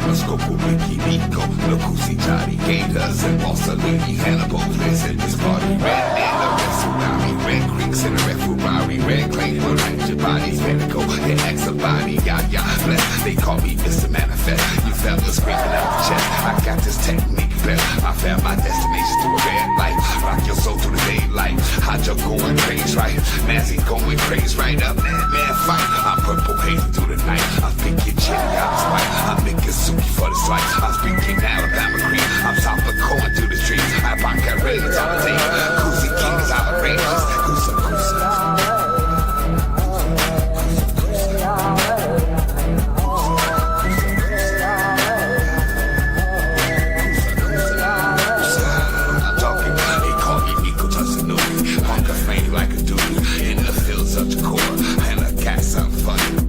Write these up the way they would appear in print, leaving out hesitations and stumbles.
Muscoco, Ricky, Nico, Locusi, Johnny, Gators, and Rossellini, Hannibal, Liz in this party. Red Man, the Red Tsunami, Red Creeks in the Red Ferrari, Red Clay, will hide your bodies, medical, and X a body, ya, bless. They call me Mr. Manifest. You fellas screaming out the chest. I got this technique better. I found my destination through a red light. Rock your soul through the daylight. Hot your going crazy, right? Nancy going crazy, right? Up, man, fight. I'm purple haze through the night. I'm thinking chili out of spite. I'm making suki for the slice. I'm speaking Alabama cream. I'm chopping corn through the streets. I rock that rains on the tape. Koozie King is out of ranges. Koosa. Such a core, and I got something funny.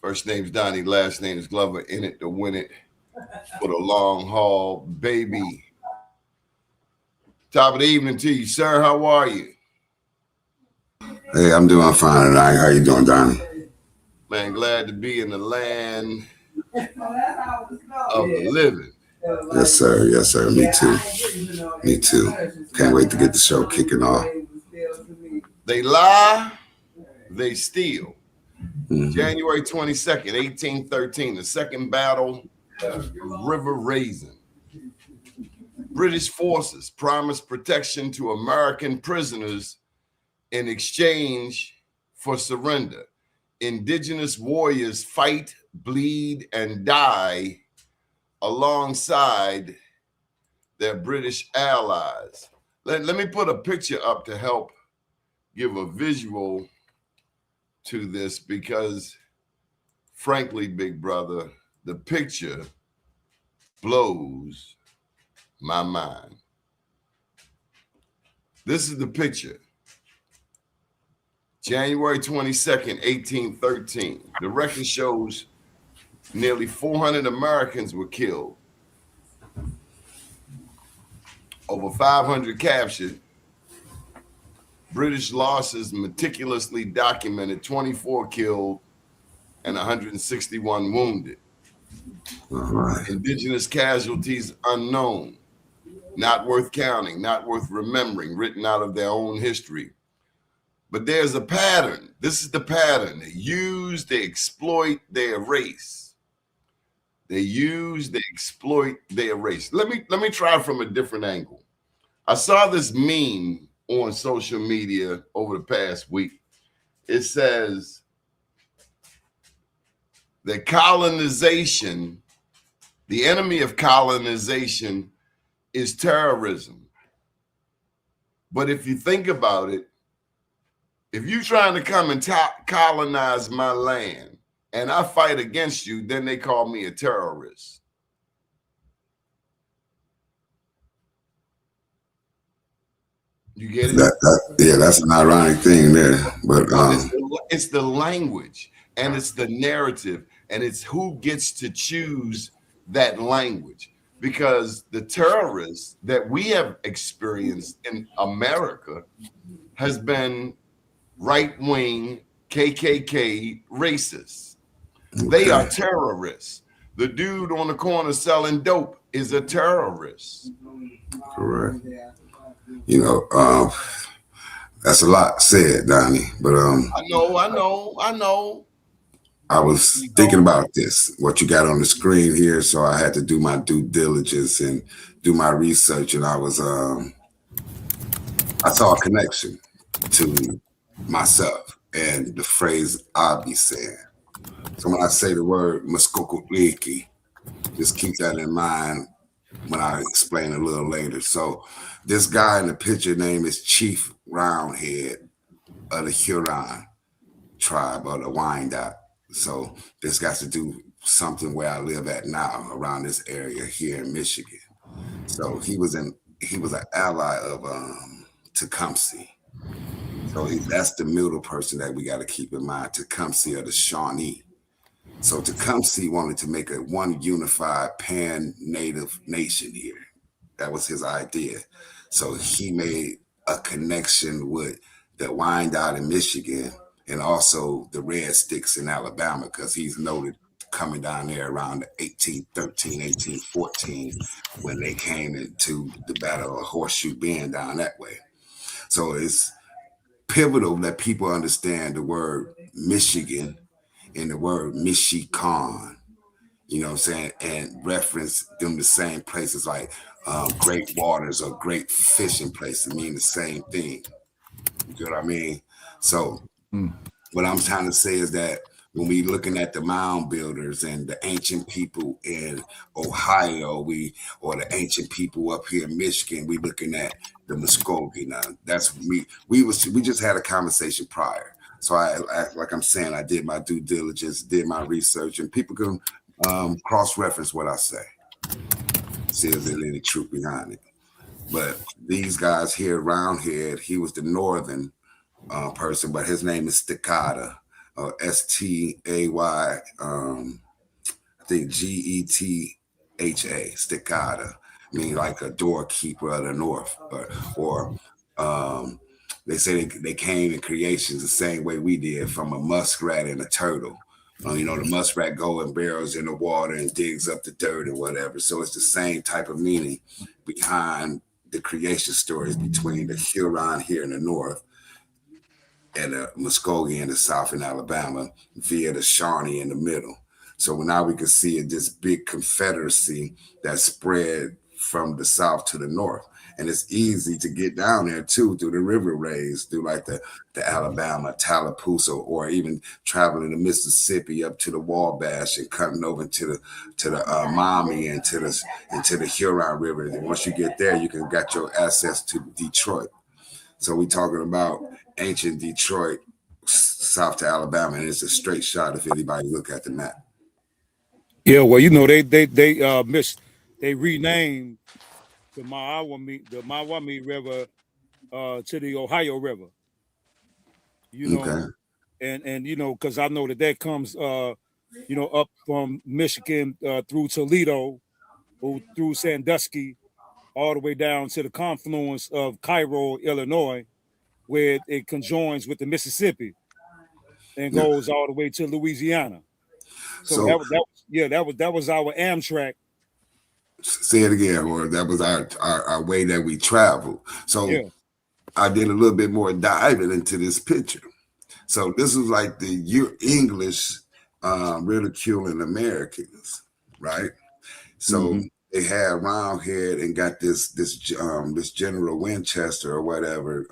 First name's Doni, last name is Glover, in it to win it for the long haul, baby. Top of the evening to you, sir. How are you? Hey, I'm doing fine tonight. How you doing, Doni? Man, glad to be in the land of the living. Yes, sir. Yes, sir. Me too. Me too. Can't wait to get the show kicking off. They lie, they steal. January 22nd, 1813, the second battle of River Raisin. British forces promised protection to American prisoners in exchange for surrender. Indigenous warriors fight, bleed, and die alongside their British allies. Let me put a picture up to help give a visual to this, because frankly, big brother, the picture blows my mind. This is the picture. January 22nd, 1813. The record shows nearly 400 Americans were killed, over 500 captured. British losses meticulously documented, 24 killed and 161 wounded. Right. Indigenous casualties unknown, not worth counting, not worth remembering, written out of their own history. But there's a pattern. This is the pattern. They use, they exploit, they erase. They use, they exploit, they erase. Let me try from a different angle. I saw this meme on social media over the past week. It says that colonization, the enemy of colonization is terrorism. But if you think about it, if you're trying to come and colonize my land and I fight against you, then they call me a terrorist. You get it? Yeah, that's an ironic thing there. But it's the language, and it's the narrative, and it's who gets to choose that language. Because the terrorists that we have experienced in America has been right-wing KKK racists. Okay. They are terrorists. The dude on the corner selling dope is a terrorist. Correct. You know, that's a lot said, Doni. But I know. I was thinking about this, what you got on the screen here. So I had to do my due diligence and do my research. And I saw a connection to myself and the phrase I be saying. So when I say the word muskokuliki, just keep that in mind when I explain a little later. So this guy in the picture name is Chief Roundhead of the Huron tribe of the Wyandotte. So this got to do something where I live at now, around this area here in Michigan. So he was an ally of Tecumseh. So that's the middle person that we got to keep in mind, Tecumseh of the Shawnee. So Tecumseh wanted to make one unified pan-native nation here. That was his idea. So he made a connection with the Wyandotte in Michigan and also the Red Sticks in Alabama, because he's noted coming down there around 1813, 1814, when they came into the Battle of Horseshoe Bend down that way. So it's pivotal that people understand the word Michigan and the word Michigan, you know what I'm saying, and reference them the same places like great waters or great fishing places mean the same thing. You know what I mean? So what I'm trying to say is that when we looking at the mound builders and the ancient people in Ohio, or the ancient people up here in Michigan, we looking at the Muskogee. Now that's me. We just had a conversation prior. So I like I'm saying, I did my due diligence, did my research, and people can cross-reference what I say. See if there's any truth behind it. But these guys here around here, he was the northern person, but his name is Stacata, Stay. I think Getha, Stacata, meaning like a doorkeeper of the north, or they say they came in creations the same way we did, from a muskrat and a turtle. You know, the muskrat go and burrows in the water and digs up the dirt or whatever. So it's the same type of meaning behind the creation stories between the Huron here in the north and the Muskogee in the south in Alabama via the Shawnee in the middle. So now we can see this big confederacy that spread from the south to the north. And it's easy to get down there too through the river rays, through like the Alabama, Tallapoosa, or even traveling the Mississippi up to the Wabash and cutting over to the Maumee and to the Huron River. And once you get there, you can get your access to Detroit. So we talking about ancient Detroit, south to Alabama, and it's a straight shot if anybody look at the map. Yeah, well, you know, they renamed the Maumee River to the Ohio River. You know, Okay. and you know, because I know that comes you know, up from Michigan through Toledo, through Sandusky, all the way down to the confluence of Cairo, Illinois, where it conjoins with the Mississippi and Yeah. goes all the way to Louisiana. So So that was our Amtrak. say it again, or that was our way that we traveled. So Yeah. I did a little bit more diving into this picture. So this is like the English ridiculing Americans, right? So they had Roundhead and got this General Winchester or whatever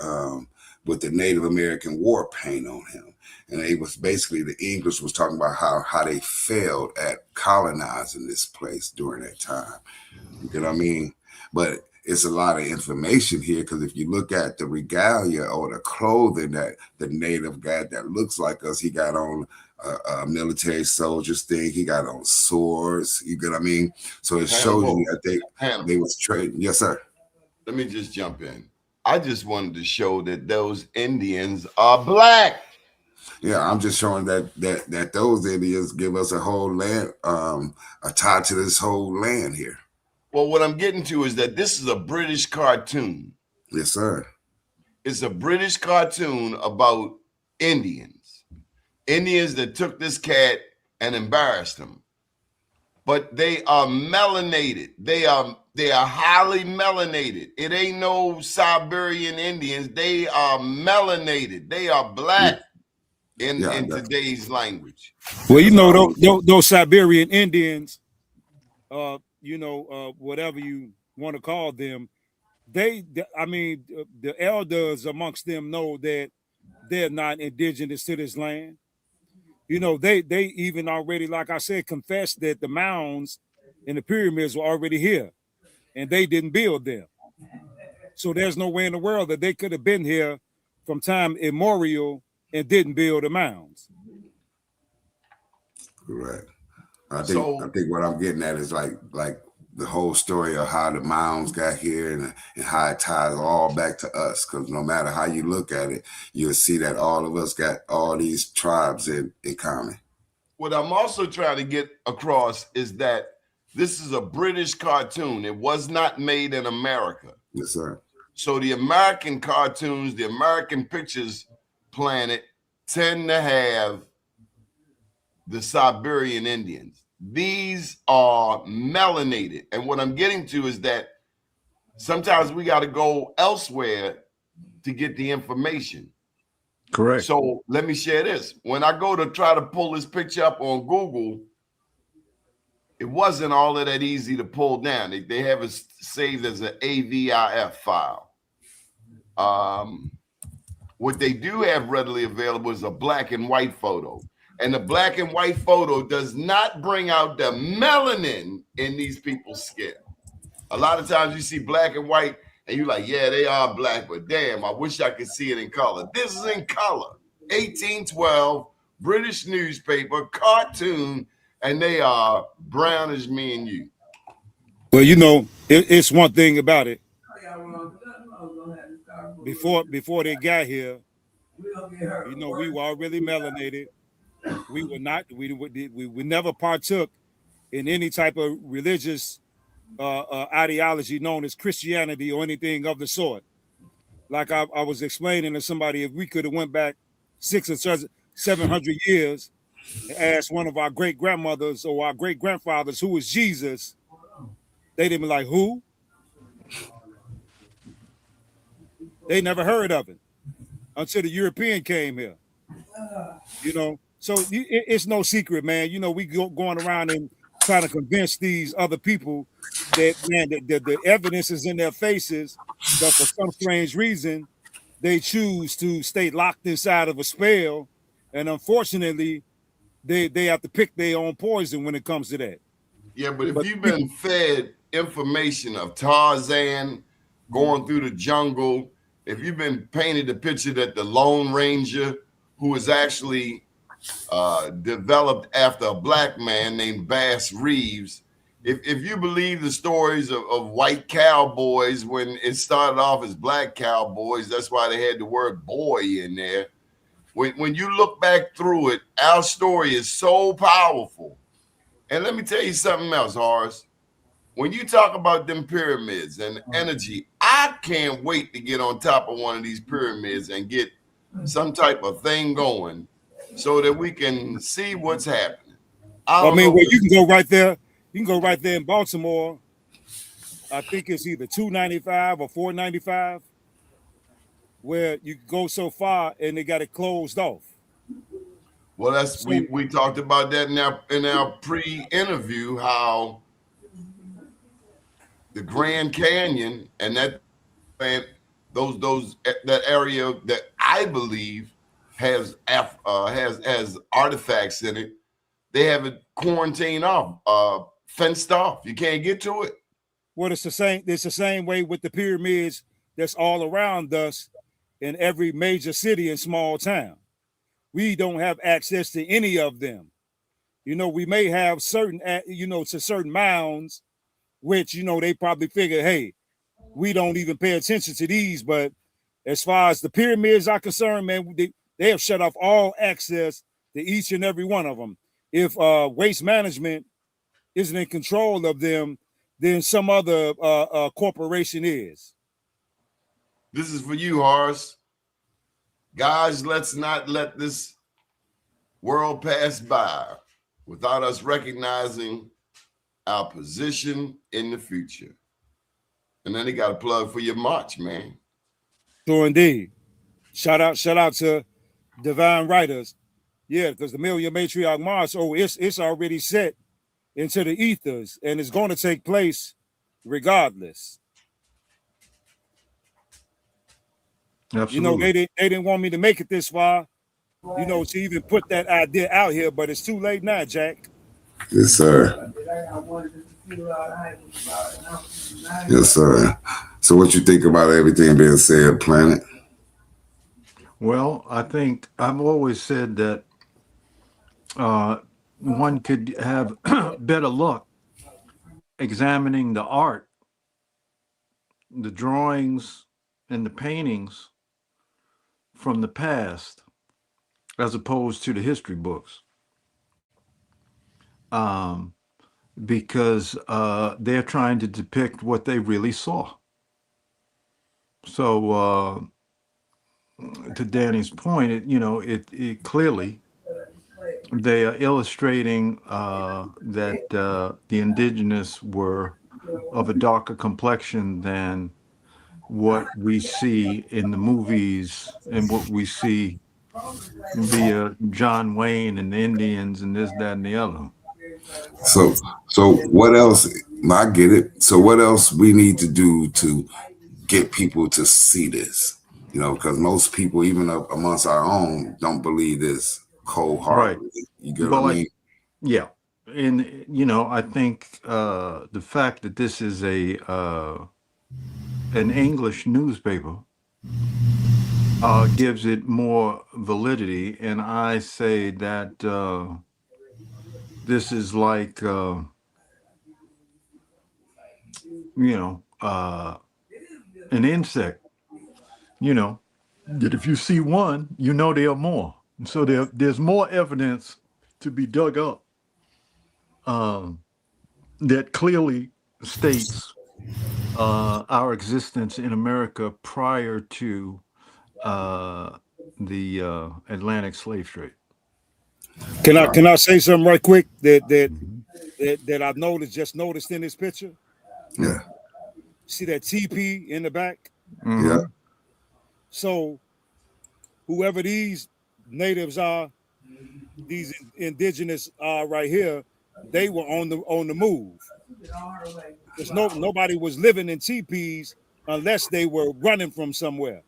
with the Native American war paint on him. And it was basically, the English was talking about how they failed at colonizing this place during that time. You know what I mean? But it's a lot of information here, because if you look at the regalia or the clothing that the native guy that looks like us, he got on a military soldier's thing. He got on swords. You get what I mean? So it shows you that they was trading. Yes, sir. Let me just jump in. I just wanted to show that those Indians are black. Yeah, I'm just showing that those Indians give us a whole land, a tie to this whole land here. Well, what I'm getting to is that this is a British cartoon. Yes, sir. It's a British cartoon about Indians. Indians that took this cat and embarrassed him. But they are melanated. They are highly melanated. It ain't no Siberian Indians. They are melanated. They are black. in today's language. Well, you know, those Siberian Indians, whatever you want to call them, the elders amongst them know that they're not indigenous to this land. You know, they even already, like I said, confessed that the mounds and the pyramids were already here, and they didn't build them. So there's no way in the world that they could have been here from time immemorial and didn't build the mounds. Correct. I think what I'm getting at is like the whole story of how the mounds got here and how it ties all back to us. Because no matter how you look at it, you'll see that all of us got all these tribes in common. What I'm also trying to get across is that this is a British cartoon. It was not made in America. Yes, sir. So the American cartoons, the American Pictures Planet tend to have the Siberian Indians. These are melanated. And what I'm getting to is that sometimes we got to go elsewhere to get the information. Correct. So let me share this. When I go to try to pull this picture up on Google, it wasn't all of that easy to pull down. They have it saved as an AVIF file. What they do have readily available is a black and white photo. And the black and white photo does not bring out the melanin in these people's skin. A lot of times you see black and white and you're like, yeah, they are black, but damn, I wish I could see it in color. This is in color. 1812, British newspaper, cartoon, and they are brown as me and you. Well, you know, it's one thing about it. Before they got here, you know, we were already melanated. We were not. We never partook in any type of religious ideology known as Christianity or anything of the sort. Like I was explaining to somebody, if we could have went back 600 or 700 years and asked one of our great grandmothers or our great grandfathers who was Jesus, they'd be like, who? They never heard of it until the European came here. You know, so it's no secret, man. You know, we going around and trying to convince these other people that, man, the evidence is in their faces, but for some strange reason, they choose to stay locked inside of a spell, and unfortunately, they have to pick their own poison when it comes to that. Yeah, but if you've been fed information of Tarzan going through the jungle, if you've been painted the picture that the Lone Ranger, who was actually developed after a black man named Bass Reeves, if you believe the stories of white cowboys when it started off as black cowboys, that's why they had the word boy in there. When you look back through it, our story is so powerful. And let me tell you something else, Horace. When you talk about them pyramids and energy, I can't wait to get on top of one of these pyramids and get some type of thing going so that we can see what's happening. I mean, well, you can go right there. You can go right there in Baltimore. I think it's either $2.95 or $4.95, where you go so far and they got it closed off. Well, that's we talked about that in our pre-interview, how the Grand Canyon and that area that I believe has artifacts in it, they have it quarantined off, fenced off. You can't get to it. Well, it's the same. It's the same way with the pyramids that's all around us in every major city and small town. We don't have access to any of them. You know, we may have certain, to certain mounds, which, you know, they probably figure, hey, we don't even pay attention to these. But as far as the pyramids are concerned, man, they have shut off all access to each and every one of them. If waste management isn't in control of them, then some other corporation is. This is for you, Horace. Guys, let's not let this world pass by without us recognizing our position in the future. And then they got a plug for your march, man. Sure indeed. Shout out to Divine Writers. Yeah, because the Million Matriarch March, it's already set into the ethers, and it's going to take place regardless. Absolutely. They didn't want me to make it this far, to even put that idea out here, but it's too late now, Jack. Yes, sir. Yes, sir. So what you think about everything being said, Planet? Well, I think I've always said that one could have better luck examining the art, the drawings, and the paintings from the past as opposed to the history books. Because they're trying to depict what they really saw. So, to Danny's point, it clearly they are illustrating that the indigenous were of a darker complexion than what we see in the movies and what we see via John Wayne and the Indians and this, that, and the other. So what else? I get it. So what else we need to do to get people to see this? Because most people, even amongst our own, don't believe this cold-heartedly. Right. You get Well, what I mean? yeah. And, I think the fact that this is an English newspaper gives it more validity. And I say that this is like, an insect, that if you see one, there are more. And so there's more evidence to be dug up that clearly states our existence in America prior to the Atlantic slave trade. Can I say something right quick that I've noticed in this picture? Yeah. See that TP in the back? Mm-hmm. Yeah. So whoever these natives are, these indigenous are right here, they were on the move. Because nobody was living in teepees unless they were running from somewhere.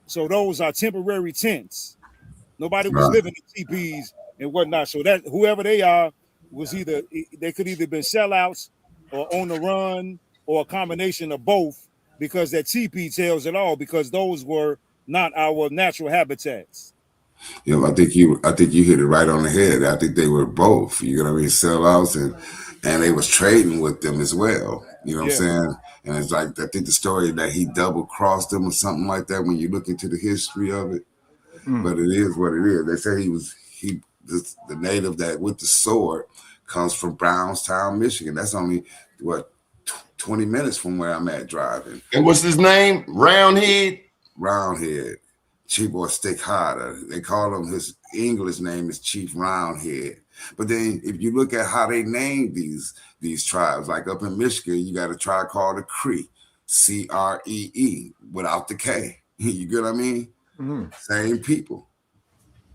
So those are temporary tents. Nobody was Right. living in teepees and whatnot. So that whoever they are they could either been sellouts or on the run or a combination of both, because that teepee tells it all, because those were not our natural habitats. I think you hit it right on the head. I think they were both. You know what I mean? Sellouts and they was trading with them as well. You know what I'm saying? And it's like, I think the story that he double crossed them or something like that when you look into the history of it. But it is what it is. They say the native that with the sword comes from Brownstown, Michigan. That's only 20 minutes from where I'm at driving. And what's his name? Roundhead. Chief or Stick Harder. They call him, his English name is Chief Roundhead. But then if you look at how they named these tribes, like up in Michigan, you got a tribe called the Cree, Cree, without the K. You get what I mean? Mm-hmm. Same people.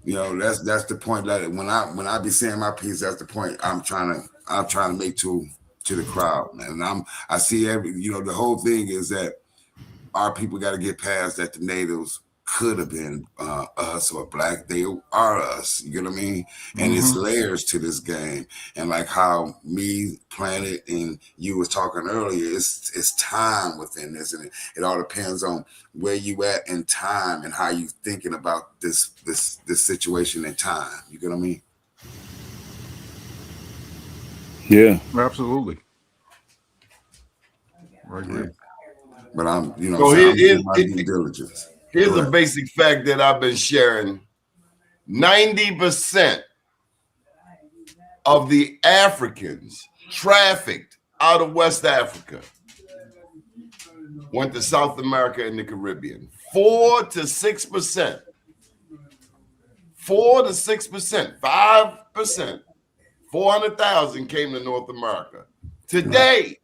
That's the point that when I be saying my piece, that's the point I'm trying to make to the crowd, man. And I see the whole thing is that our people got to get past that the natives could have been us or black. They are us. You get what I mean? And it's layers to this game. And like how me, Planet, and you was talking earlier, it's time within this, and it all depends on where you at in time and how you thinking about this situation in time. You get what I mean? Yeah, Absolutely. I agree. Yeah. But I'm doing my due diligence. Here's a basic fact that I've been sharing. 90% of the Africans trafficked out of West Africa went to South America and the Caribbean. 4 to 6%. 4 to 6%. 5%. 400,000 came to North America. Today,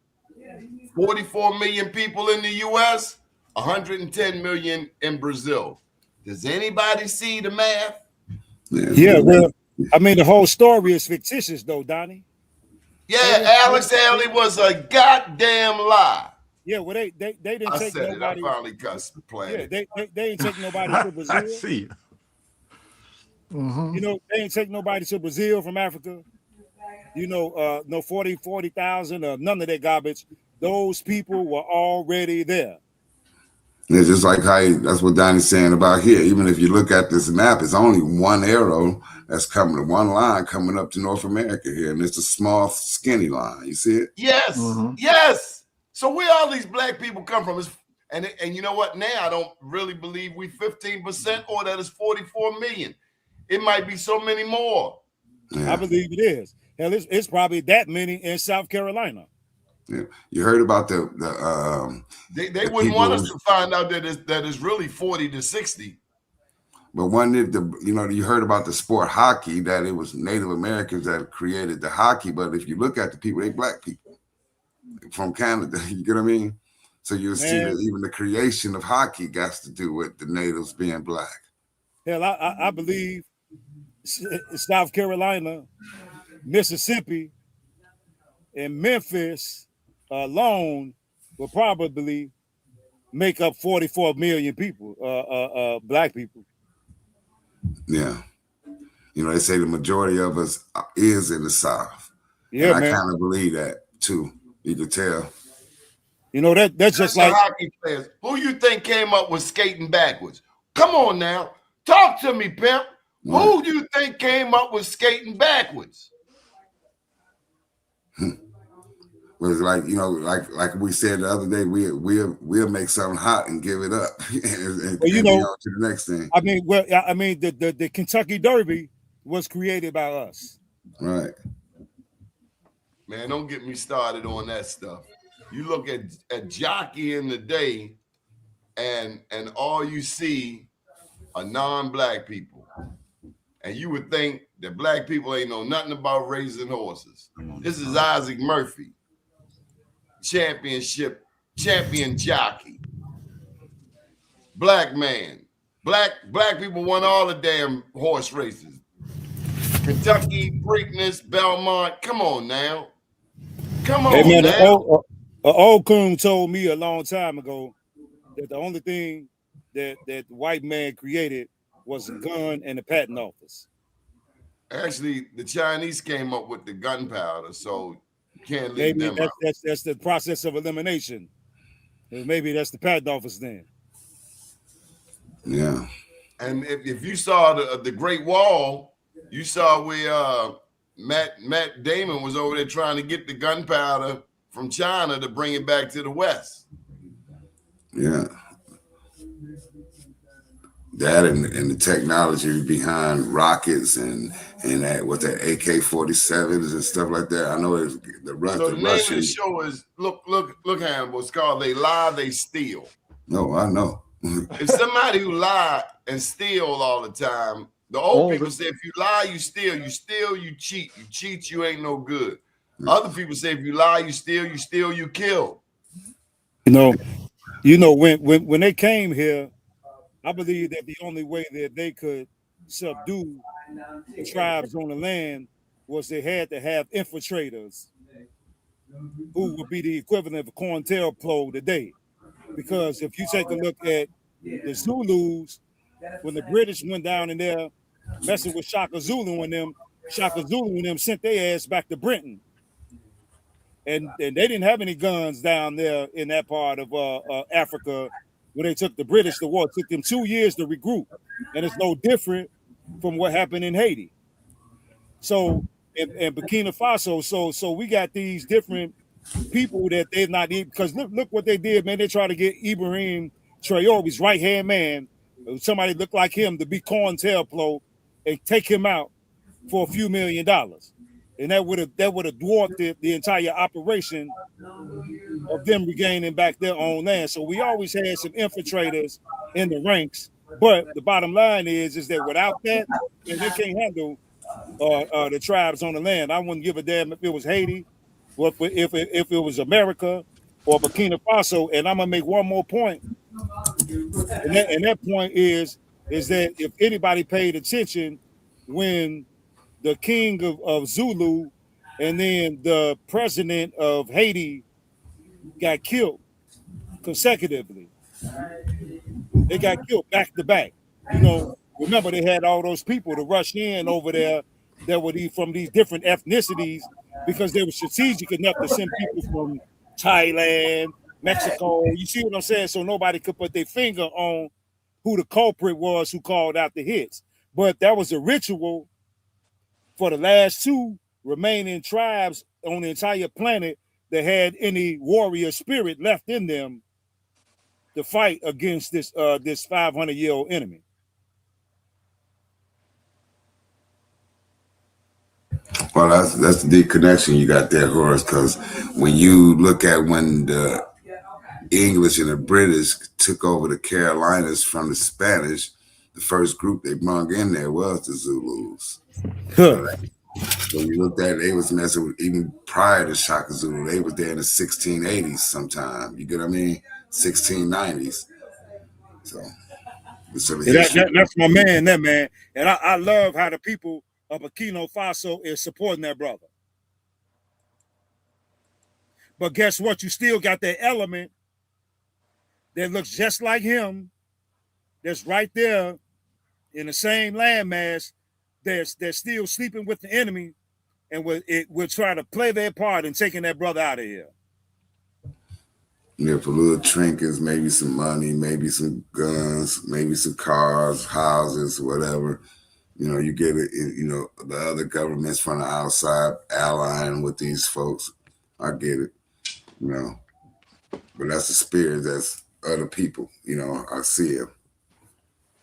44 million people in the U.S., 110 million in Brazil. Does anybody see the math? Yeah, well, I mean, the whole story is fictitious, though, Donnie. Yeah, Alex Haley was a goddamn lie. Yeah, well, they didn't I take said nobody. it. I finally cussed Yeah, Planet. they didn't take nobody to I Brazil. see. You know, they didn't take nobody to Brazil from Africa. You know, no 40,000, none of that garbage. Those people were already there. It's just like that's what Donnie's saying about here. Even if you look at this map, it's only one arrow that's coming, one line coming up to North America here, and it's a small, skinny line. You see it? Yes, yes. So where all these black people come from? And you know what? Now I don't really believe we 15% or that is 44 million. It might be so many more. Yeah. I believe it is. Hell, it's probably that many in South Carolina. Yeah. You heard about they wouldn't want us to find out that it's really 40 to 60. But you heard about the sport hockey, that it was Native Americans that created the hockey. But if you look at the people, they black people from Canada. You get what I mean? So you'll see that even the creation of hockey got to do with the natives being black. Hell, I believe South Carolina, Mississippi, and Memphis alone will probably make up 44 million people, black people. Yeah. You know, they say the majority of us is in the South. Yeah, and man. I kind of believe that too. You could tell. You know, that's just like hockey players. Who you think came up with skating backwards? Come on now. Talk to me, pimp. Right. Who do you think came up with skating backwards? Was like, you know, like we said the other day, we'll make something hot and give it up and well, you know, on to the next thing. I mean, the Kentucky Derby was created by us. Right. Man, don't get me started on that stuff. You look at jockey in the day, and all you see are non-black people. And you would think that black people ain't know nothing about raising horses. This is Isaac Murphy, champion jockey, black man. Black people won all the damn horse races. Kentucky, Preakness, Belmont. Come on now. Come on, hey, man, now. Old coon told me a long time ago that the only thing that the white man created was a gun and a patent office. Actually, the Chinese came up with the gunpowder, so you can't leave them out. That's the process of elimination. Maybe that's the patent office then. Yeah. And if you saw the Great Wall, you saw where Matt Damon was over there trying to get the gunpowder from China to bring it back to the West. Yeah. That and the technology behind rockets and that with that AK-47s and stuff like that. I know it's the Russian. So the name of the show is look, Hannibal. It's called They Lie, They Steal. No, I know. If somebody who lie and steal all the time, the old people say if you lie, you steal, you cheat. You cheat, you ain't no good. Other people say if you lie, you steal, you kill. You know, when they came here, I believe that the only way that they could subdue the tribes on the land was they had to have infiltrators who would be the equivalent of COINTELPRO today. Because if you take a look at the Zulus, when the British went down in there messing with Shaka Zulu and them sent their ass back to Britain. And they didn't have any guns down there in that part of Africa when they took the British to war. It took them 2 years to regroup. And it's no different from what happened in Haiti. So, in Burkina Faso, so we got these different people that they're not, because look what they did, man. They tried to get Ibrahim Traore's right-hand man, somebody looked like him, to be COINTELPRO and take him out for a few $1 million. And that would have dwarfed the entire operation of them regaining back their own land. So we always had some infiltrators in the ranks, but the bottom line is that without that, they can't handle the tribes on the land. I wouldn't give a damn if it was Haiti, or if it was America or Burkina Faso. And I'm gonna make one more point, and that point is that if anybody paid attention when the king of Zulu and then the president of Haiti got killed consecutively. They got killed back to back. You know, remember they had all those people to rush in over there that were from these different ethnicities because they were strategic enough to send people from Thailand, Mexico. You see what I'm saying? So nobody could put their finger on who the culprit was who called out the hits. But that was a ritual for the last two remaining tribes on the entire planet that had any warrior spirit left in them to fight against this 500-year-old enemy. Well, that's the deep connection you got there, Horace, because when you look at when the English and the British took over the Carolinas from the Spanish, the first group they brought in there was the Zulus. Huh. So you looked at it, they was messing with, even prior to Shaka Zulu, they was there in the 1680s sometime. You get what I mean? 1690s. So that's my man, that man. And I love how the people of Burkina Faso is supporting that brother. But guess what? You still got that element that looks just like him, that's right there in the same landmass, that's still sleeping with the enemy, and will try to play their part in taking that brother out of here. Yeah, for little trinkets, maybe some money, maybe some guns, maybe some cars, houses, whatever. You know, you get it, you know, the other governments from the outside allying with these folks. I get it, you know. But that's the spirit that's other people, you know, I see it.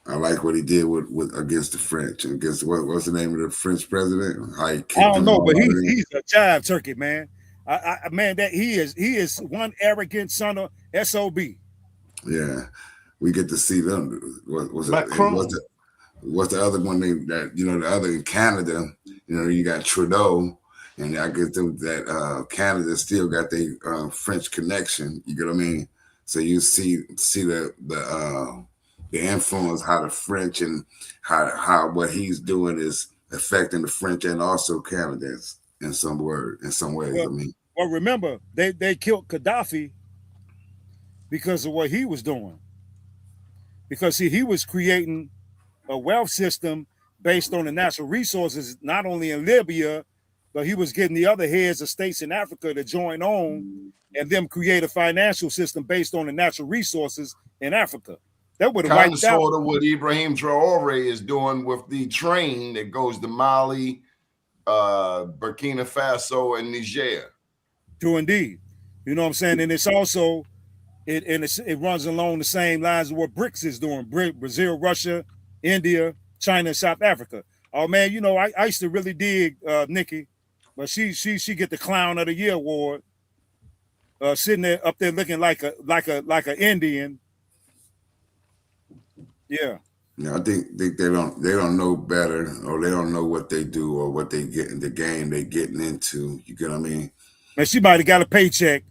I like what he did with against the French and against what's the name of the French president? How he kicked I don't know, but him he's a jive turkey, man. Man, that he is one arrogant son of SOB. Yeah, we get to see them. What's the other one that you know, the other in Canada? You know, you got Trudeau, and I get them that Canada still got their French connection. You get what I mean? So you see the influence, how the French and how what he's doing is affecting the French and also Canadians in some ways. Well, I mean, well, remember they killed Gaddafi because of what he was doing. Because see, he was creating a wealth system based on the natural resources, not only in Libya, but he was getting the other heads of states in Africa to join on and them create a financial system based on the natural resources in Africa. That would have Kind of wiped out. sort of what Ibrahim Traore is doing with the train that goes to Mali, Burkina Faso, and Niger. True indeed. You know what I'm saying? And it's also it runs along the same lines of what BRICS is doing. Brazil, Russia, India, China, and South Africa. Oh man, you know, I used to really dig Nikki, but she get the Clown of the Year award. Sitting there up there looking like an Indian. Yeah. I think they don't know better, or they don't know what they do or what they get in the game they getting into. You get what I mean? Man, she might have got a paycheck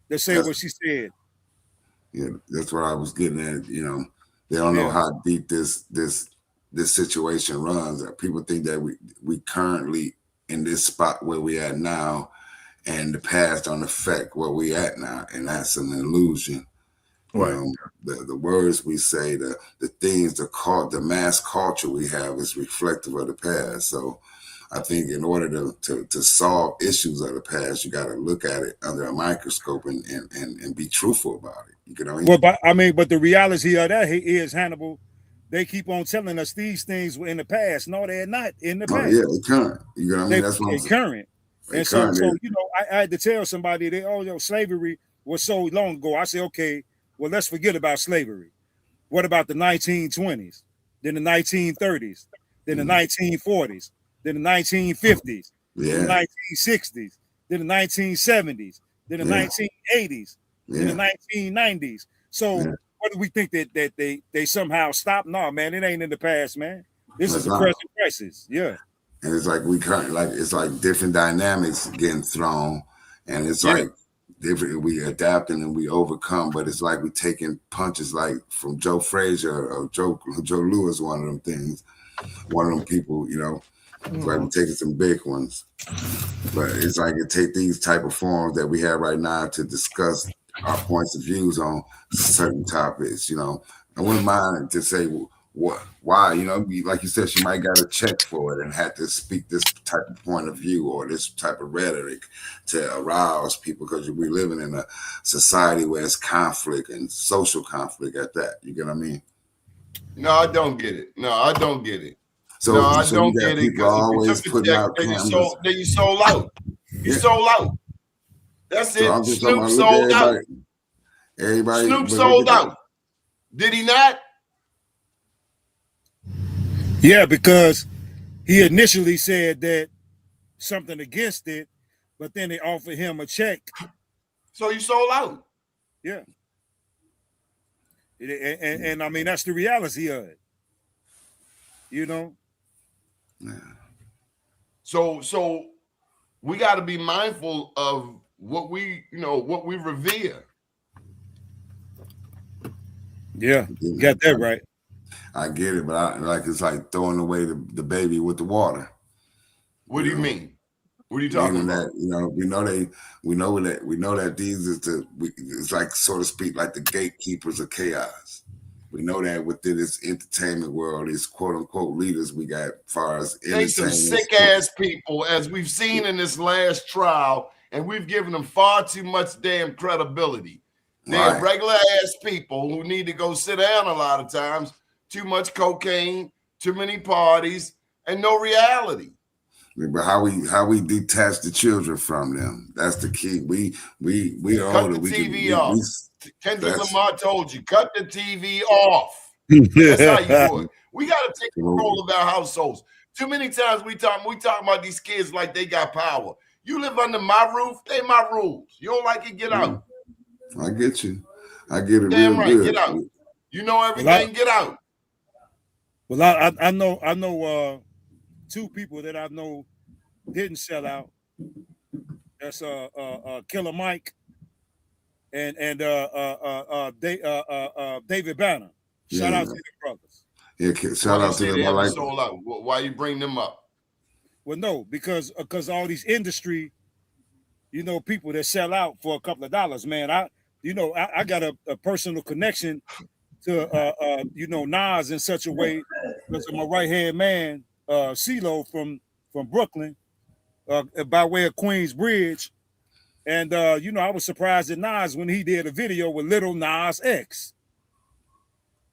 that say what she said. Yeah, that's what I was getting at. You know, they don't know how deep this situation runs. People think that we currently in this spot where we at now, and the past don't affect where we at now, and that's an illusion. Right. You know, the words we say, the things, the mass culture we have is reflective of the past. So I think in order to solve issues of the past, you got to look at it under a microscope and be truthful about it. You know what I mean? Well, but the reality of that is, Hannibal, they keep on telling us these things were in the past. No, they're not in the past. Yeah, they're current. You know what I mean? That's what I'm saying. Current. And so you know, I had to tell somebody that slavery was so long ago. I said, okay, well, let's forget about slavery. What about the 1920s, then the 1930s, then the 1940s, then the 1950s, then the 1960s, then the 1970s, then the 1980s, then the 1990s. So what do we think that they somehow stopped? No, man, it ain't in the past, man. This is the present crisis. Yeah. And it's like it's like different dynamics getting thrown, and it's like different. We adapting and we overcome, but it's like we taking punches like from Joe Frazier or Joe Lewis, one of them things. one of them people, you know, like we're taking some big ones. But it's like it take these type of forums that we have right now to discuss our points of views on certain topics. You know, I wouldn't mind to say why, you know, like you said, she might got a check for it and had to speak this type of point of view or this type of rhetoric to arouse people, because we're living in a society where it's conflict and social conflict at that. You get what I mean? No, I don't get it. No, I don't get it. So, no, I so don't you got get it, people because if you always took the putting check, out then cameras. you sold out. You Yeah. sold out. That's So it. I'm just talking Snoop about, sold look, out. everybody, Snoop but sold out. Did he not? Yeah, because he initially said that something against it, but then they offered him a check. So you sold out. Yeah. And I mean, that's the reality of it. You know? Yeah. So we got to be mindful of what we revere. Yeah, you got that right. I get it, but it's like throwing away the baby with the water. What do you mean? What are you talking about? That, you know, we know that these is it's like, so to speak, like the gatekeepers of chaos. We know that within this entertainment world, these quote unquote leaders we got, as far as they some sick ass people, as we've seen in this last trial, and we've given them far too much damn credibility. They're regular ass people who need to go sit down a lot of times. Too much cocaine, too many parties, and no reality. But how we detach the children from them? That's the key. We cut the TV off. Kendrick Lamar told you, cut the TV off. That's how you do it. We got to take control of our households. Too many times we talk about these kids like they got power. You live under my roof, they my rules. You don't like it, get out. I get you. I get it. Damn real right, good. get out. You know everything, get out. Well, I know two people that I know didn't sell out. That's Killer Mike and David Banner. Shout out to the brothers. Yeah, shout out to them. I like sold out. Why you bring them up? Well, no, because all these industry, people that sell out for a couple of dollars, man. I got a personal connection to Nas in such a way because of my right hand man, CeeLo from Brooklyn, by way of Queensbridge. And I was surprised at Nas when he did a video with Little Nas X.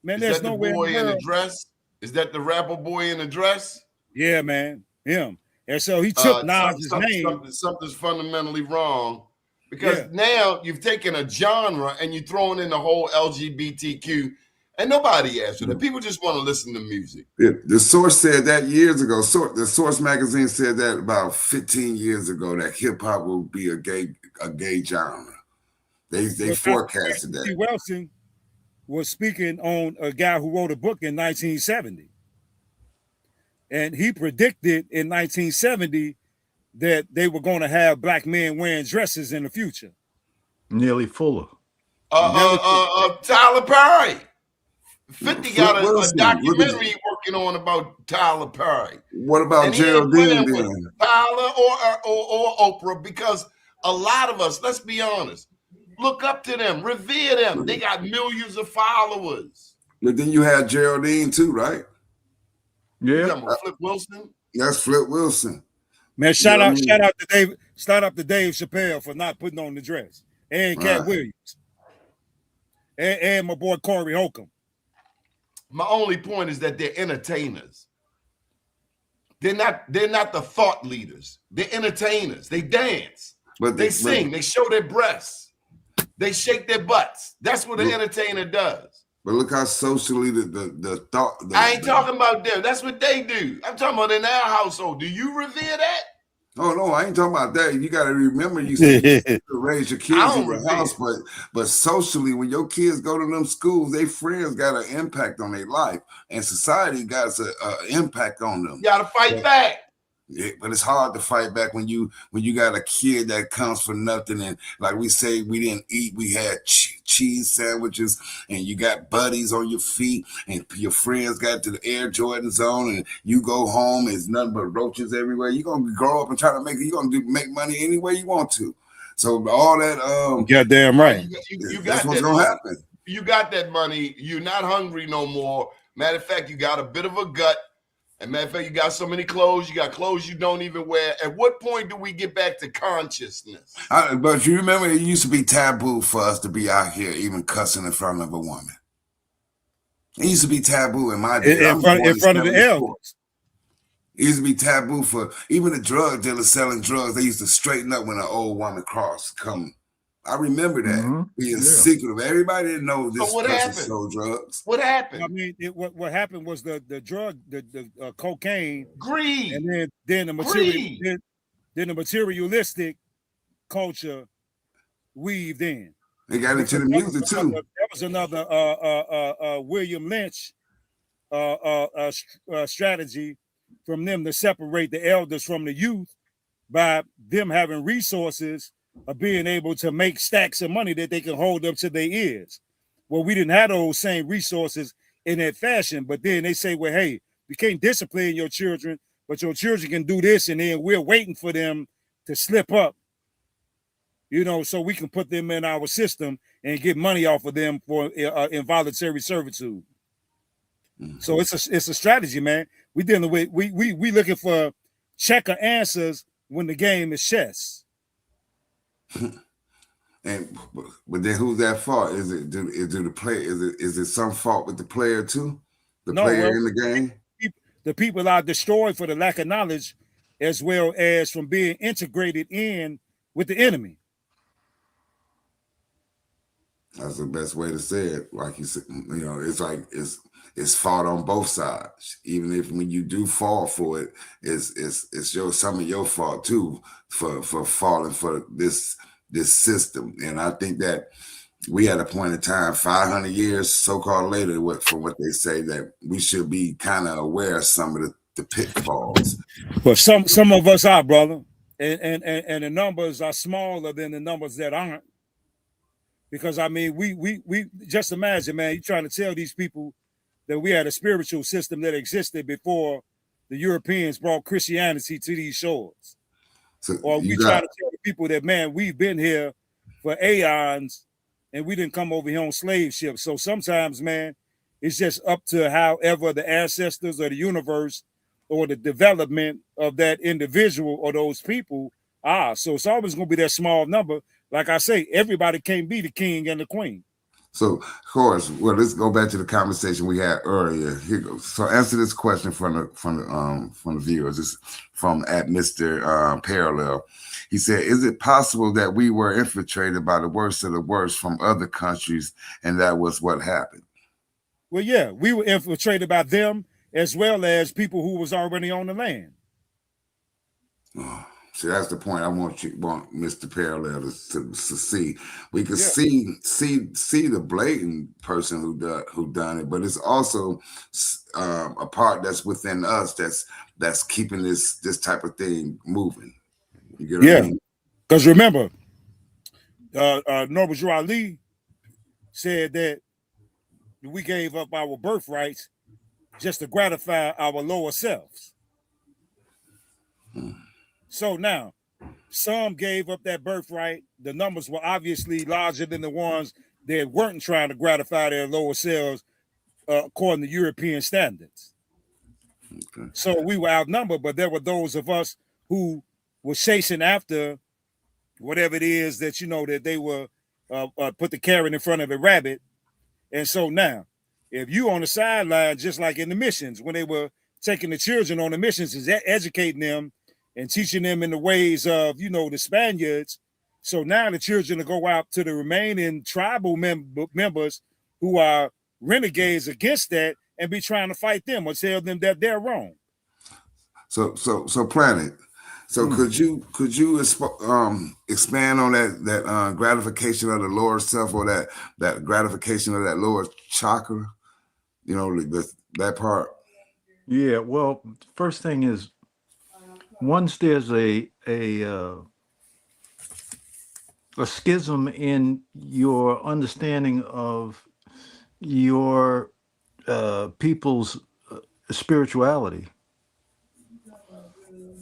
Man, is there's that the nowhere boy in the dress? Is that the rapper boy in the dress? Yeah, man, him. And so he took Nas's name. Something's fundamentally wrong, because now you've taken a genre and you're throwing in the whole LGBTQ, and nobody asked for that. People just want to listen to music. The Source said that years ago. The Source magazine said that about 15 years ago, that hip hop will be a gay genre. They forecasted that. Wilson was speaking on a guy who wrote a book in 1970. And he predicted in 1970 that they were going to have black men wearing dresses in the future. Nearly Fuller. Tyler Perry. 50 got a documentary working on about Tyler Perry. What about Geraldine then? Tyler or Oprah, because a lot of us, let's be honest, look up to them, revere them. They got millions of followers. But then you had Geraldine too, right? Yeah. Flip Wilson. That's Flip Wilson. Man, shout out to Dave Chappelle for not putting on the dress. And Cat Williams. And my boy Corey Holcomb. My only point is that they're entertainers. They're not the thought leaders. They're entertainers. They dance. But they sing. They show their breasts. They shake their butts. That's what an entertainer does. But look how socially the thought. I ain't talking about them. That's what they do. I'm talking about in our household. Do you revere that? Oh no, I ain't talking about that. You got to remember, you said to raise your kids in your house, but socially, when your kids go to them schools, their friends got an impact on their life, and society got an impact on them. You got to fight back. But it's hard to fight back when you got a kid that comes for nothing, and like we say, we didn't eat. We had cheese sandwiches, and you got buddies on your feet, and your friends got to the Air Jordans on, and you go home, there's nothing but roaches everywhere. You're gonna grow up and try to make money any way you want to. So all that, goddamn right. You that's got what's that gonna money. happen. You got that money. You're not hungry no more. Matter of fact, you got a bit of a gut. And matter of fact, you got so many clothes. You got clothes you don't even wear. At what point do we get back to consciousness? But you remember, it used to be taboo for us to be out here even cussing in front of a woman. It used to be taboo in my day. In front of the elders. It used to be taboo for even the drug dealers selling drugs. They used to straighten up when an old woman come. I remember that being secretive. Everybody didn't know this So what person happened? sold drugs. What happened? I mean, what happened was the drug, the cocaine, Greed, and then the material, Greed. then the materialistic culture weaved in. They got into the music too. That was another William Lynch strategy from them to separate the elders from the youth by them having resources of being able to make stacks of money that they can hold up to their ears. Well, we didn't have those same resources in that fashion, but then they say, well, hey, we can't discipline your children, but your children can do this, and then we're waiting for them to slip up, you know, so we can put them in our system and get money off of them for involuntary servitude. So it's a strategy, man. We dealing with we looking for checker answers when the game is chess. But then who's that fault? Is it the player? Is it some fault with the player too? The player in the game? The people are destroyed for the lack of knowledge, as well as from being integrated in with the enemy. That's the best way to say it. Like you said, you know, it's like it's fault on both sides. Even if when you do fall for it, it's some of your fault too for falling for this system. And I think that we at a point in time, 500 years so-called later, from what they say, that we should be kind of aware of some of the pitfalls. But some of us are, brother, and the numbers are smaller than the numbers that aren't. Because I mean, we just imagine, man, you're trying to tell these people that we had a spiritual system that existed before the Europeans brought Christianity to these shores. So or we try to tell the people that, man, we've been here for aeons and we didn't come over here on slave ships. So sometimes, man, it's just up to however the ancestors or the universe or the development of that individual or those people are. So it's always going to be that small number. Like I say, everybody can't be the king and the queen. So, of course, well, let's go back to the conversation we had earlier. Here goes. So, answer this question from the viewers. It's from at Mr. Parallel. He said, "Is it possible that we were infiltrated by the worst of the worst from other countries, and that was what happened?" Well, yeah, we were infiltrated by them as well as people who was already on the land. Oh. See, that's the point I want Mr. Parallel to see. We can see the blatant person who done it, but it's also a part that's within us that's keeping this type of thing moving. You get what I mean? Because remember, Norbert Ali said that we gave up our birthrights just to gratify our lower selves. So now, some gave up that birthright. The numbers were obviously larger than the ones that weren't trying to gratify their lower selves according to European standards. Okay. So we were outnumbered, but there were those of us who were chasing after whatever it is that, you know, that they were put the carrot in front of a rabbit. And so now, if you on the sideline, just like in the missions, when they were taking the children on the missions, is educating them and teaching them in the ways of, you know, the Spaniards. So now the children will go out to the remaining tribal members who are renegades against that and be trying to fight them or tell them that they're wrong. So Planet. So could you expand on that gratification of the lower self, or that gratification of that lower chakra? You know, that part. Yeah. Well, first thing is, once there's a schism in your understanding of your people's spirituality,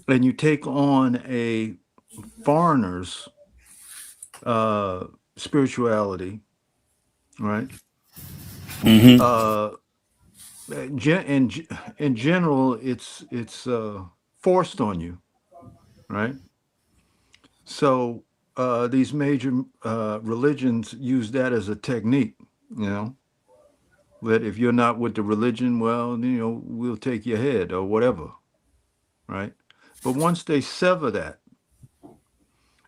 and you take on a foreigner's spirituality, right? Uh, in general, it's forced on you, right? So these major religions use that as a technique, you know, that if you're not with the religion, well, we'll take your head or whatever, right? But once they sever that,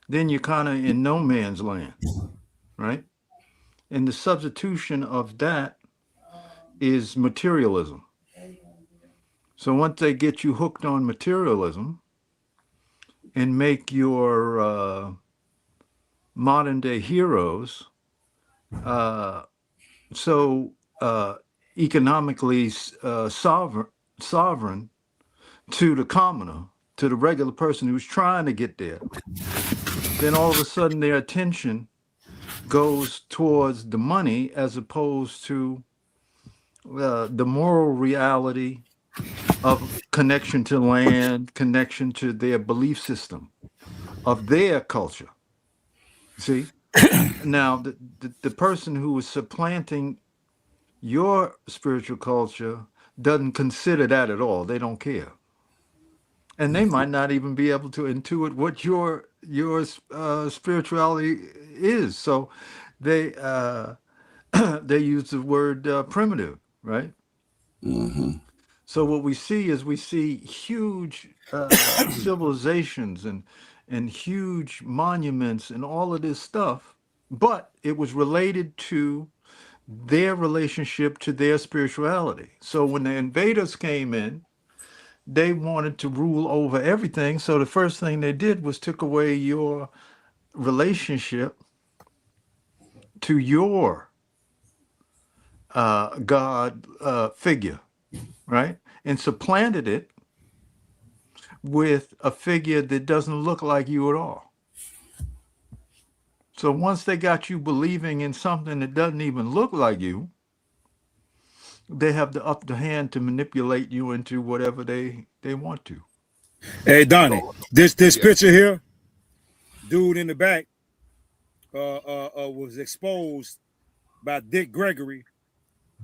then you're kind of in no man's land, right? And the substitution of that is materialism. So once they get you hooked on materialism and make your modern day heroes uh, so economically sovereign to the commoner, to the regular person who's trying to get there, then all of a sudden their attention goes towards the money as opposed to the moral reality of connection to land, connection to their belief system, of their culture. See? Now, the person who is supplanting your spiritual culture doesn't consider that at all. They don't care. And they might not even be able to intuit what your spirituality is. So they they use the word primitive, right? Mm-hmm. So what we see is we see huge civilizations and huge monuments and all of this stuff, but it was related to their relationship to their spirituality. So when the invaders came in, they wanted to rule over everything. So the first thing they did was took away your relationship to your God figure, right? And supplanted it with a figure that doesn't look like you at all. So once they got you believing in something that doesn't even look like you, they have the upper hand to manipulate you into whatever they want to. Hey Donnie, So, this yeah, picture here, dude in the back, was exposed by Dick Gregory,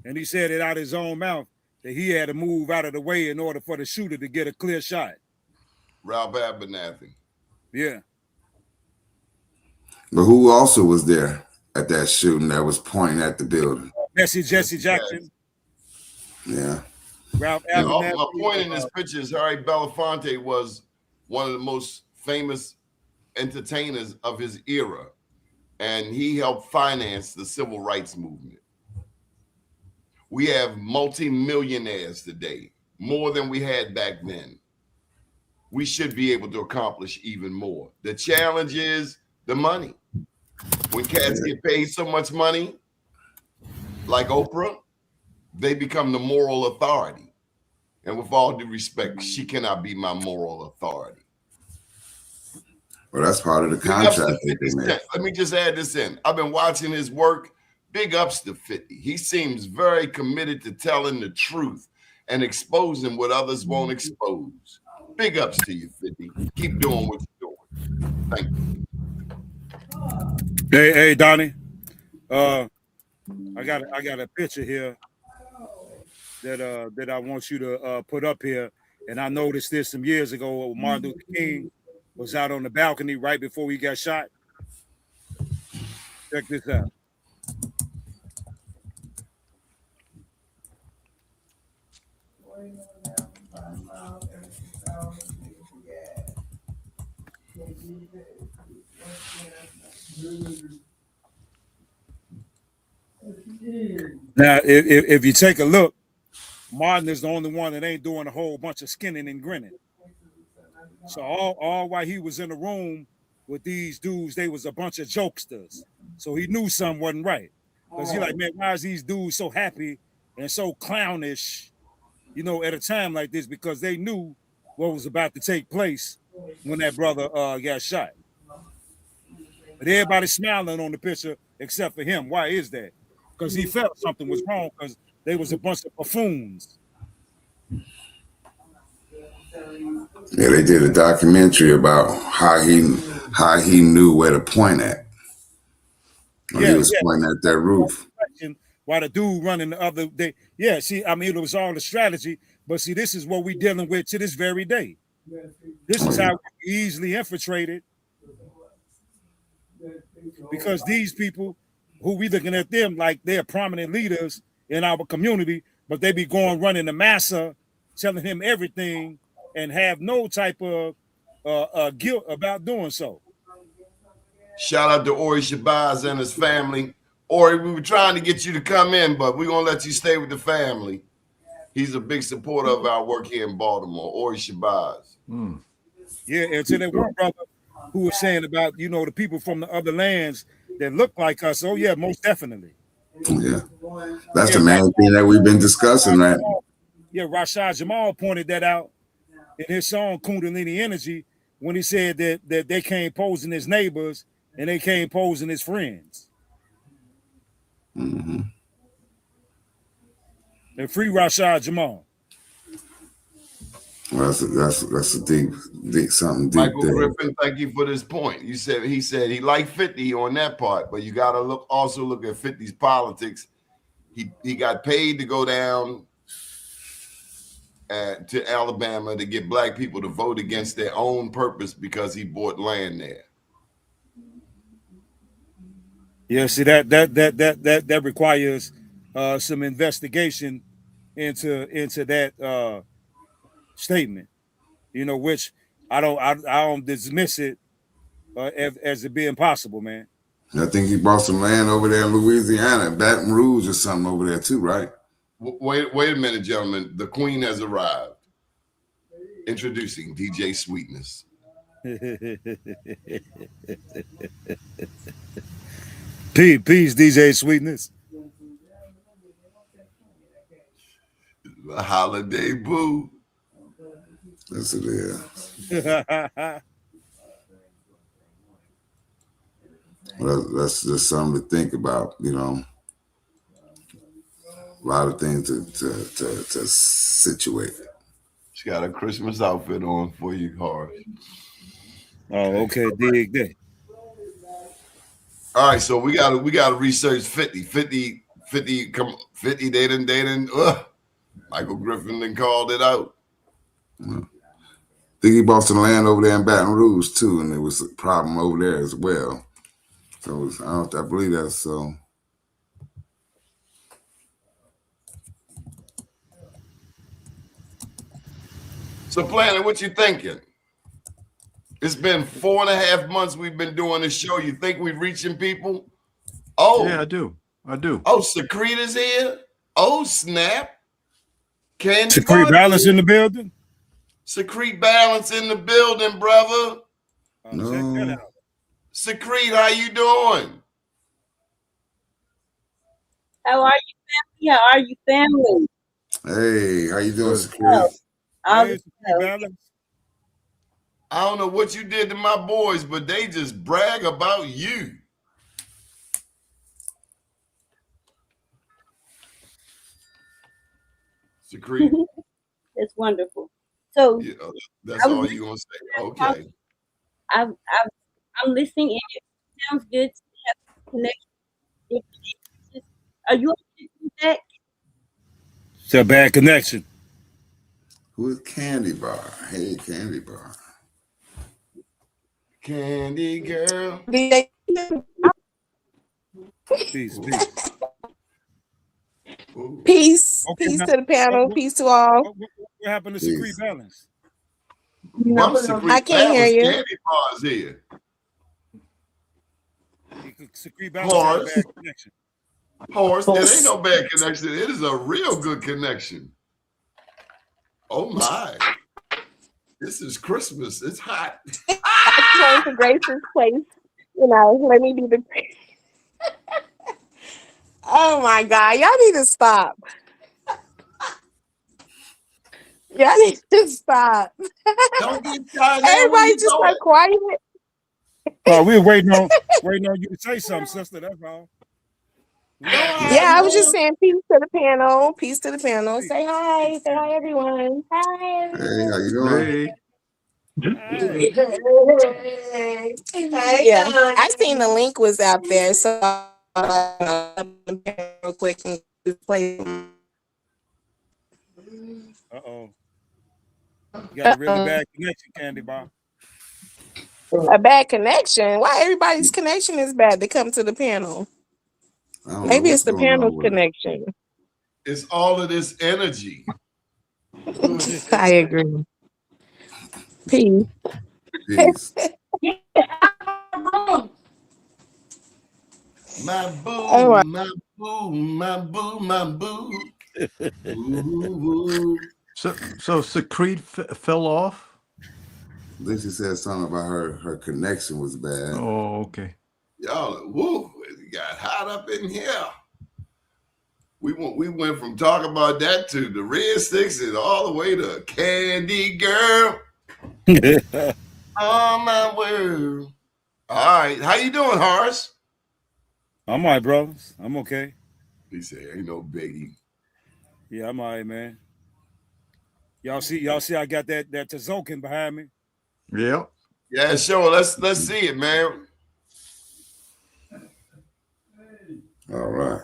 and he said it out his own mouth that he had to move out of the way in order for the shooter to get a clear shot. Ralph Abernathy. Yeah. But who also was there at that shooting that was pointing at the building? Jesse Jesse Jackson, Yeah. Ralph And My point in Abernathy. this picture is Harry Belafonte was one of the most famous entertainers of his era, and he helped finance the civil rights movement. We have multimillionaires today, more than we had back then. We should be able to accomplish even more. The challenge is the money. When cats get paid so much money, like Oprah, they become the moral authority. And with all due respect, she cannot be my moral authority. Well, that's part of the Big ups contract to that 50 they made. Cent. Let me just add this in. I've been watching his work. Big ups to 50. He seems very committed to telling the truth and exposing what others won't expose. Big ups to you, 50. Keep doing what you're doing. Thank you. Hey Donnie, I got a picture here that I want you to put up here, and I noticed this some years ago. Martin Luther King was out on the balcony right before he got shot. Check this out. Now, if you take a look, Martin is the only one that ain't doing a whole bunch of skinning and grinning. So all while he was in the room with these dudes, they was a bunch of jokesters. So he knew something wasn't right. Because he like, man, why is these dudes so happy and so clownish, at a time like this? Because they knew what was about to take place when that brother got shot. But everybody's smiling on the picture except for him. Why is that? Because he felt something was wrong because they was a bunch of buffoons. Yeah, they did a documentary about how he knew where to point at. When he was pointing at that roof. While the dude running the other day. Yeah, see, I mean, it was all the strategy, but see, this is what we dealing with to this very day. This is how we easily infiltrated. Because these people who we looking at them like they're prominent leaders in our community, but they be going running the massa, telling him everything and have no type of guilt about doing so. Shout out to Ori Shabazz and his family. Ori, we were trying to get you to come in, but we're going to let you stay with the family. He's a big supporter of our work here in Baltimore, Ori Shabazz. Mm. Yeah, and to that one brother who was saying about, you know, the people from the other lands that look like us. Oh, yeah, most definitely. Yeah. That's the main thing that we've been discussing, right? Yeah, Rashad Jamal pointed that out in his song Kundalini Energy when he said that they came posing as neighbors and they came posing as friends. Mm-hmm. And free Rashad Jamal. Well, that's a deep something deep. Michael there. Griffin, thank you for this point. He said he liked 50 on that part, but you got to also look at 50's politics. He got paid to go down to Alabama to get black people to vote against their own purpose because he bought land there. Yeah, see that requires some investigation into that statement. You know, which I don't dismiss it as it being possible, man. I think he bought some land over there in Louisiana, Baton Rouge or something over there too, right? Wait a minute, gentlemen. The Queen has arrived. Introducing DJ Sweetness. Peace, DJ Sweetness. The holiday boo. Yes, it is. Well, that's just something to think about, you know. A lot of things to situate. She got a Christmas outfit on for you, Horace. Oh, okay, dig that. All right, so we gotta research 50. 50, they didn't Michael Griffin then called it out. Yeah. I think he bought some land over there in Baton Rouge too, and there was a problem over there as well. So I believe that's so. So, Planet, what you thinking? It's been 4.5 months we've been doing this show. You think we're reaching people? Oh, Yeah, I do. Oh, Secreta's here. Oh, snap! Candy Secrete Balance in the building. Secrete Balance in the building, brother. No. Check that out. Secrete, how you doing? How are you, family? How are you, family? Hey, how you doing, Secrete? Hey, Secrete Balance. I don't know what you did to my boys, but they just brag about you. Secrete. It's wonderful. So Yeah, that's all you're gonna say. Okay. I'm listening, and it sounds good to have a connection. Are you back? It's a bad connection. Who is Candy Bar? Hey, Candy Bar. Candy girl. Peace. Ooh. Peace. Okay, Peace now- to the panel. Peace to all. What happened to Secrete Balance? I can't hear you. Candy Bar's here. Secrete Balance had a bad connection. Horse, it ain't no bad connection. It is a real good connection. Oh my. This is Christmas. It's hot. I came to Grace's place. You know, let me do the. Oh my God, y'all need to stop. Y'all need to stop. Don't get tired now. Where Everybody you just going? got quiet. Oh, we were waiting on you to say something, sister. That's all. Yeah, I was just saying peace to the panel. Peace to the panel. Say hi. Say hi, everyone. Hi, Hey, how you doing? Hey, Yeah, I seen the link was out there, so real quick and play. Uh-oh. You got a really bad connection, Candy Bar. A bad connection. Why everybody's connection is bad? They come to the panel. I don't know Maybe what's it's the going on panel's with it. connection. It's all of this energy. I agree. Peace. Peace. My boo, All right. my boo, my boo, my boo. Ooh. so Secrete fell off. Lizzie said something about her connection was bad. Oh, okay. Y'all, woo, it got hot up in here. We went from talking about that to the red sticks and all the way to Candy Girl. Oh my word. All right. How you doing, Horace? I'm all right, brothers. I'm okay. He said, ain't no biggie. Yeah, I'm all right, man. Y'all see I got that Tazokin behind me. Yep. Yeah, sure. Let's see it, man. All right.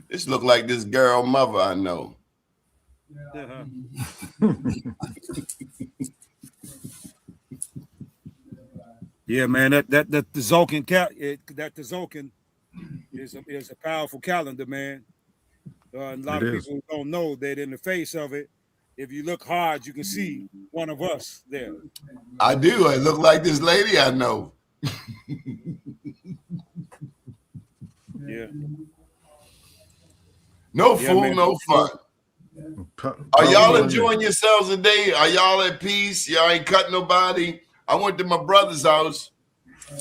This look like this girl mother I know. Yeah, man. That Tazokin that Tazokin is a powerful calendar, man. A lot of people don't know that in the face of it, if you look hard, you can see one of us there. I do. I look like this lady I know. Yeah. No fool, man. no fun. Are y'all enjoying yourselves today? Are y'all at peace? Y'all ain't cutting nobody? I went to my brother's house,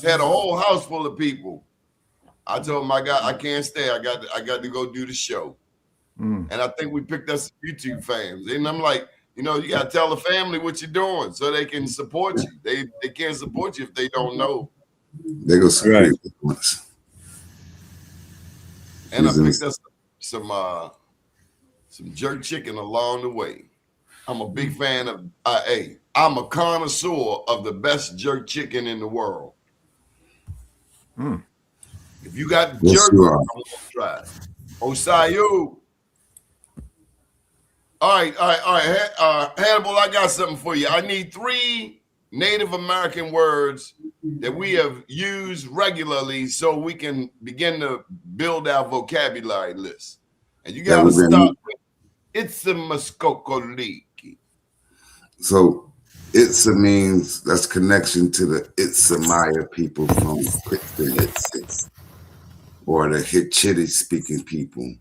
had a whole house full of people. I told him I can't stay. I got to go do the show. And I think we picked up some YouTube fans. And I'm like, you got to tell the family what you're doing so they can support you. They can't support you if they don't know. They go support once. And I picked up some jerk chicken along the way. I'm a big fan of I'm a connoisseur of the best jerk chicken in the world. If you got jerk, I want to try it. Osayu. All right. Hannibal, I got something for you. I need 3 Native American words that we have used regularly so we can begin to build our vocabulary list. And you got to start with it's a Muskokoliki. So Itza means that's connection to the Itza Maya people from Pittsburgh, or the Hitchiti speaking people.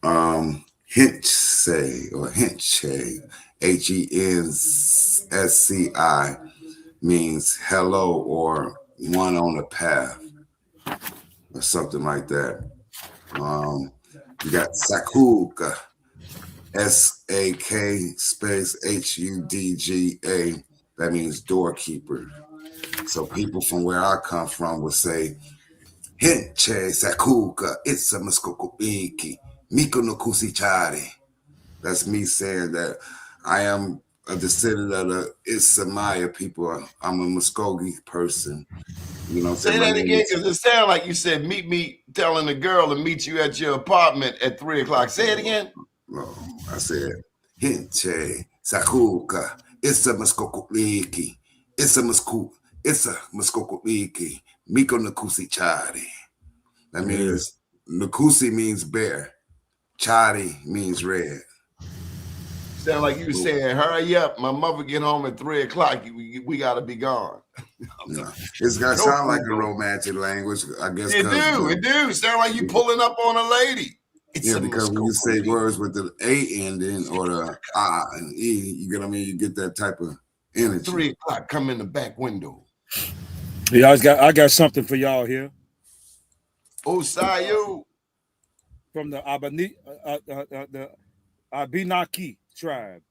Hintsay or Hintsay, HENSCI means hello or one on the path or something like that. You got Sakuga, SAK space HUDGA. That means doorkeeper. So people from where I come from would say, Hinche Sakuga, it's a Muskokoiki, Miko no Kusichari. That's me saying that I am a descendant of the Isamaya people. I'm a Muskogee person. Say that again, because it sounded like you said meet me, telling a girl to meet you at your apartment at 3 o'clock. Say it again. No, I said, Hinche, Sakuka, it's a Muskokoliki, it's a Muskokoliki, Miko Nakusi Chari. That means Nakusi means bear, Chari means red. Sound like you were saying, hurry up, my mother get home at 3 o'clock. We got to be gone. No, it's got to sound like a romantic language, I guess. It do. Sound like you pulling up on a lady. Because when you say words with the A ending or the I and E, you get what I mean? You get that type of energy. 3 o'clock, come in the back window. Yeah, I got something for y'all here. Osayu. From the the Abenaki tribe.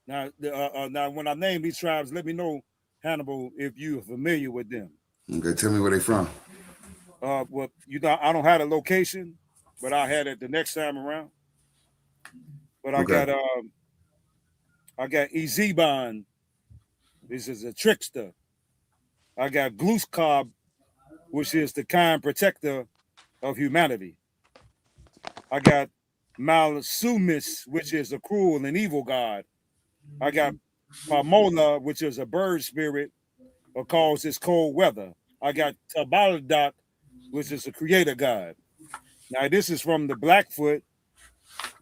Now, now, when I name these tribes, let me know, Hannibal, if you're familiar with them. Okay, tell me where they from. Well, you know, I don't have a location, but I had it the next time around. But I Okay. got Ezeban. This is a trickster. I got Gluskob, which is the kind protector of humanity. I got Malsumis, which is a cruel and evil god. I got Pamola, which is a bird spirit or causes cold weather. I got Tabaladak, which is a creator god. Now, this is from the Blackfoot,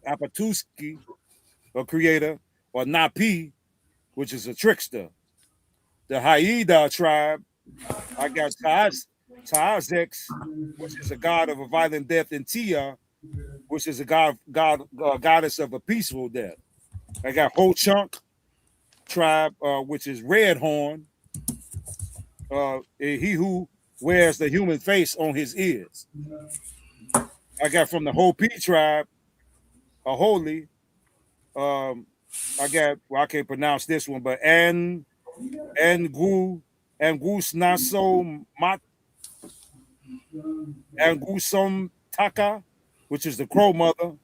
Apatuski, a creator, or Napi, which is a trickster. The Haida tribe, I got Taazex, which is a god of a violent death, and Tia, which is a goddess of a peaceful death. I got Ho Chunk tribe, which is Red Horn, he who wears the human face on his ears. I got from the Hopi tribe, a holy. I got, well, I can't pronounce this one, but Angusnaso Mat Angusom Taka, which is the crow mother.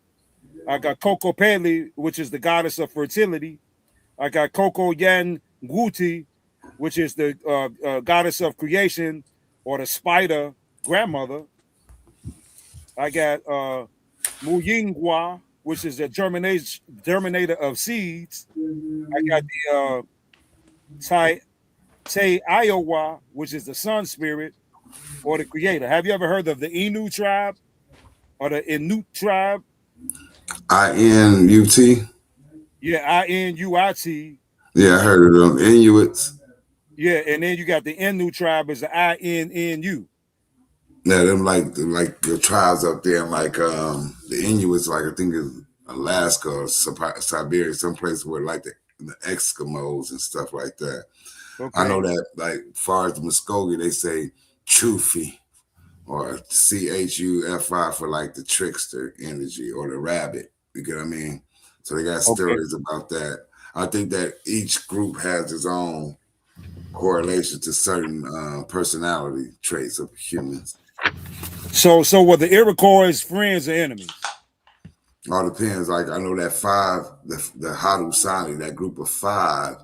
I got Coco Pele, which is the goddess of fertility. I got Coco Yan Guti, which is the goddess of creation, or the spider grandmother. I got Muyingwa, which is the germinator of seeds. I got the Tai Iowa, which is the sun spirit, or the creator. Have you ever heard of the Innu tribe or the Inuit tribe? INUT. Yeah, INUIT. Yeah, I heard of them. Inuits. Yeah, and then you got the Innu tribe is the INNU. Yeah, them like the tribes up there, like the Inuits, like I think is Alaska or Siberia, someplace where like the Eskimos and stuff like that. Okay. I know that, like, far as the Muskogee, they say Chufi or CHUFI for like the trickster energy or the rabbit. You get what I mean? So they got stories about that. I think that each group has its own correlation to certain personality traits of humans. So were the Iroquois friends or enemies? All depends. Like, I know that the Haudenosaunee, that group of 5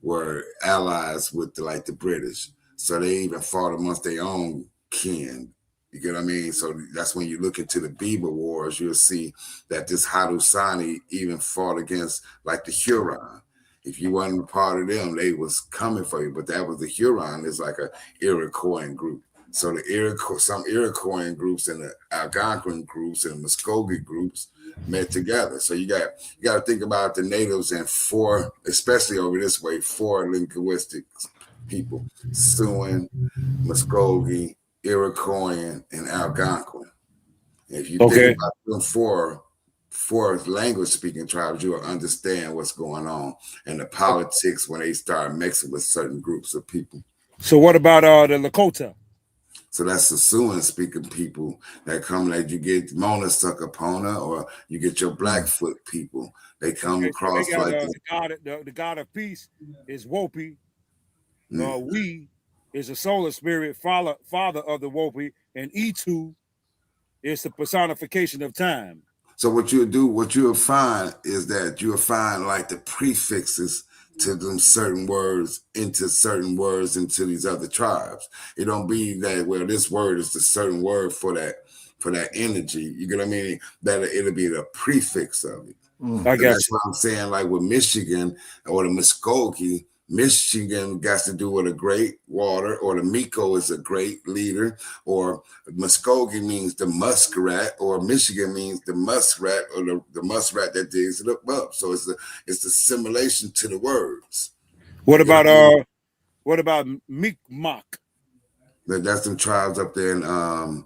were allies with the British. So they even fought amongst their own kin. You get what I mean? So that's when you look into the Beaver Wars, you'll see that this Haudenosaunee even fought against like the Huron. If you wasn't a part of them, they was coming for you. But that was the Huron, is like a Iroquois group. So some Iroquois groups and the Algonquin groups and the Muskogee groups met together. So you got to think about the natives and 4, especially over this way, 4 linguistic people: Siouan, Muskogee, Iroquois, and Algonquin. If you think about them four language speaking tribes, you will understand what's going on and the politics when they start mixing with certain groups of people. So what about the Lakota? So that's the Siouan speaking people that come, like you get Mona Suckapona, or you get your Blackfoot people. They come across so they got, the god of peace is Wopi. We is a solar spirit, father of the Wopi, and Itu is the personification of time. So what you'll find is that you'll find like the prefixes to them certain words into these other tribes. It don't be that, well, this word is the certain word for that energy. You get what I mean? That it'll be the prefix of it. I guess that's what I'm saying. Like with Michigan or the Muskogee, Michigan got to do with a great water, or the Miko is a great leader, or Muskogee means the muskrat, or Michigan means the muskrat, or the muskrat that digs it up. So it's the simulation to the words. What about Mi'kmaq? That's some tribes up there, and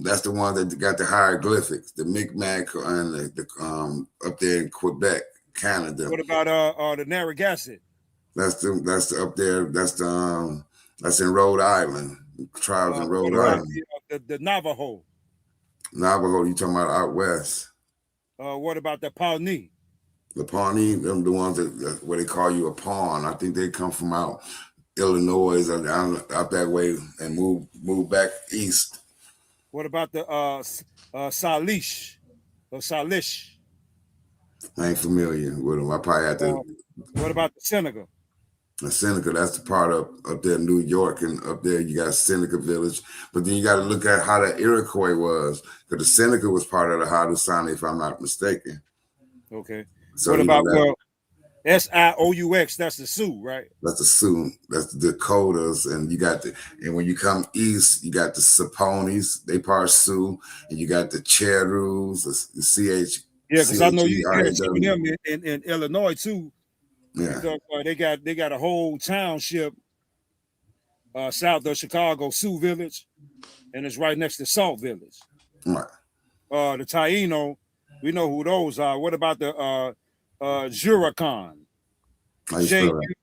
that's the one that got the hieroglyphics, the Mi'kmaq, and the up there in Quebec, Canada. What about the Narragansett? That's up there. That's in Rhode Island. Tribes in Rhode Island. the Navajo? Navajo, you talking about out west? What about the Pawnee? The Pawnee, them the ones that where they call you a pawn. I think they come from out Illinois or out that way and move back east. What about the Salish or Salish? I ain't familiar with them. I probably had to. What about the Seneca? The Seneca, that's the part up there in New York, and up there you got Seneca Village. But then you got to look at how the Iroquois was, because the Seneca was part of the Haudenosaunee, if I'm not mistaken. Okay. So what about Sioux? That's the Sioux, right? That's the Sioux. That's the Dakotas, and you got and when you come east, you got the Saponis. They part Sioux, and you got the Cheroos, the CH. Yeah, because I know you got some of them in Illinois too. Yeah, because they got a whole township south of Chicago, Sioux Village, and it's right next to Salt Village. right. The Taino, we know who those are. What about the Juracan? Juracan.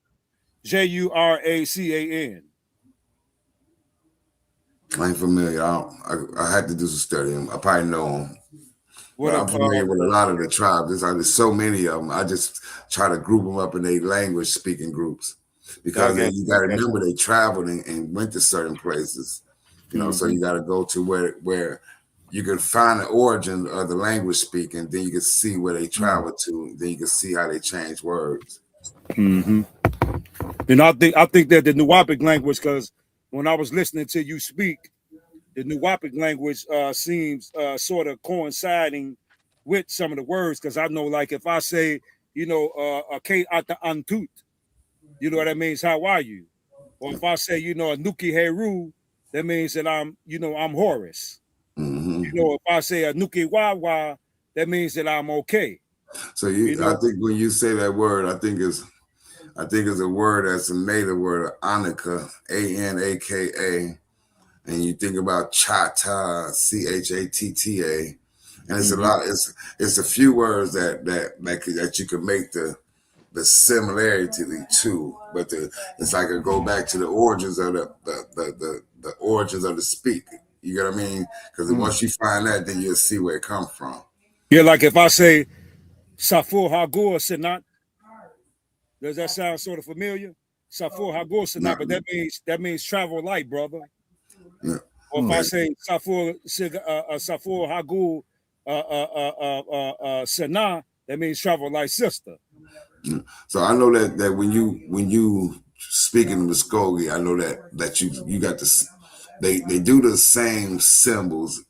I ain't familiar. I had to do some studying. I probably know them. But I'm familiar with a lot of the tribes. There's so many of them. I just try to group them up in their language speaking groups, because you got to remember they traveled and went to certain places. You know, so you got to go to where you can find the origin of the language speaking. Then you can see where they traveled to. Then you can see how they change words. Mm-hmm. And I think that the Nuwapic language, because when I was listening to you speak, the Nuwapic language seems sort of coinciding with some of the words, because I know, like, if I say, you know, "Ke ata antut," you know what that means? How are you? Or if I say, you know, "Anuki heru," that means that I'm Horace. Mm-hmm. You know, if I say "Anuki wawa," that means that I'm okay. So I think when you say that word, I think it's a word that's a native word, Anaka, Anaka. And you think about Chata, Chatta, and it's a lot. It's a few words that you can make the similarity to, but it's like a go back to the origins of the origins of the speak. You get what I mean? Because once you find that, then you'll see where it comes from. Yeah, like if I say Safur Hagor Senat, does that sound sort of familiar? Safur Hagor Senat, but that means travel light, brother. Yeah. Or if I say Safur Hagor Senat, that means travel light, sister. Yeah. So I know that when you speak in Muskogee, I know that you got this. They do the same symbols,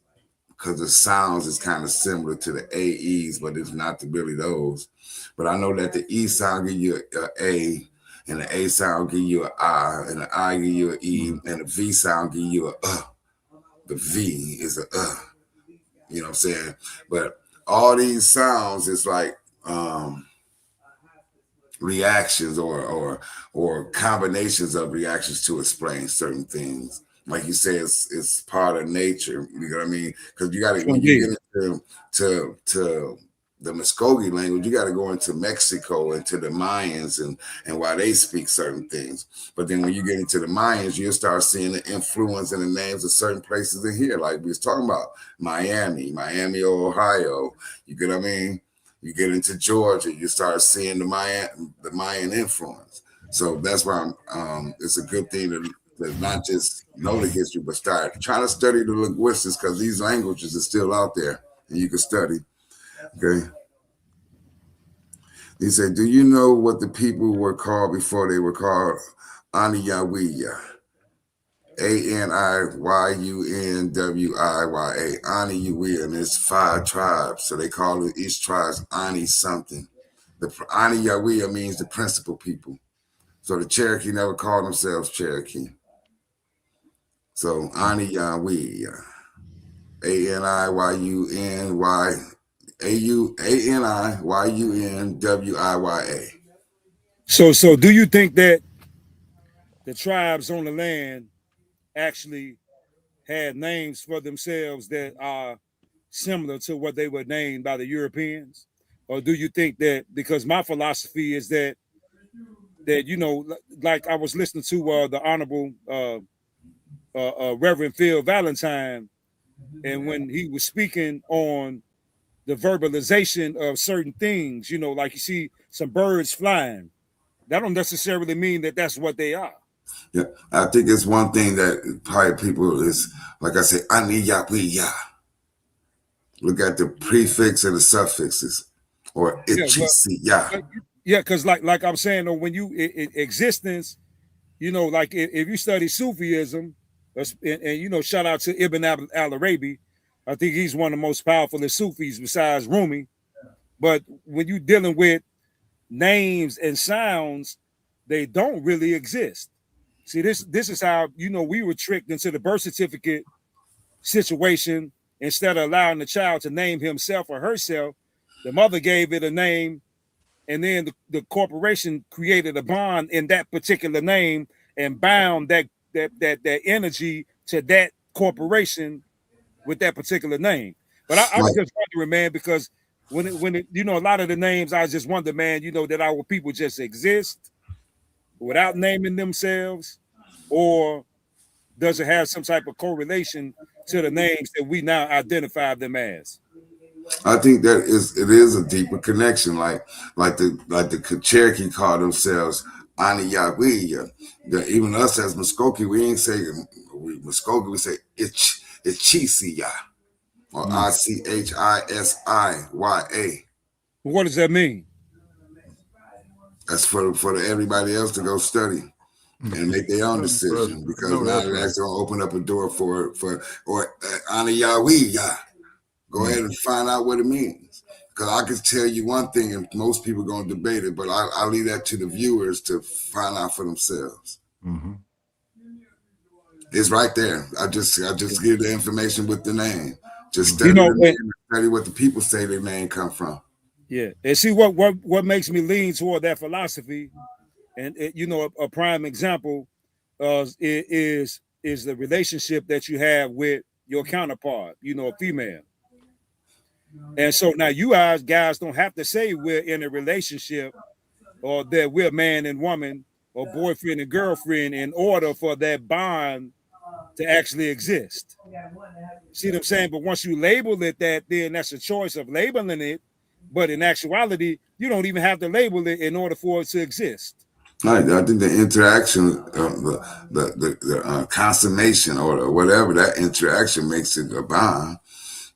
because the sounds is kind of similar to the AEs, but it's not really those. But I know that the E sound give you an A, and the A sound give you an I, and the I give you an E, and the V sound give you a The V is a you know what I'm saying? But all these sounds is like reactions or combinations of reactions to explain certain things. Like you say, it's part of nature. You know what I mean? Because you got to, when you get into the Muskogee language, you got to go into Mexico and to the Mayans and why they speak certain things. But then when you get into the Mayans, you'll start seeing the influence in the names of certain places in here. Like we was talking about Miami, Ohio. You get what I mean? You get into Georgia, you start seeing the Mayan influence. So that's why it's a good thing to not just know the history, but start trying to study the linguistics, because these languages are still out there and you can study. Okay. He said, do you know what the people were called before they were called Aniyawiya? Aniyunwiya. Aniyawiya, and there's 5 tribes. So they call it each tribe Ani something. The Aniyawiya means the principal people. So the Cherokee never called themselves Cherokee. So Aniyawiya. Aniyunwiya. So do you think that the tribes on the land actually had names for themselves that are similar to what they were named by the Europeans? Or do you think that, because my philosophy is that you know, like I was listening to the Honorable Reverend Phil Valentine, and when he was speaking on the verbalization of certain things, like you see some birds flying, that don't necessarily mean that that's what they are. Yeah, I think it's one thing that probably people is, like I say, aniyawiya. Look at the prefix and the suffixes, or Yeah, well, ichisiya. yeah, because like I'm saying, when you existence, like if you study Sufism, and shout out to Ibn al-Arabi, I think he's one of the most powerful Sufis besides Rumi. But when you're dealing with names and sounds, they don't really exist. See, this is how we were tricked into the birth certificate situation. Instead of allowing the child to name himself or herself, the mother gave it a name, and then the corporation created a bond in that particular name and bound that energy to that corporation with that particular name. But I was just wondering, man, because when it a lot of the names, I just wonder, man, that our people just exist without naming themselves, or does it have some type of correlation to the names that we now identify them as? I think that it is a deeper connection, like the Cherokee call themselves Aniyawiya. Even us as Muskokie, we ain't say Muskokie, we say Ichisiya or Ichisiya. What does that mean? That's for everybody else to go study and make their own decision, because now that's going to open up a door for Aniyawiya. Go ahead and find out what it means. Because I can tell you one thing, and most people are going to debate it, but I'll leave that to the viewers to find out for themselves. Mm-hmm. It's right there. I just give the information with the name. Just study the name and study what the people say their name come from. Yeah, and see what makes me lean toward that philosophy, and a prime example is the relationship that you have with your counterpart, a female. And so now you guys don't have to say we're in a relationship or that we're man and woman or boyfriend and girlfriend in order for that bond to actually exist. See what I'm saying? But once you label it that, then that's a choice of labeling it. But in actuality, you don't even have to label it in order for it to exist. Right. I think the interaction, the consummation or whatever, that interaction makes it a bond.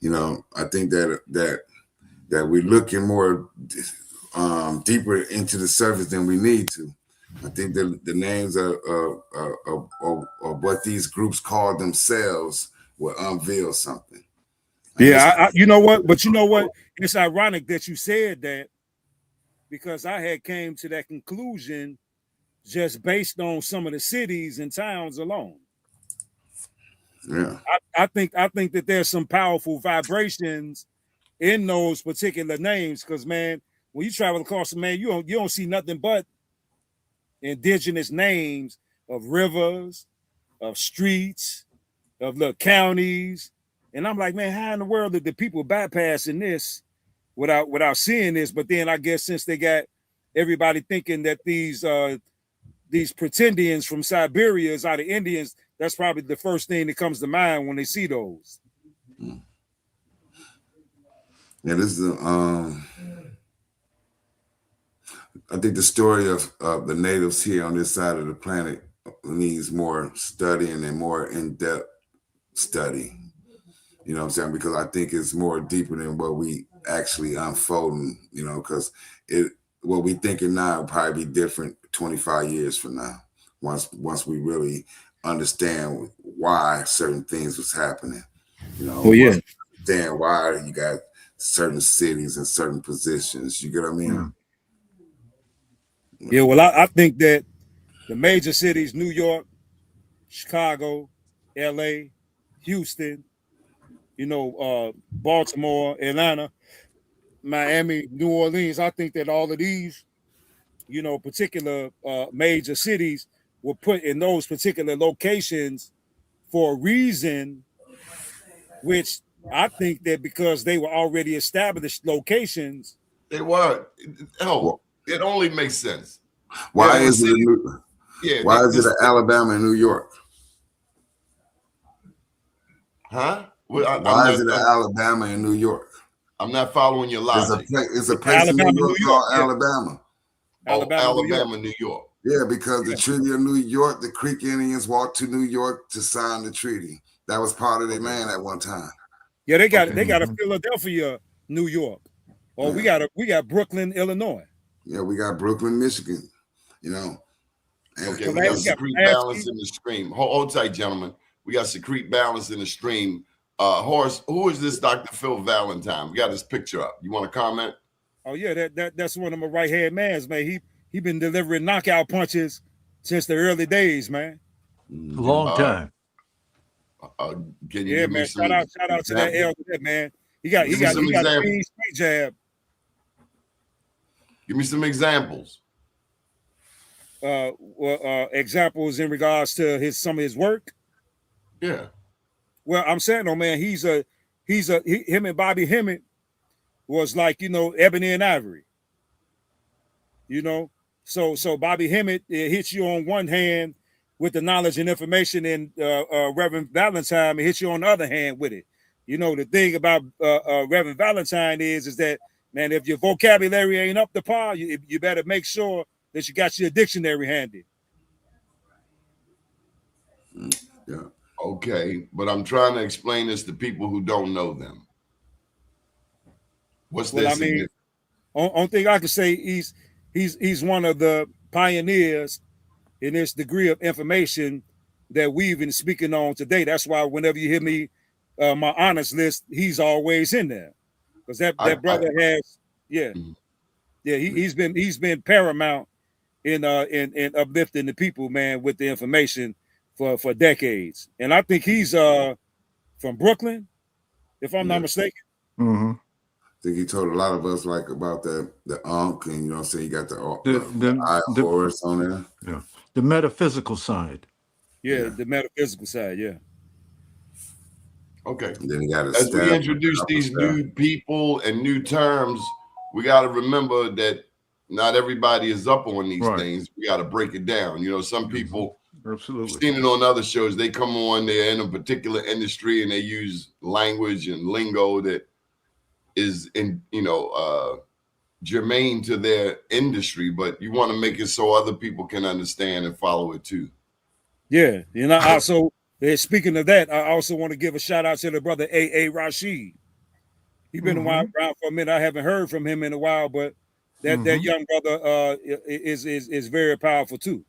I think that we're looking more deeper into the surface than we need to. I think the names of what these groups call themselves will unveil something. Yeah, you know what? But you know what? It's ironic that you said that, because I had came to that conclusion just based on some of the cities and towns alone. Yeah, I think that there's some powerful vibrations in those particular names, because man, when you travel across, man, you don't see nothing but indigenous names of rivers, of streets, of little counties, and I'm like, man, how in the world did the people bypassing this without seeing this? But then I guess since they got everybody thinking that these pretendians from Siberia are the Indians, that's probably the first thing that comes to mind when they see those. Yeah, this is I think the story of the natives here on this side of the planet needs more studying and more in-depth study. You know what I'm saying? Because I think it's more deeper than what we actually unfolding, because what we thinking now will probably be different 25 years from now, once we really understand why certain things was happening. Understand why you got certain cities and certain positions. You get what I mean? Yeah, well, I think that the major cities, New York, Chicago, LA, Houston, Baltimore, Atlanta, Miami, New Orleans, I think that all of these, particular major cities were put in those particular locations for a reason, which I think that because they were already established locations. They were. It only makes sense. Why is it Alabama and New York? Huh? Well, Why is it in Alabama and New York? I'm not following your logic. It's a place in New York called Alabama. Alabama, New York. Yeah, because the Treaty of New York, the Creek Indians walked to New York to sign the treaty. That was part of their land at one time. Yeah, they got a Philadelphia, New York, or we got Brooklyn, Illinois. Yeah, we got Brooklyn, Michigan. You know. Okay, we got secrete balance in the stream. Hold tight, gentlemen. We got secrete balance in the stream. Horace, who is this Dr. Phil Valentine? We got his picture up. You want to comment? Oh yeah, that's one of my right hand mans, man. He been delivering knockout punches since the early days, man. Long time. Can you give me some shout out to that elder, man. He got straight jab. Give me some examples. Examples in regards to some of his work. Yeah. Well, I'm saying, oh man, him and Bobby Hemmett was like, ebony and ivory. So Bobby Hemmett hits you on one hand with the knowledge and information, and Reverend Valentine hits you on the other hand with it. The thing about Reverend Valentine is that, man, if your vocabulary ain't up to par, you better make sure that you got your dictionary handy. Yeah. Okay, but I'm trying to explain this to people who don't know them. What's this? Only thing I can say, he's one of the pioneers in this degree of information that we've been speaking on today. That's why whenever you hear me, my honors list, he's always in there, because that brother has, he's been paramount in uplifting the people, man, with the information for decades. And I think he's from Brooklyn, if I'm not mistaken. Mm-hmm. I think he told a lot of us about the Ankh, and you got the horse on there. Yeah, the metaphysical side. Yeah, the metaphysical side. Yeah. Okay. And then he got as we introduce these new people and new terms, we got to remember that not everybody is up on these things. We got to break it down. Some people, absolutely, seen it on other shows. They come on, they're in a particular industry, and they use language and lingo that is germane to their industry, but you want to make it so other people can understand and follow it too. Yeah, also speaking of that, I also want to give a shout out to the brother A.A. Rashid. He's been around for a minute. I haven't heard from him in a while, but that young brother is very powerful too.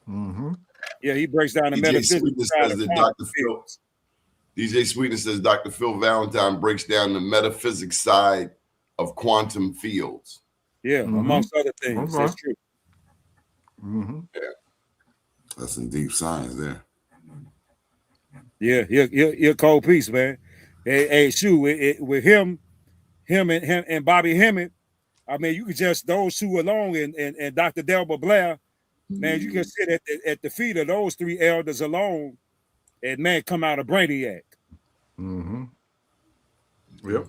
Mm-hmm. Yeah, he breaks down the metaphysics side of Dr. Phil. DJ Sweetness says Dr. Phil Valentine breaks down the metaphysics side of quantum fields. Yeah, amongst other things. That's true. Mm-hmm. Yeah. That's some deep science there. Yeah, he'll a cold piece, man. Hey, shoot, with him and Bobby Hemmett, I mean, you could just those two alone and Dr. Delbert Blair, man, you can sit at the feet of those three elders alone, and man, come out a brainiac. Mm-hmm. Yep.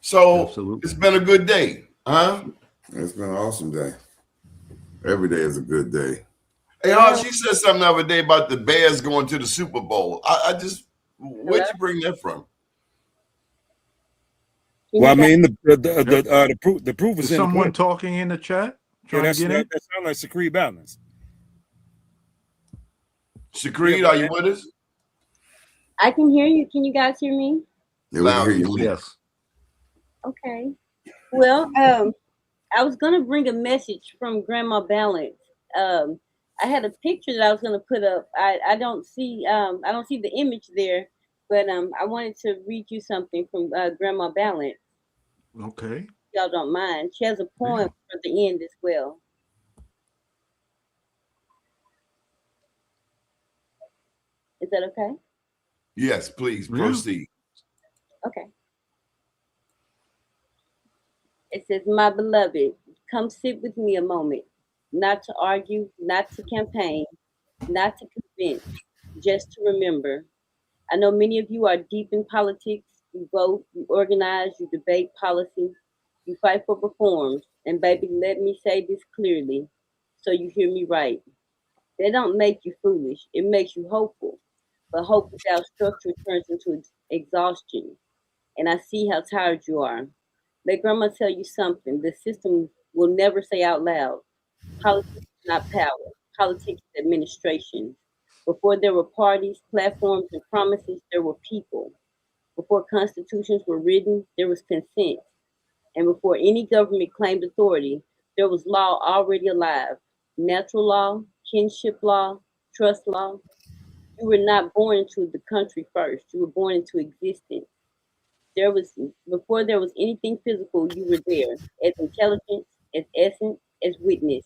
So absolutely, it's been a good day, huh? It's been an awesome day. Every day is a good day. Hey, Horace, you said something the other day about the Bears going to the Super Bowl. Where'd you bring that from? Well, I mean, the proof is in someone talking in the chat. Yeah, that sounds like Secrete Balance. Secrete, are you with us? I can hear you. Can you guys hear me? Yeah, we can hear you. Yes. Okay. Well, I was gonna bring a message from Grandma Balance. I had a picture that I was gonna put up. I don't see the image there, but I wanted to read you something from Grandma Balance. Okay. Y'all don't mind. She has a poem for the end as well. Is that okay? Yes, please proceed. Okay. It says, "My beloved, come sit with me a moment, not to argue, not to campaign, not to convince, just to remember. I know many of you are deep in politics. You vote, you organize, you debate policy. You fight for reforms. And baby, let me say this clearly so you hear me right. They don't make you foolish. It makes you hopeful. But hope without structure turns into exhaustion. And I see how tired you are. Let grandma tell you something. The system will never say out loud. Politics is not power. Politics is administration. Before there were parties, platforms, and promises, there were people. Before constitutions were written, there was consent. And before any government claimed authority, there was law already alive. Natural law, kinship law, trust law. You were not born into the country first. You were born into existence. There was before there was anything physical, you were there. As intelligence, as essence, as witness.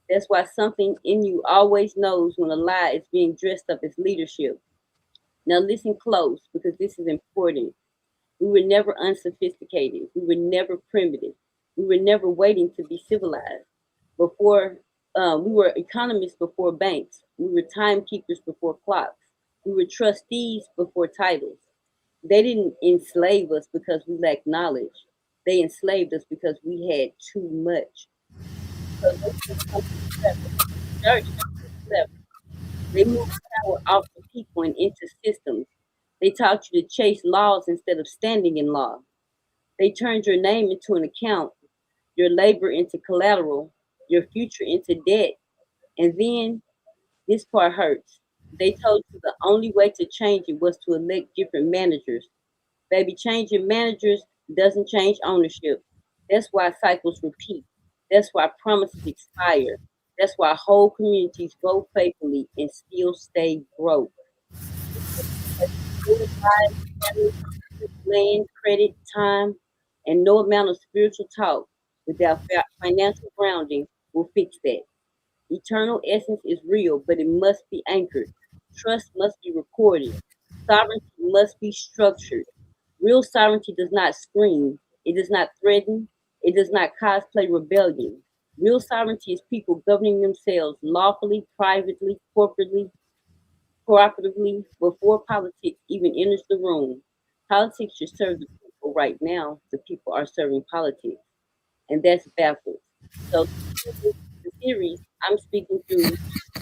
That's why something in you always knows when a lie is being dressed up as leadership. Now listen close because this is important. We were never unsophisticated. We were never primitive. We were never waiting to be civilized. Before we were economists before banks. We were timekeepers before clocks. We were trustees before titles. They didn't enslave us because we lacked knowledge. They enslaved us because we had too much. So they did something clever, very, very clever. They moved power off the people and into systems. They taught you to chase laws instead of standing in law. They turned your name into an account, your labor into collateral, your future into debt. And then this part hurts. They told you the only way to change it was to elect different managers. Baby, changing managers doesn't change ownership. That's why cycles repeat. That's why promises expire. That's why whole communities vote faithfully and still stay broke. Land, credit, time, and no amount of spiritual talk without financial grounding will fix that. Eternal essence is real, but it must be anchored. Trust must be recorded. Sovereignty must be structured. Real sovereignty does not scream, it does not threaten, it does not cosplay rebellion. Real sovereignty is people governing themselves lawfully, privately, corporately, cooperatively, before politics even enters the room. Politics should serve the people. Right now, the people are serving politics, and that's backwards. So, the series I'm speaking through,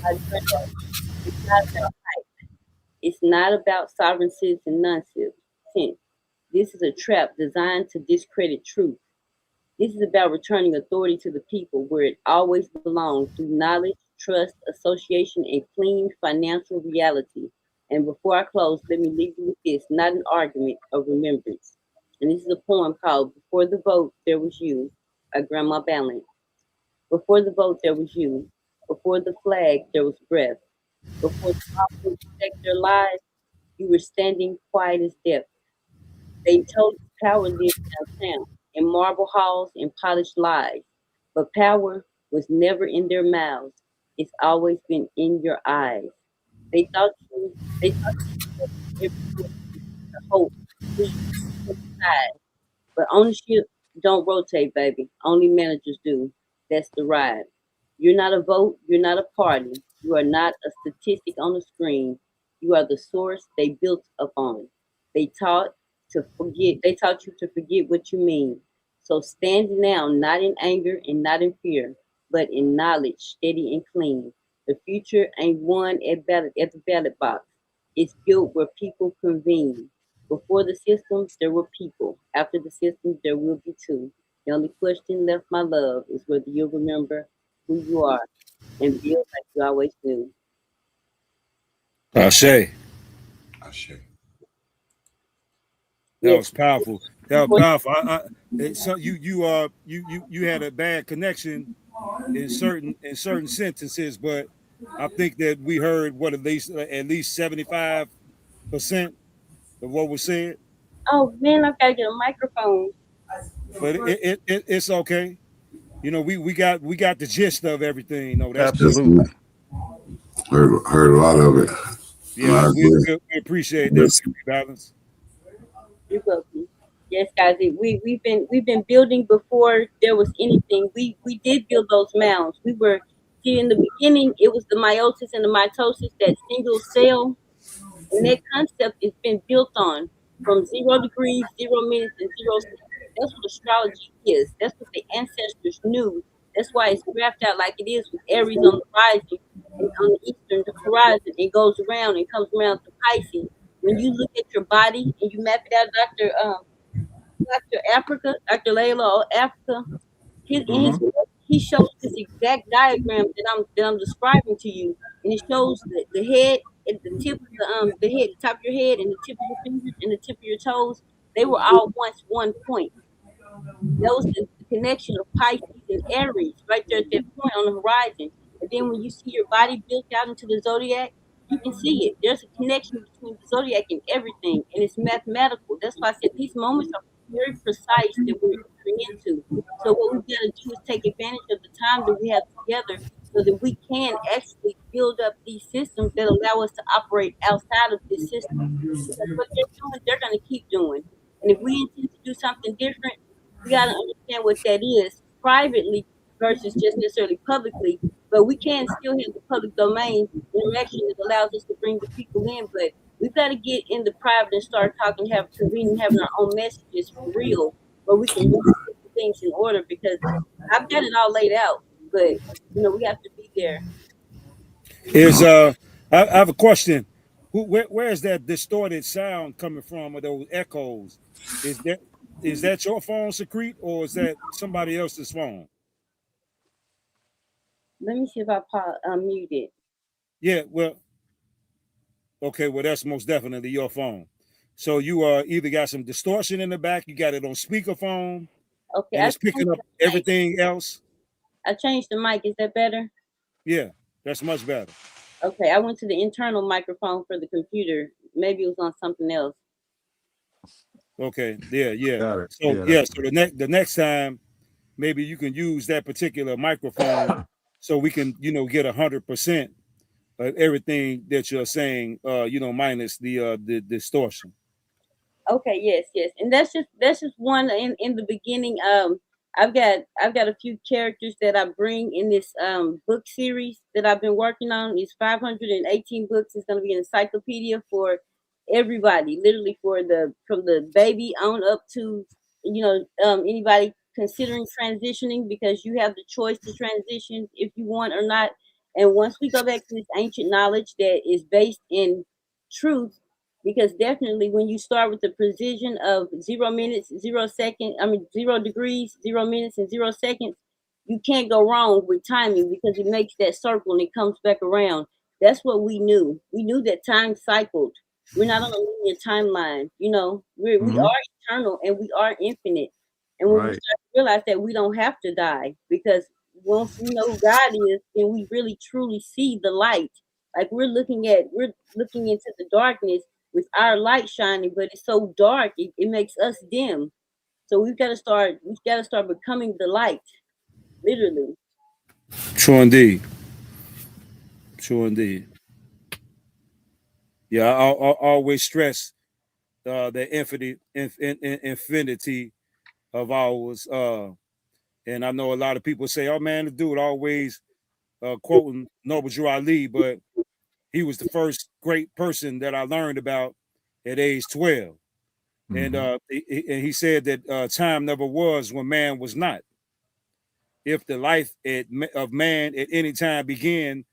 it's not about it's not about sovereign and nonsense. This is a trap designed to discredit truth. This is about returning authority to the people where it always belonged through knowledge, trust, association, and clean financial reality. And before I close, let me leave you with this, not an argument, a remembrance. And this is a poem called Before the Vote, There Was You, by Grandma Balance. Before the vote, there was you. Before the flag, there was breath. Before the powerful protect their lives, you were standing quiet as death. They told you power lived downtown, in marble halls and polished lies. But power was never in their mouths. It's always been in your eyes. They thought you every the hope, dream, inside. But ownership don't rotate, baby. Only managers do. That's the ride. You're not a vote. You're not a party. You are not a statistic on the screen. You are the source they built upon. They taught you to forget what you mean. So stand now, not in anger and not in fear, but in knowledge, steady and clean. The future ain't won at the ballot box. It's built where people convene. Before the system, there were people. After the system, there will be two. The only question left, my love, is whether you'll remember who you are and build like you always do. Ashe. Ashe. That Yes. was powerful. That was powerful. So you had a bad connection in certain sentences, but I think that we heard what at least 75% of what was said. Oh man, I've got to get a microphone. But it's okay. You know, we got the gist of everything. No, that's good. Absolutely. Heard a lot of it. Yeah, I we, agree. we appreciate that, Balance. You're welcome. Yes, guys. We've been building before there was anything. We did build those mounds. We were see in the beginning. It was the meiosis and the mitosis, that single cell, and that concept has been built on from 0 degrees, 0 minutes, and 0 seconds. That's what astrology is. That's what the ancestors knew. That's why it's graphed out like it is with Aries on the rising and on the eastern horizon. It goes around and comes around to Pisces. When you look at your body and you map it out, Dr. Africa, Dr. Layla, Africa, in his book, he shows this exact diagram that I'm describing to you, and it shows the head at the tip of the head, the top of your head, and the tip of your fingers and the tip of your toes. They were all once one point. That was the connection of Pisces and Aries right there at that point on the horizon. And then when you see your body built out into the zodiac, you can see it. There's a connection between the zodiac and everything, and it's mathematical. That's why I said these moments are very precise that we're entering into. So what we've got to do is take advantage of the time that we have together so that we can actually build up these systems that allow us to operate outside of this system. Because what they're doing, they're going to keep doing. And if we intend to do something different, we got to understand what that is privately versus just necessarily publicly. But we can still have the public domain interaction that allows us to bring the people in. But we've got to get in the private and start talking, convening, having our own messages for real, where we can really put things in order. Because I've got it all laid out, but we have to be there. Is I have a question. Where is that distorted sound coming from, or those echoes? Is that your phone, Secrete, or is that somebody else's phone? Let me see if I mute it. Yeah, well, okay, well that's most definitely your phone. So you either got some distortion in the back, you got it on speakerphone, Okay, and it's picking up everything else. I changed the mic. Is that better? Yeah, that's much better. Okay, I went to the internal microphone for the computer. Maybe it was on something else. Okay, yeah. Got it. So so the next time, maybe you can use that particular microphone, so we can get 100% of everything that you're saying. Minus the distortion. Okay, yes, and that's just one in the beginning. I've got a few characters that I bring in this book series that I've been working on. It's 518 books. It's going to be an encyclopedia for everybody, literally from the baby on up to anybody considering transitioning, because you have the choice to transition if you want or not. And once we go back to this ancient knowledge that is based in truth, because definitely when you start with the precision of 0 minutes, 0 seconds, 0 degrees, 0 minutes, and 0 seconds, you can't go wrong with timing because it makes that circle and it comes back around. That's what we knew. We knew that time cycled. We're not on a linear timeline. We are eternal and we are infinite. And when we start to realize that we don't have to die, because once we know who God is, then we really truly see the light. Like we're looking into the darkness with our light shining, but it's so dark it makes us dim. So we've got to start becoming the light, literally. True indeed. True indeed. Yeah, I always stress the infinity of ours. And I know a lot of people say, "Oh man, the dude always quoting Noble Drew Ali," but he was the first great person that I learned about at age 12. And he said that time never was when man was not. If the life of man at any time began,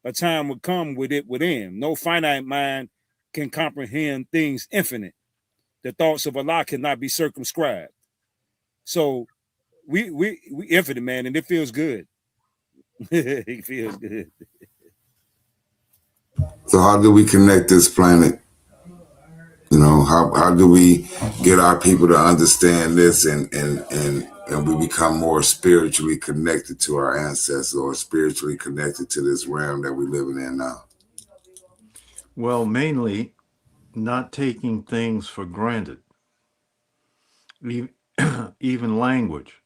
a time would come with it would end. No finite mind can comprehend things infinite. The thoughts of Allah cannot be circumscribed. So we infinite, man, and it feels good. It feels good. So how do we connect this planet? How do we get our people to understand this and we become more spiritually connected to our ancestors, or spiritually connected to this realm that we're living in now? Well, mainly not taking things for granted. Even language,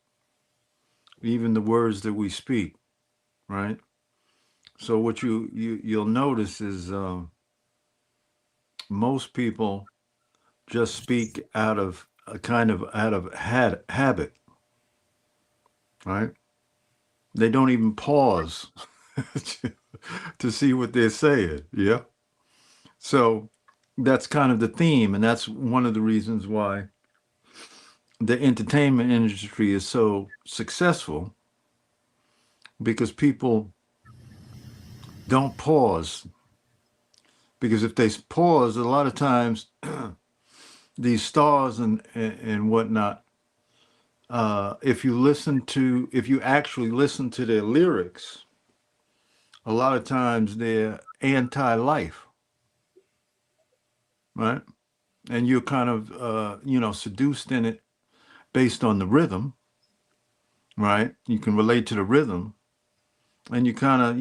even the words that we speak, right? So what you'll notice is most people just speak out of habit, right? They don't even pause to see what they're saying. Yeah. So that's kind of the theme, and that's one of the reasons why the entertainment industry is so successful because people don't pause. Because if they pause, a lot of times these stars and whatnot, if you actually listen to their lyrics, a lot of times they're anti-life, right? And you're kind of seduced in it based on the rhythm, right? You can relate to the rhythm, and you kind of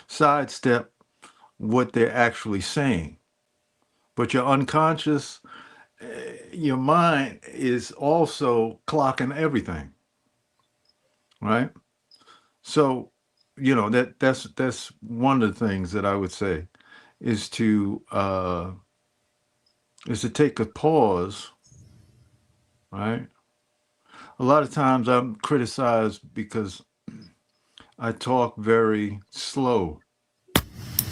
sidestep what they're actually saying. But your unconscious, your mind is also clocking everything, right? So, that's one of the things that I would say is to take a pause, right? A lot of times I'm criticized because I talk very slow,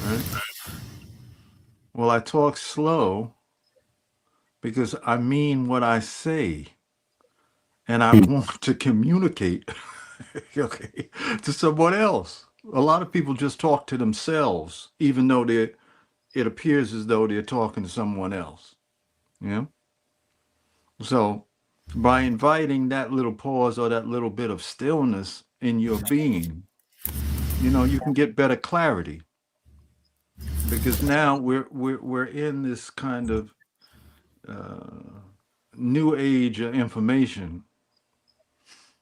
right? Well, I talk slow because I mean what I say and I want to communicate, okay, to someone else. A lot of people just talk to themselves, even though it appears as though they're talking to someone else. You know? So by inviting that little pause or that little bit of stillness in your being, you can get better clarity because now we're in this kind of new age of information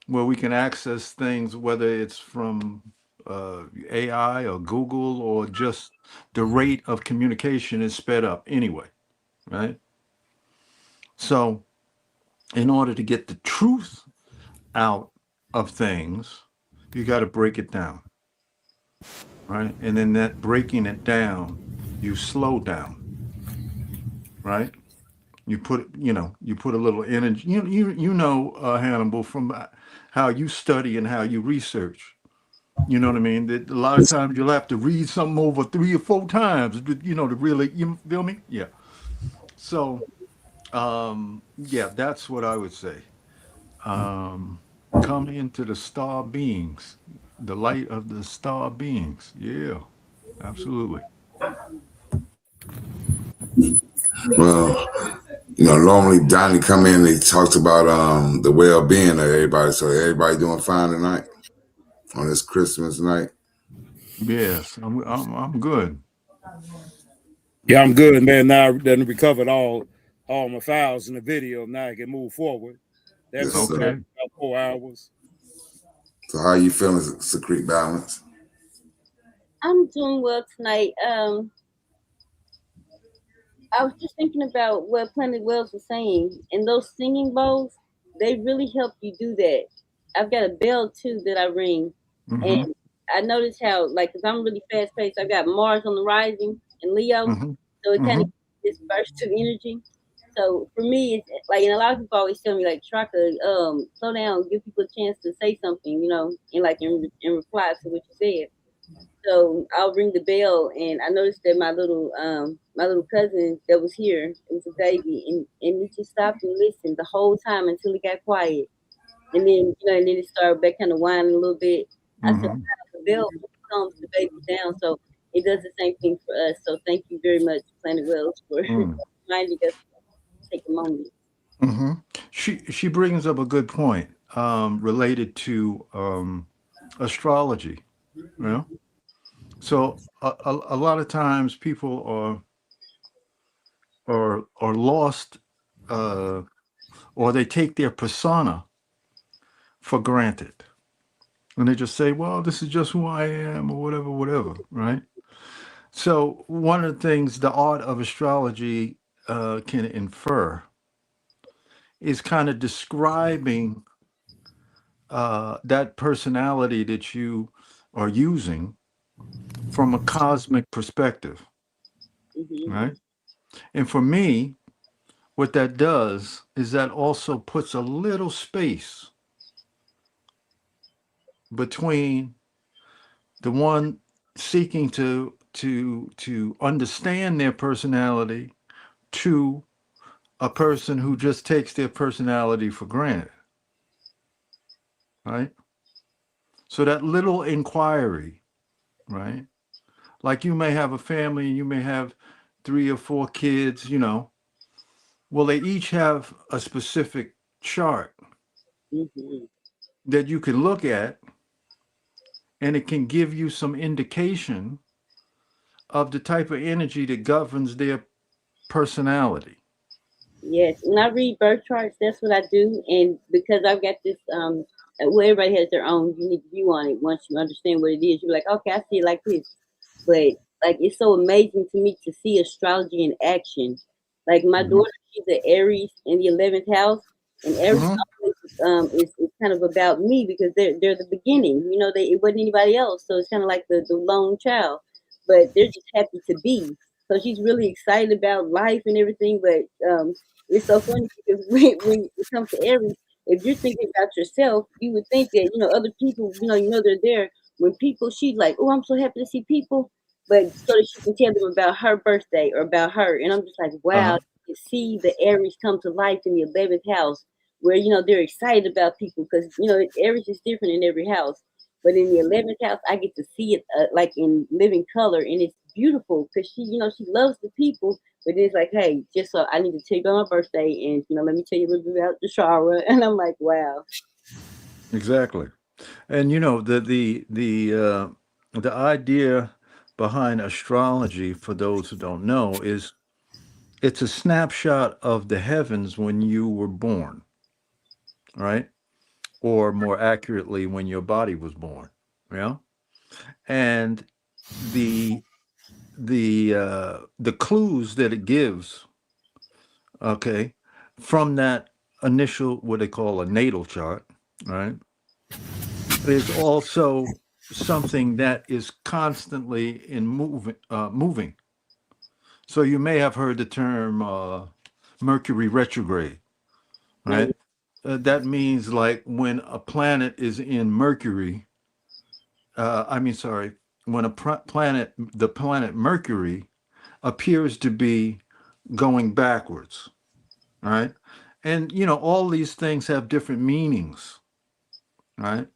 where we can access things, whether it's from AI or Google or just the rate of communication is sped up anyway, right? So, in order to get the truth out of things, you got to break it down, right? And then that breaking it down, you slow down, right? You put a little energy. Hannibal, from how you study and how you research. You know what I mean? That a lot of times you'll have to read something over 3 or 4 times, to really, you feel me? Yeah. So, yeah, that's what I would say. Um, Come into the star beings, the light of the star beings. Yeah, absolutely. Well, normally Donnie come in and he talks about the well-being of everybody. So everybody doing fine tonight on this Christmas night. Yes, I'm good. Yeah, I'm good, man. Now I done recovered all my files in the video. Now I can move forward. That Yes, video sir. Okay. happened about 4 hours. So how you feeling, Secrete Balance? I'm doing well tonight. I was just thinking about what Planet Wells was saying, and those singing bowls, they really help you do that. I've got a bell too that I ring, Mm-hmm. and I notice how, like, because I'm really fast paced, I've got Mars on the rising and Leo, Mm-hmm. so it kind Mm-hmm. of this burst of energy. So for me, it's like, and a lot of people always tell me, like, Traka, slow down, give people a chance to say something, and like in reply to what you said. So I'll ring the bell, and I noticed that my little cousin that was here, it was a baby, and he just stopped and listened the whole time until it got quiet, and then and then it started back kind of whining a little bit. I said, Mm-hmm. wow, the bell really calms the baby down, so it does the same thing for us. So thank you very much, Planet Wells, for Mm. reminding us to take a moment. Mm-hmm. She brings up a good point related to astrology. You know, so a lot of times people are lost, uh, or they take their persona for granted, and they just say, "Well, this is just who I am," or whatever, whatever, right? So one of the things the art of astrology can infer is kind of describing that personality that you are using from a cosmic perspective, Hmm. right? And for me, what that does is that also puts a little space between the one seeking to understand their personality to a person who just takes their personality for granted, right? So that little inquiry, right? Like you may have a family and you may have 3 or 4 kids, well, they each have a specific chart Hmm. that you can look at, and it can give you some indication of the type of energy that governs their personality. Yes, when I read birth charts, that's what I do. And because I've got this, well, everybody has their own unique view on it. Once you understand what it is, you're like, okay, I see it like this. But like, it's so amazing to me to see astrology in action. Like my Hmm. daughter, she's an Aries in the 11th house, and Aries Hmm. is kind of about me because they're the beginning. You know, it wasn't anybody else, so it's kind of like the lone child. But they're just happy to be. So she's really excited about life and everything. But it's so funny because when it comes to Aries, if you're thinking about yourself, you would think that other people, they're there. When people, she's like, "Oh, I'm so happy to see people," but so that she can tell them about her birthday or about her, and I'm just like, wow, Uh-huh. you can see the Aries come to life in the 11th house, where they're excited about people because Aries is different in every house, but in the 11th house, I get to see it like in living color, and it's beautiful because she loves the people. But it's like, hey, just so I need to tell you about my birthday, and let me tell you a little bit about the Shara. And I'm like, wow. Exactly. And the idea behind astrology, for those who don't know, is it's a snapshot of the heavens when you were born, right? Or more accurately, when your body was born. Yeah. And the the clues that it gives, okay, from that initial what they call a natal chart, right, is also something that is constantly in moving. So you may have heard the term Mercury retrograde, Now, right? That means like when a planet is in Mercury, I mean, sorry, when the planet Mercury appears to be going backwards, right? And, all these things have different meanings, right?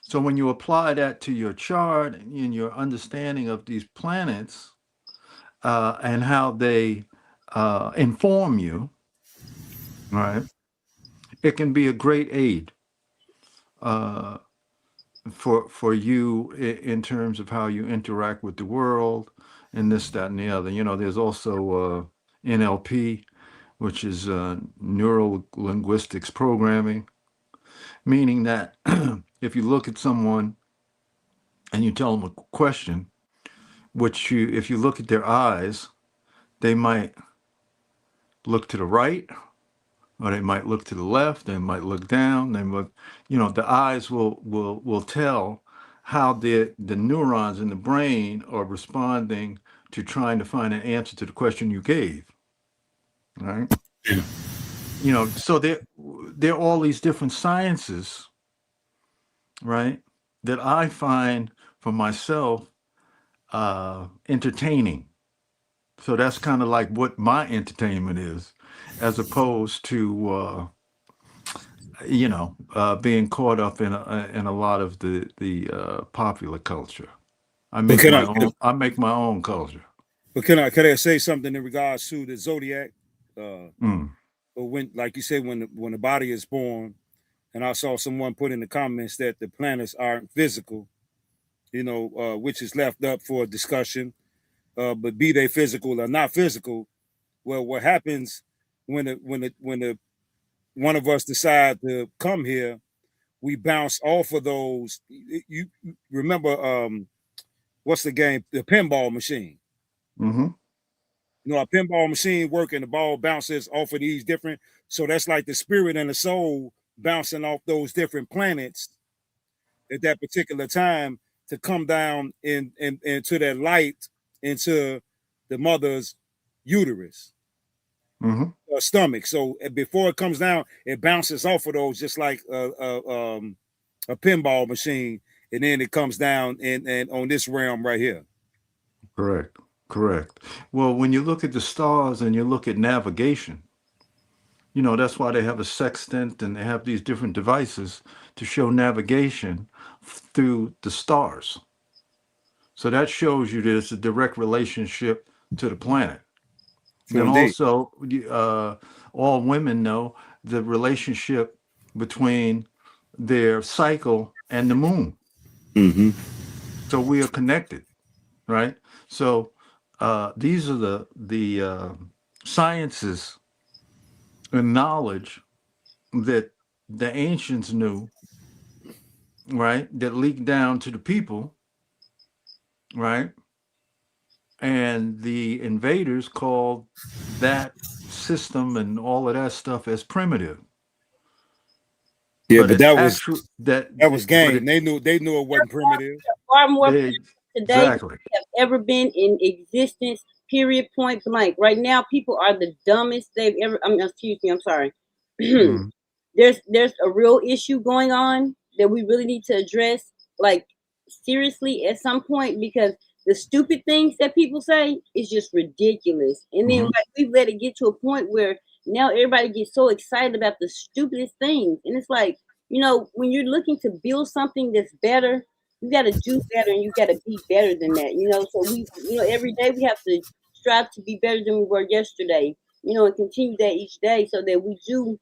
So when you apply that to your chart and your understanding of these planets and how they inform you, right, it can be a great aid uh, for you in terms of how you interact with the world and this, that, and the other. There's also NLP, which is neuro linguistics programming, meaning that if you look at someone and you tell them a question, if you look at their eyes, they might look to the right, or they might look to the left, they might look down, the eyes will tell how the neurons in the brain are responding to trying to find an answer to the question you gave, right? So there are all these different sciences, right, that I find for myself entertaining. So that's kind of like what my entertainment is, as opposed to being caught up in a lot of the popular culture. I But make can my I own. I make my own culture. can I say something in regards to the zodiac? Uh, Mm. but when, like you said, when the body is born, and I saw someone put in the comments that the planets aren't physical, which is left up for discussion. But be they physical or not physical, well, what happens when the one of us decide to come here, we bounce off of those. You remember what's the game? The pinball machine. Hmm. A pinball machine working, the ball bounces off of these different. So that's like the spirit and the soul bouncing off those different planets at that particular time to come down into that light into the mother's uterus Hmm. or stomach. So before it comes down, it bounces off of those just like a pinball machine, and then it comes down and on this realm right here. Correct. Correct. Well, when you look at the stars and you look at navigation, You know, that's why they have a sextant and they have these different devices to show navigation through the stars. So that shows you there's a direct relationship to the planet. True Then indeed. also, all women know the relationship between their cycle and the moon. Mm-hmm. So we are connected, right? So these are the sciences and knowledge that the ancients knew, right? That leaked down to the people, right? And the invaders called that system and all of that stuff as primitive. Yeah, But but it's that was actual that, that was but game. it They knew it wasn't primitive. Far more they, today than exactly. have ever been in existence. Period. Point blank. Right now, people are the dumbest they've ever. Excuse me. I'm sorry. Mm, There's a real issue going on that we really need to address, like seriously, at some point, because the stupid things that people say is just ridiculous. And then hmm like we've let it get to a point where now everybody gets so excited about the stupidest things, and it's like, when you're looking to build something that's better, you got to do better and you got to be better than that. So every day we have to strive to be better than we were yesterday. And continue that each day so that we do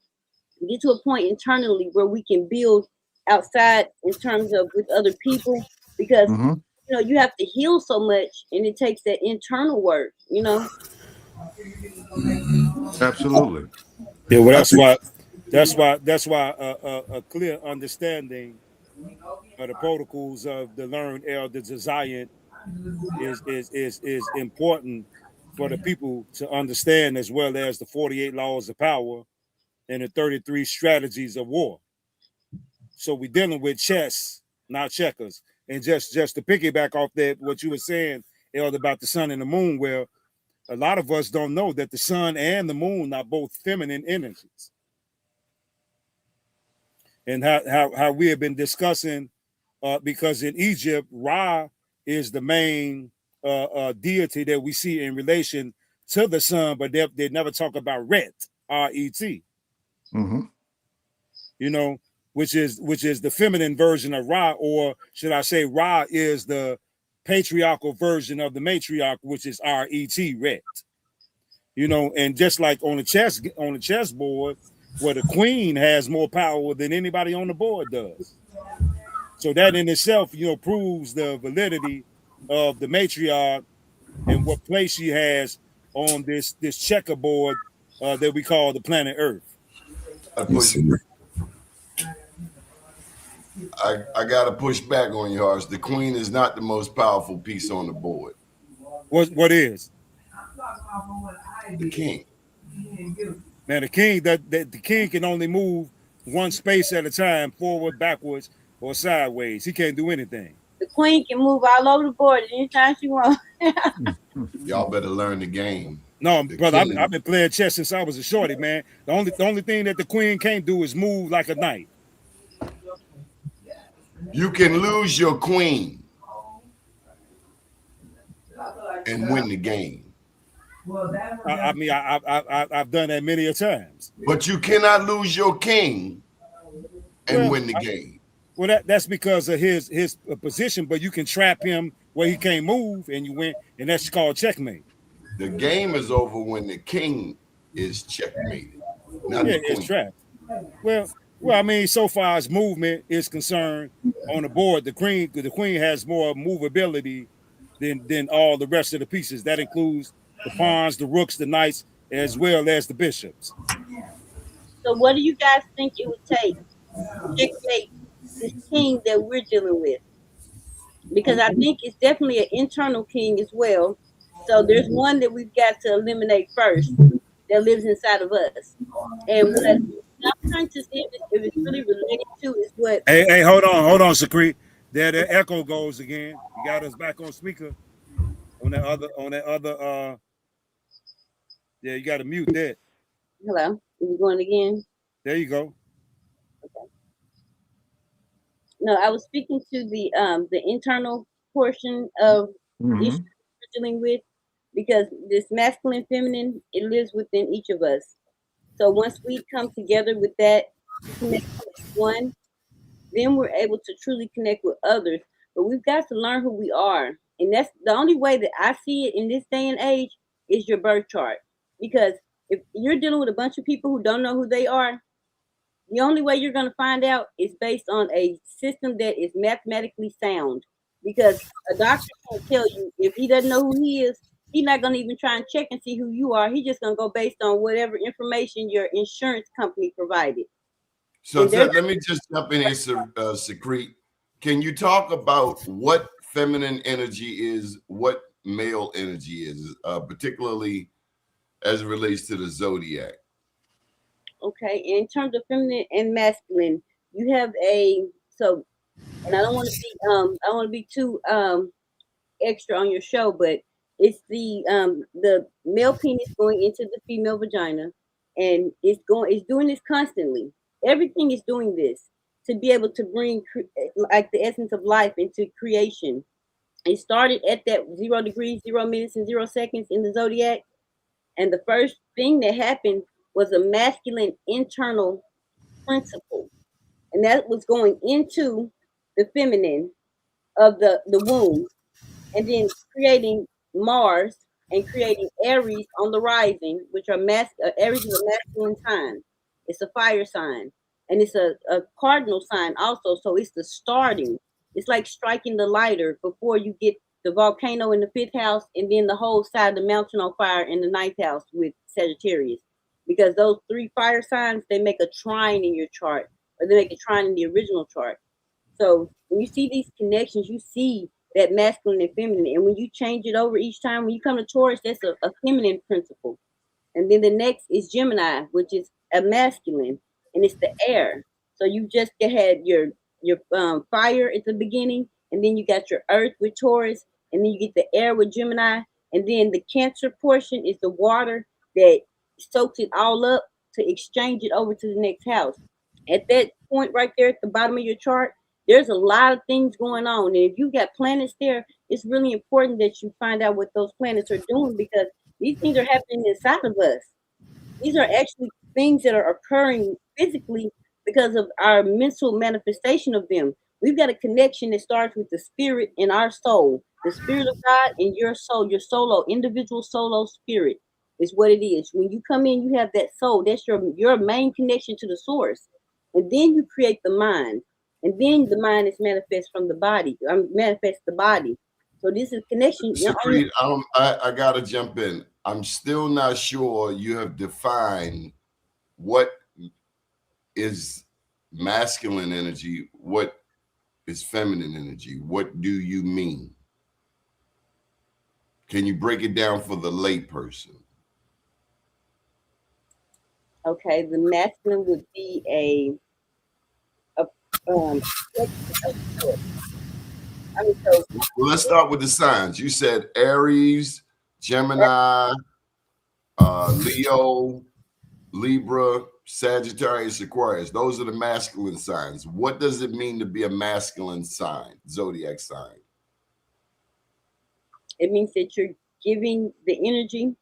get to a point internally where we can build outside in terms of with other people, because hmm you have to heal so much and it takes that internal work. Absolutely. Yeah, well, I think that's why a clear understanding of the protocols of the learned elder desire is important for the people to understand, as well as the 48 laws of power and the 33 strategies of war. So we're dealing with chess, not checkers. And just to piggyback off that, what you were saying, Elder, about the sun and the moon, well, a lot of us don't know that the sun and the moon are both feminine energies. And how we have been discussing, because in Egypt, Ra is the main deity that we see in relation to the sun, but they never talk about Ret, R-E-T, hmm you know, which is the feminine version of Ra, or should I say Ra is the patriarchal version of the matriarch, which is R-E-T, Ret. And just like on the chessboard, where the queen has more power than anybody on the board does. So that in itself, proves the validity of the matriarch and what place she has on this checkerboard that we call the planet Earth. I you push. see. I gotta push back on you, Harsh. The queen is not the most powerful piece on the board. What is? The king. Man, the king can only move one space at a time, forward, backwards, or sideways. He can't do anything. The queen can move all over the board anytime she wants. Y'all better learn the game. No, The brother, I've king. been playing chess since I was a shorty, man. The only thing that the queen can't do is move like a knight. You can lose your queen and win the game, I've done that many a times. but you cannot lose your king and Well, win the game. that's because of his position, but you can trap him where he can't move, and you win, and that's called checkmate. The game is over when the king is checkmated, not Yeah, the it's queen. trapped. Well, I mean, so far as movement is concerned on the board, the queen has more movability than all the rest of the pieces. That includes the pawns, the rooks, the knights, as well as the bishops. So what do you guys think it would take to checkmate this king that we're dealing with? Because I think it's definitely an internal king as well. So there's one that we've got to eliminate first that lives inside of us. And what I'm trying to see if it's really related to is what. Hey, hold on, Secrete. There, the echo goes again. You got us back on speaker on that other. Yeah, you got to mute that. Hello, are we going again? There you go. Okay. No, I was speaking to the internal portion of the issue hmm we're dealing with, because this masculine feminine, it lives within each of us. So once we come together with that connection as one, then we're able to truly connect with others. But we've got to learn who we are. And that's the only way that I see it in this day and age is your birth chart. Because if you're dealing with a bunch of people who don't know who they are, the only way you're going to find out is based on a system that is mathematically sound. Because a doctor can't tell you if he doesn't know who he is, he's not going to even try and check and see who you are. He's just going to go based on whatever information your insurance company provided. So let me just jump in here, Secrete. Can you talk about what feminine energy is, what male energy is, particularly as it relates to the zodiac? Okay, in terms of feminine and masculine, you have and I don't want to be I don't want to be too extra on your show, but it's the male penis going into the female vagina, and it's doing this constantly. Everything is doing this to be able to bring like the essence of life into creation. It started at that 0 degrees, 0 minutes, and 0 seconds in the zodiac, and the first thing that happened was a masculine internal principle, and that was going into the feminine of the womb, and then creating Mars and creating Aries on the rising, which are Aries is a masculine sign. It's a fire sign, and it's a cardinal sign also. So it's the starting. It's like striking the lighter before you get the volcano in the 5th house, and then the whole side of the mountain on fire in the 9th house with Sagittarius. Because those 3 fire signs, they make a trine in your chart, or they make a trine in the original chart. So when you see these connections, you see that masculine and feminine. And when you change it over each time, when you come to Taurus, that's a feminine principle. And then the next is Gemini, which is a masculine, and it's the air. So you just had your fire at the beginning, and then you got your earth with Taurus, and then you get the air with Gemini, and then the Cancer portion is the water that soaks it all up to exchange it over to the next house. At that point right there at the bottom of your chart, there's a lot of things going on. And if you got planets there, it's really important that you find out what those planets are doing, because these things are happening inside of us. These are actually things that are occurring physically because of our mental manifestation of them. We've got a connection that starts with the spirit and our soul. The spirit of God and your soul, your solo, individual solo spirit is what it is. When you come in, you have that soul. That's your main connection to the source. And then you create the mind. And then the mind is manifest from the body. Manifest the body. So this is connection. Secrete, I gotta jump in. I'm still not sure you have defined what is masculine energy, what is feminine energy. What do you mean? Can you break it down for the lay person? Okay, the masculine would be well, let's start with the signs. You said Aries, Gemini, Leo, Libra, Sagittarius, Aquarius. Those are the masculine signs. What does it mean to be a masculine sign, zodiac sign? It means that you're giving the energy.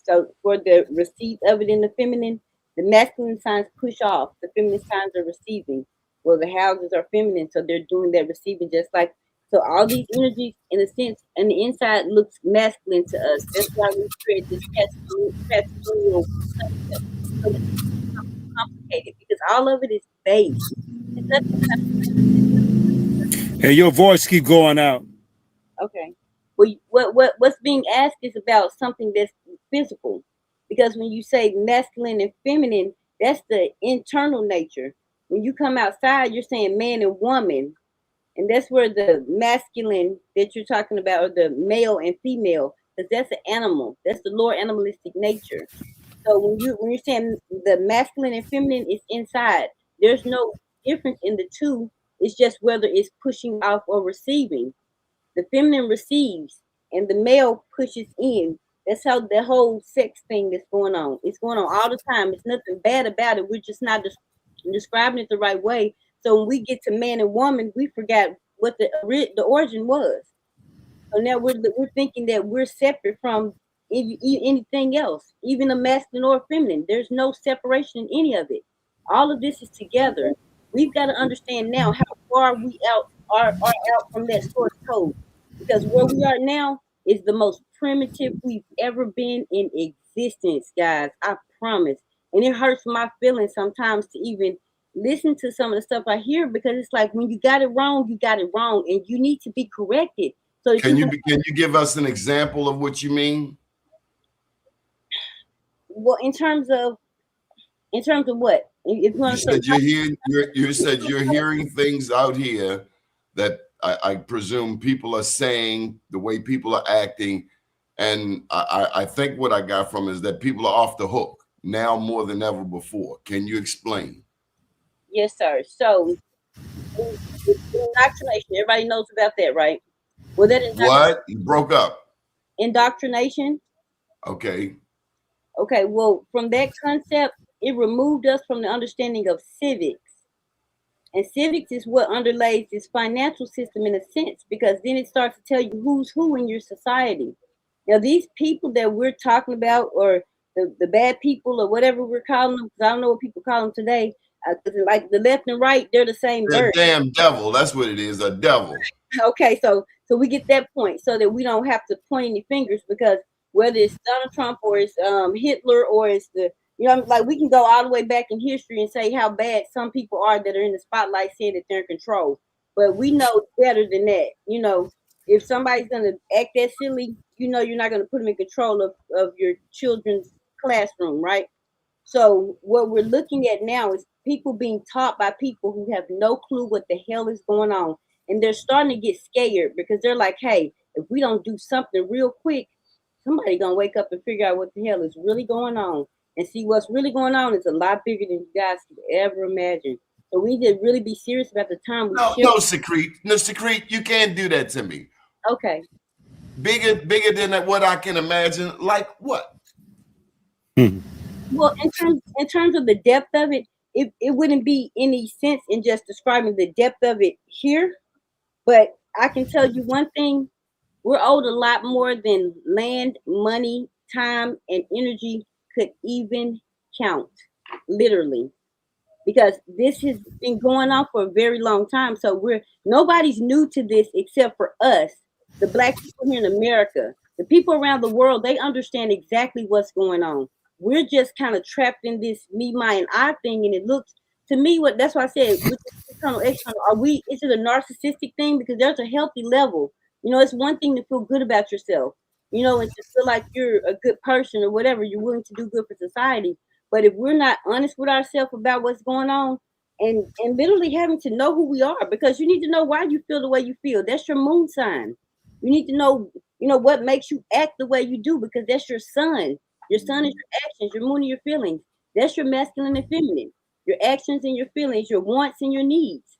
So for the receipt of it in the feminine, the masculine signs push off. The feminine signs are receiving. Well, the houses are feminine, so they're doing that receiving just like. So all these energies, in a sense, and the inside looks masculine to us. That's why we create this pastoral concept. So it's complicated because all of it is based. It's Hey, your voice keep going out. okay. Well, what's being asked is about something that's physical, because when you say masculine and feminine, that's the internal nature. When you come outside, you're saying man and woman, and that's where the masculine that you're talking about, or the male and female, because that's an animal. That's the lower animalistic nature. So when you're saying the masculine and feminine is inside, there's no difference in the two. It's just whether it's pushing off or receiving. The feminine receives and the male pushes in. That's how the whole sex thing is going on. It's going on all the time. It's nothing bad about it. We're just not describing it the right way. So when we get to man and woman, we forgot what the origin was. So now we're thinking that we're separate from anything else, even a masculine or feminine. There's no separation in any of it. All of this is together. We've got to understand now how far we are out from that source code, because where we are now is the most primitive we've ever been in existence, guys. I promise. And it hurts my feelings sometimes to even listen to some of the stuff I hear, because it's like, when you got it wrong, you got it wrong, and you need to be corrected. So can you give us an example of what you mean? Well, in terms of what? If you You said you're hearing things out here that I presume people are saying, the way people are acting, and I think what I got from is that people are off the hook now more than ever before. Can you explain? Yes, sir. So, indoctrination. Everybody knows about that, right? Well, that what? You broke up. Indoctrination. Okay. Okay. Well, from that concept, it removed us from the understanding of civics. And civics is what underlays this financial system in a sense, because then it starts to tell you who's who in your society. Now, these people that we're talking about, or the bad people, or whatever we're calling them, because I don't know what people call them today, like the left and right, they're the same bird. Damn devil. That's what it is, a devil. Okay, so we get that point, so that we don't have to point any fingers, because whether it's Donald Trump or it's Hitler or it's the, like, we can go all the way back in history and say how bad some people are that are in the spotlight, saying that they're in control. But we know better than that. If somebody's gonna act that silly, you're not gonna put them in control of your children's classroom, right? So what we're looking at now is people being taught by people who have no clue what the hell is going on. And they're starting to get scared, because they're like, hey, if we don't do something real quick, somebody gonna wake up and figure out what the hell is really going on. And see, what's really going on is a lot bigger than you guys could ever imagine. So we need to really be serious about the time we No, Secrete, you can't do that to me. Okay. Bigger than what I can imagine. Like what? Well, in terms of the depth of it, it wouldn't be any sense in just describing the depth of it here. But I can tell you one thing: we're owed a lot more than land, money, time, and energy could even count, literally. Because this has been going on for a very long time. So nobody's new to this except for us, the Black people here in America. The people around the world, they understand exactly what's going on. We're just kind of trapped in this me, my, and I thing, and it looks to me that's why I said, with internal, external, is it a narcissistic thing? Because there's a healthy level. It's one thing to feel good about yourself, and to feel like you're a good person or whatever, you're willing to do good for society. But if we're not honest with ourselves about what's going on, and literally having to know who we are, because you need to know why you feel the way you feel. That's your moon sign. You need to know, what makes you act the way you do, because that's your sun. Your sun is your actions, your moon is your feelings. That's your masculine and feminine. Your actions and your feelings, your wants and your needs.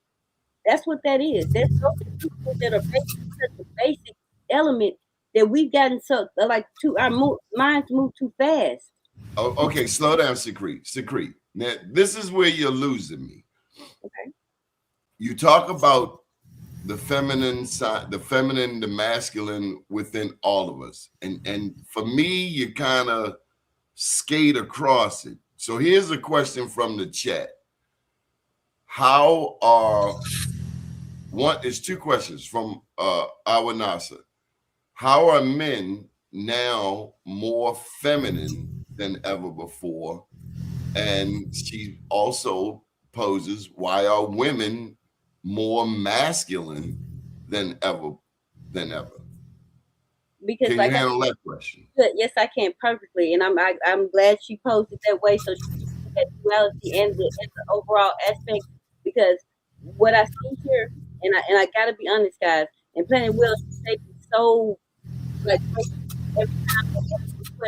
That's what that is. That's those things that are such a basic element that we've gotten our minds move too fast. Oh, okay, slow down, Secrete. Now, this is where you're losing me. Okay. You talk about the feminine side, the masculine within all of us. And for me, you kind of skate across it. So here's a question from the chat. It's two questions from Awanasa. How are men now more feminine than ever before? And she also poses, why are women more masculine than ever? Because can you handle that question? Yes, I can perfectly, and I'm glad she posed it that way, so she can see that duality and the overall aspect. Because what I see here, and I gotta be honest, guys, and Planet Will, they so like every time.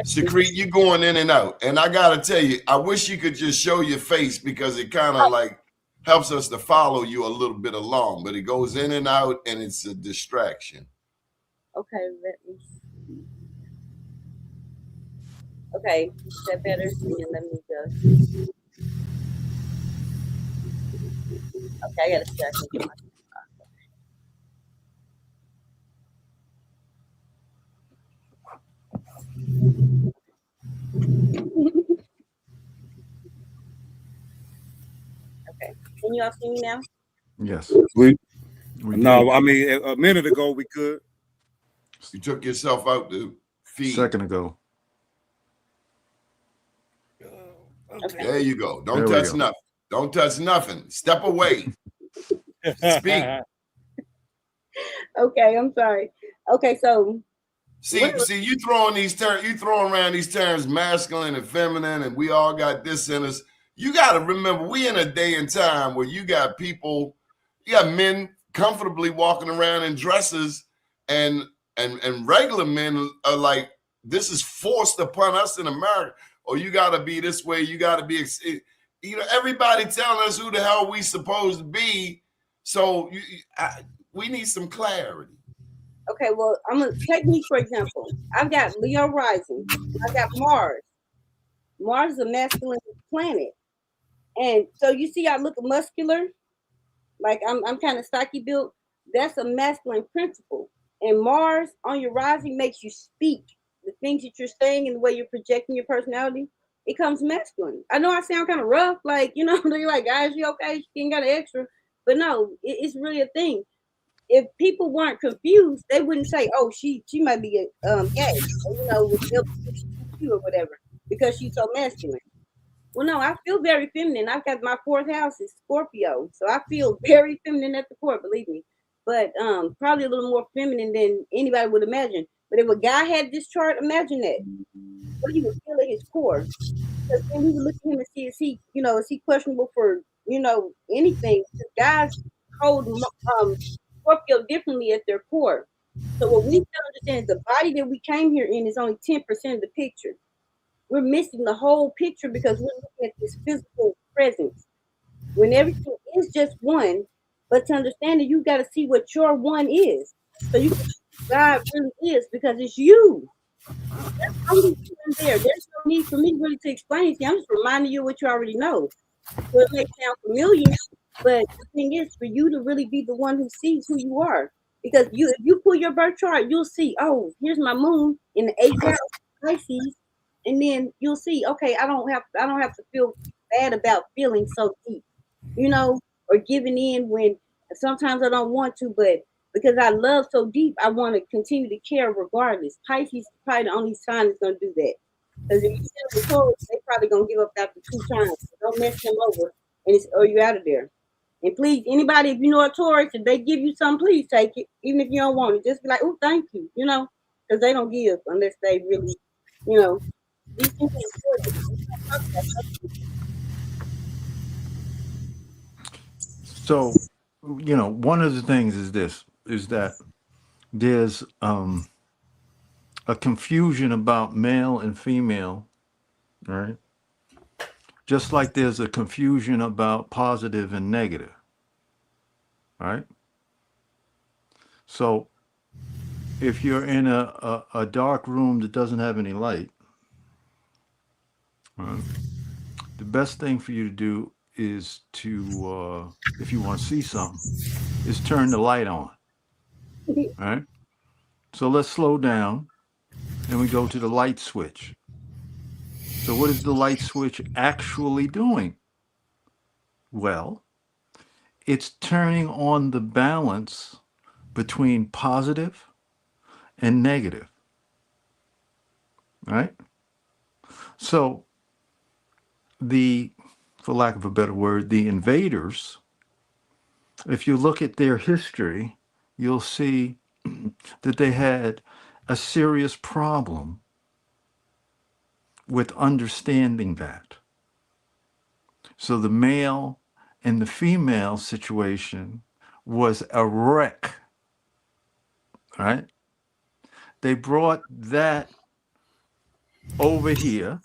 Secrete, you going in and out, and I gotta tell you, I wish you could just show your face, because it kind of like helps us to follow you a little bit along, but it goes in and out, and it's a distraction. Okay, let me see. Okay, is that better? And let me go. Okay, I gotta see. I can get my. Can you all see me now? Yes. We We No, I mean a minute ago we could. You took yourself out to feed. Second ago. Okay. There you go. Don't There we touch go. nothing. Don't touch nothing. Step away. Speak. Okay, I'm sorry. Okay, so See, you throwing these terms, you throwing around these terms, masculine and feminine, and we all got this in us. You got to remember, we in a day and time where you got people, you got men comfortably walking around in dresses, and regular men are like, this is forced upon us in America. Or you got to be this way. You got to be, everybody telling us who the hell we supposed to be. So we need some clarity. okay, well, I'm gonna take me for example. I've got Leo rising. I've got Mars. Mars is a masculine planet, and so you see, I look muscular, like I'm kind of stocky built. That's a masculine principle. And Mars on your rising makes you speak the things that you're saying and the way you're projecting your personality. It comes masculine. I know I sound kind of rough, like they're like, guys, you okay? She ain't got an extra, but no, it's really a thing. If people weren't confused, they wouldn't say, "Oh, she might be gay," or, with LGBTQ or whatever, because she's so masculine. Well, no, I feel very feminine. I've got my fourth house is Scorpio, so I feel very feminine at the core, believe me. But probably a little more feminine than anybody would imagine. But if a guy had this chart, imagine that. What he would feel at his core. Because then we would look at him and see, is he questionable for anything? Because guys hold Scorpio differently at their core. So what we have to understand is the body that we came here in is only 10% of the picture. We're missing the whole picture because we're looking at this physical presence. When everything is just one, but to understand that you got to see what your one is. So you can see who God really is, because it's you. I'm just there. There's no need for me really to explain it to you. I'm just reminding you what you already know. So it may sound familiar, but the thing is for you to really be the one who sees who you are. Because if you pull your birth chart, you'll see, oh, here's my moon in the 8th house, Pisces, and then you'll see, okay, I don't have to feel bad about feeling so deep, or giving in when sometimes I don't want to, but because I love so deep, I want to continue to care regardless. Pisces is probably the only sign that's gonna do that. Because if you send them a Taurus, they probably gonna give up after 2 times. So don't mess them over, or you out of there. And please, anybody, if you know a Taurus, if they give you something, please take it, even if you don't want it. Just be like, oh, thank you, because they don't give unless they really, these things are important. So, one of the things is that there's a confusion about male and female, right? Just like there's a confusion about positive and negative, right? So if you're in a dark room that doesn't have any light, right, the best thing for you to do is to, if you want to see something, is turn the light on, right? So let's slow down and we go to the light switch. So what is the light switch actually doing? Well, it's turning on the balance between positive and negative, right? So for lack of a better word, the invaders, if you look at their history, you'll see that they had a serious problem with understanding that. So the male and the female situation was a wreck, right? They brought that over here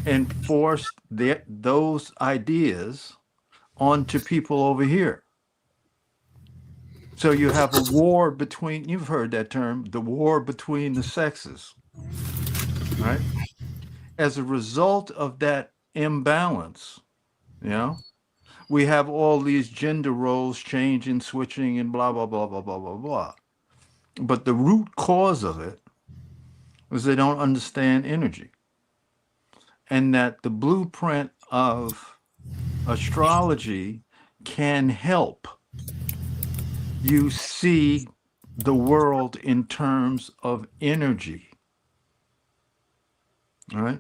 and forced those ideas onto people over here. So you have a war between, you've heard that term, the war between the sexes, right? As a result of that imbalance, we have all these gender roles changing, switching, and blah, blah, blah, blah, blah, blah, blah. But the root cause of it is they don't understand energy. And that the blueprint of astrology can help you see the world in terms of energy. All right.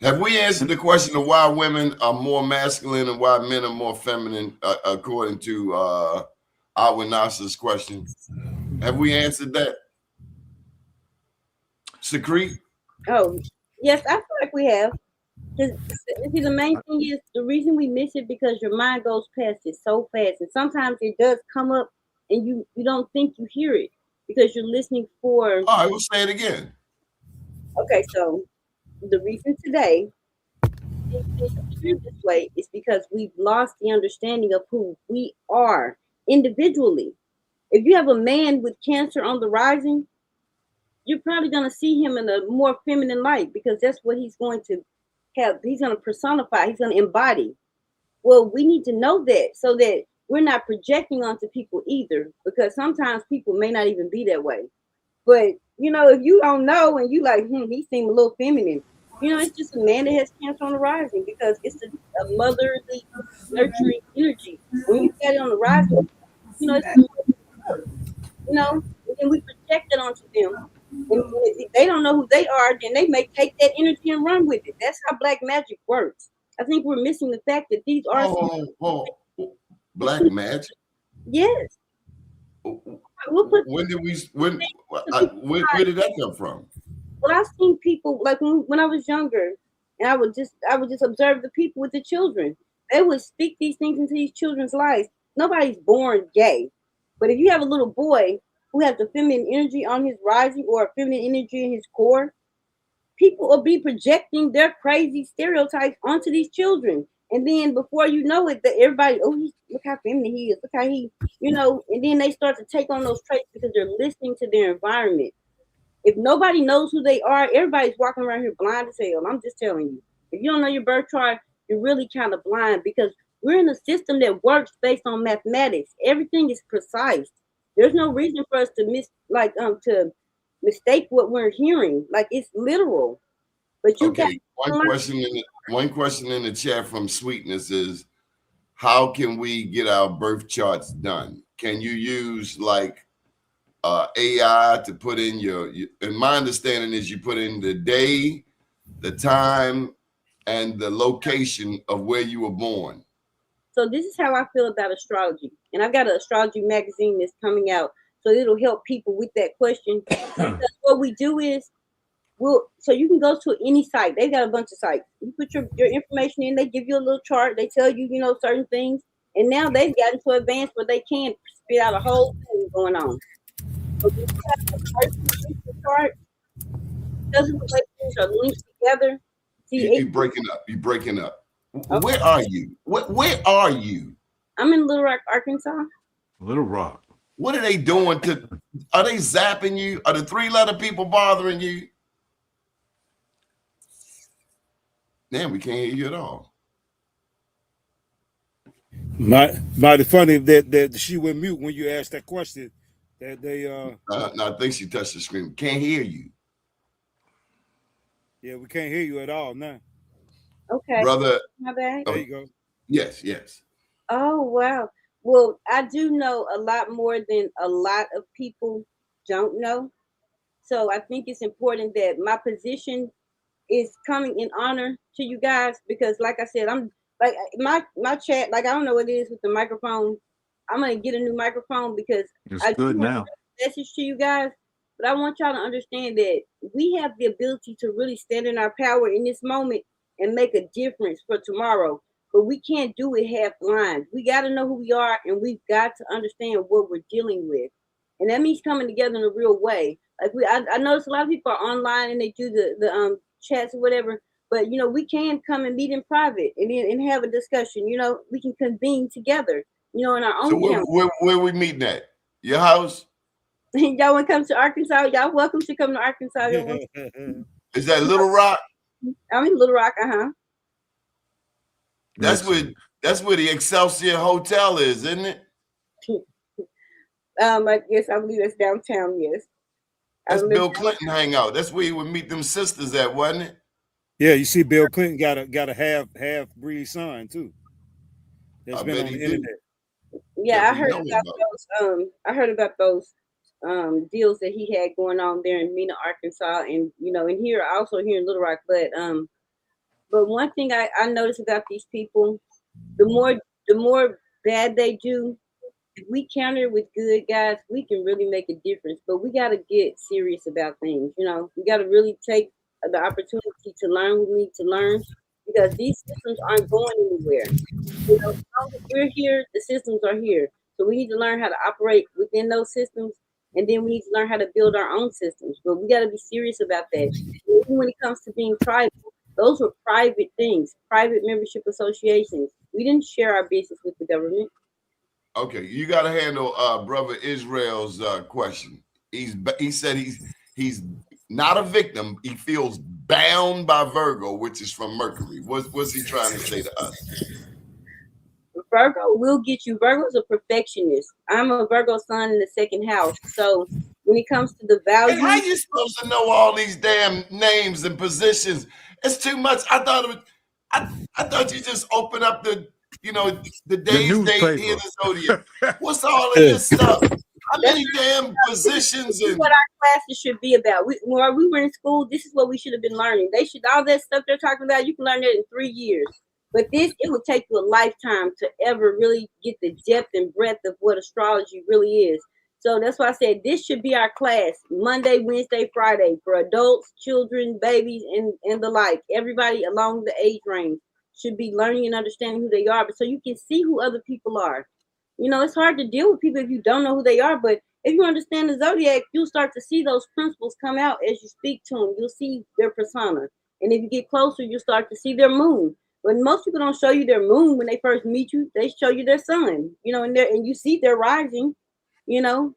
Have we answered the question of why women are more masculine and why men are more feminine, according to Awanasa's question? Have we answered that? Secrete? Oh, yes, I feel like we have. See, the main thing is the reason we miss it because your mind goes past it so fast, and sometimes it does come up, and you don't think you hear it because you're listening for. All right, we'll say it again. Okay, so the reason today is this way is because we've lost the understanding of who we are individually. If you have a man with cancer on the rising, you're probably going to see him in a more feminine light because that's what he's going to have. He's going to personify, he's going to embody. Well, we need to know that so that we're not projecting onto people either, because sometimes people may not even be that way. But if you don't know and you like, he seemed a little feminine, it's just a man that has cancer on the rising because it's a motherly, nurturing energy. When you got it on the rising, it's and we project it onto them. And if they don't know who they are, then they may take that energy and run with it. That's how black magic works. I think we're missing the fact that these are black magic. Yes. Where did that come from? Well, I've seen people like when I was younger, and I would just observe the people with the children. They would speak these things into these children's lives. Nobody's born gay, but if you have a little boy who has the feminine energy on his rising or a feminine energy in his core, people will be projecting their crazy stereotypes onto these children. And then before you know it, that everybody, look how feminine he is, look how he, and then they start to take on those traits because they're listening to their environment. If nobody knows who they are, everybody's walking around here blind as hell. I'm just telling you. If you don't know your birth chart, you're really kind of blind because we're in a system that works based on mathematics. Everything is precise. There's no reason for us to mistake what we're hearing. Like it's literal. But you okay. One question in the chat from Sweetness is, how can we get our birth charts done? Can you use like AI to put in and my understanding is you put in the day, the time, and the location of where you were born. So this is how I feel about astrology. And I've got an astrology magazine that's coming out. So it'll help people with that question. Because what we do is, so you can go to any site. They've got a bunch of sites. You put your information in, they give you a little chart. They tell you, certain things. And now they've gotten so advanced where they can spit out a whole thing going on. But when you have a chart, because of the way things are linked together. You're breaking up. Okay. Where are you? Where are you? I'm in Little Rock, Arkansas. Little Rock. What are they doing are they zapping you? Are the 3-letter people bothering you? Damn, we can't hear you at all. Mighty funny that she went mute when you asked that question. That they no, I think she touched the screen. Can't hear you. Yeah, we can't hear you at all now. Okay. Brother. My bad. There you go. Yes. Oh, wow. Well, I do know a lot more than a lot of people don't know. So I think it's important that my position is coming in honor to you guys because, like I said, I'm like my chat. Like I don't know what it is with the microphone. I'm gonna get a new microphone because it's good now. Message to you guys, but I want y'all to understand that we have the ability to really stand in our power in this moment and make a difference for tomorrow. But we can't do it half blind. We got to know who we are, and we've got to understand what we're dealing with, and that means coming together in a real way. Like I notice a lot of people are online and they do the chats or whatever, but we can come and meet in private and have a discussion. We can convene together. In our own. So where we meeting at? Your house? Y'all want to come to Arkansas? Y'all welcome to come to Arkansas. Is that Little Rock? I'm in Little Rock. That's where the Excelsior Hotel is, isn't it? I believe that's downtown. Yes. That's Bill Clinton hangout. That's where he would meet them sisters at, wasn't it? Yeah, you see, Bill Clinton got a half breed son too. That's I been bet on he the do. internet. Yeah, That I we heard know about about. those. I heard about those deals that he had going on there in Mena, Arkansas, and and here also here in Little Rock. But one thing I noticed about these people, the more bad they do, if we counter with good, guys, we can really make a difference. But we got to get serious about things. We got to really take the opportunity to learn what we need to learn, because these systems aren't going anywhere. As long as we're here, the systems are here. So we need to learn how to operate within those systems, and then we need to learn how to build our own systems. But we got to be serious about that. Even when it comes to being tribal, those were private things, private membership associations. We didn't share our business with the government. Okay, you got to handle brother Israel's question. He said he's not a victim. He feels bound by Virgo, which is from Mercury. What's he trying to say to us? Virgo will get you. Virgo's a perfectionist. I'm a Virgo sun in the second house. So when it comes to the And how value, you supposed to know all these damn names and positions? It's too much. I thought it was. I thought you just open up the The day's date here, newspaper. the zodiac. What's all of Yeah. this stuff? How that's many damn positions this is what and our classes should be about. When we were in school, this is what we should have been learning. They should all that stuff they're talking about. You can learn that in 3 years. But it would take you a lifetime to ever really get the depth and breadth of what astrology really is. So that's why I said this should be our class Monday, Wednesday, Friday for adults, children, babies, and the like. Everybody along the age range should be learning and understanding who they are, but so you can see who other people are. It's hard to deal with people if you don't know who they are, but if you understand the zodiac, you'll start to see those principles come out as you speak to them. You'll see their persona. And if you get closer, you'll start to see their moon. But most people don't show you their moon when they first meet you. They show you their sun, and you see their rising, you know.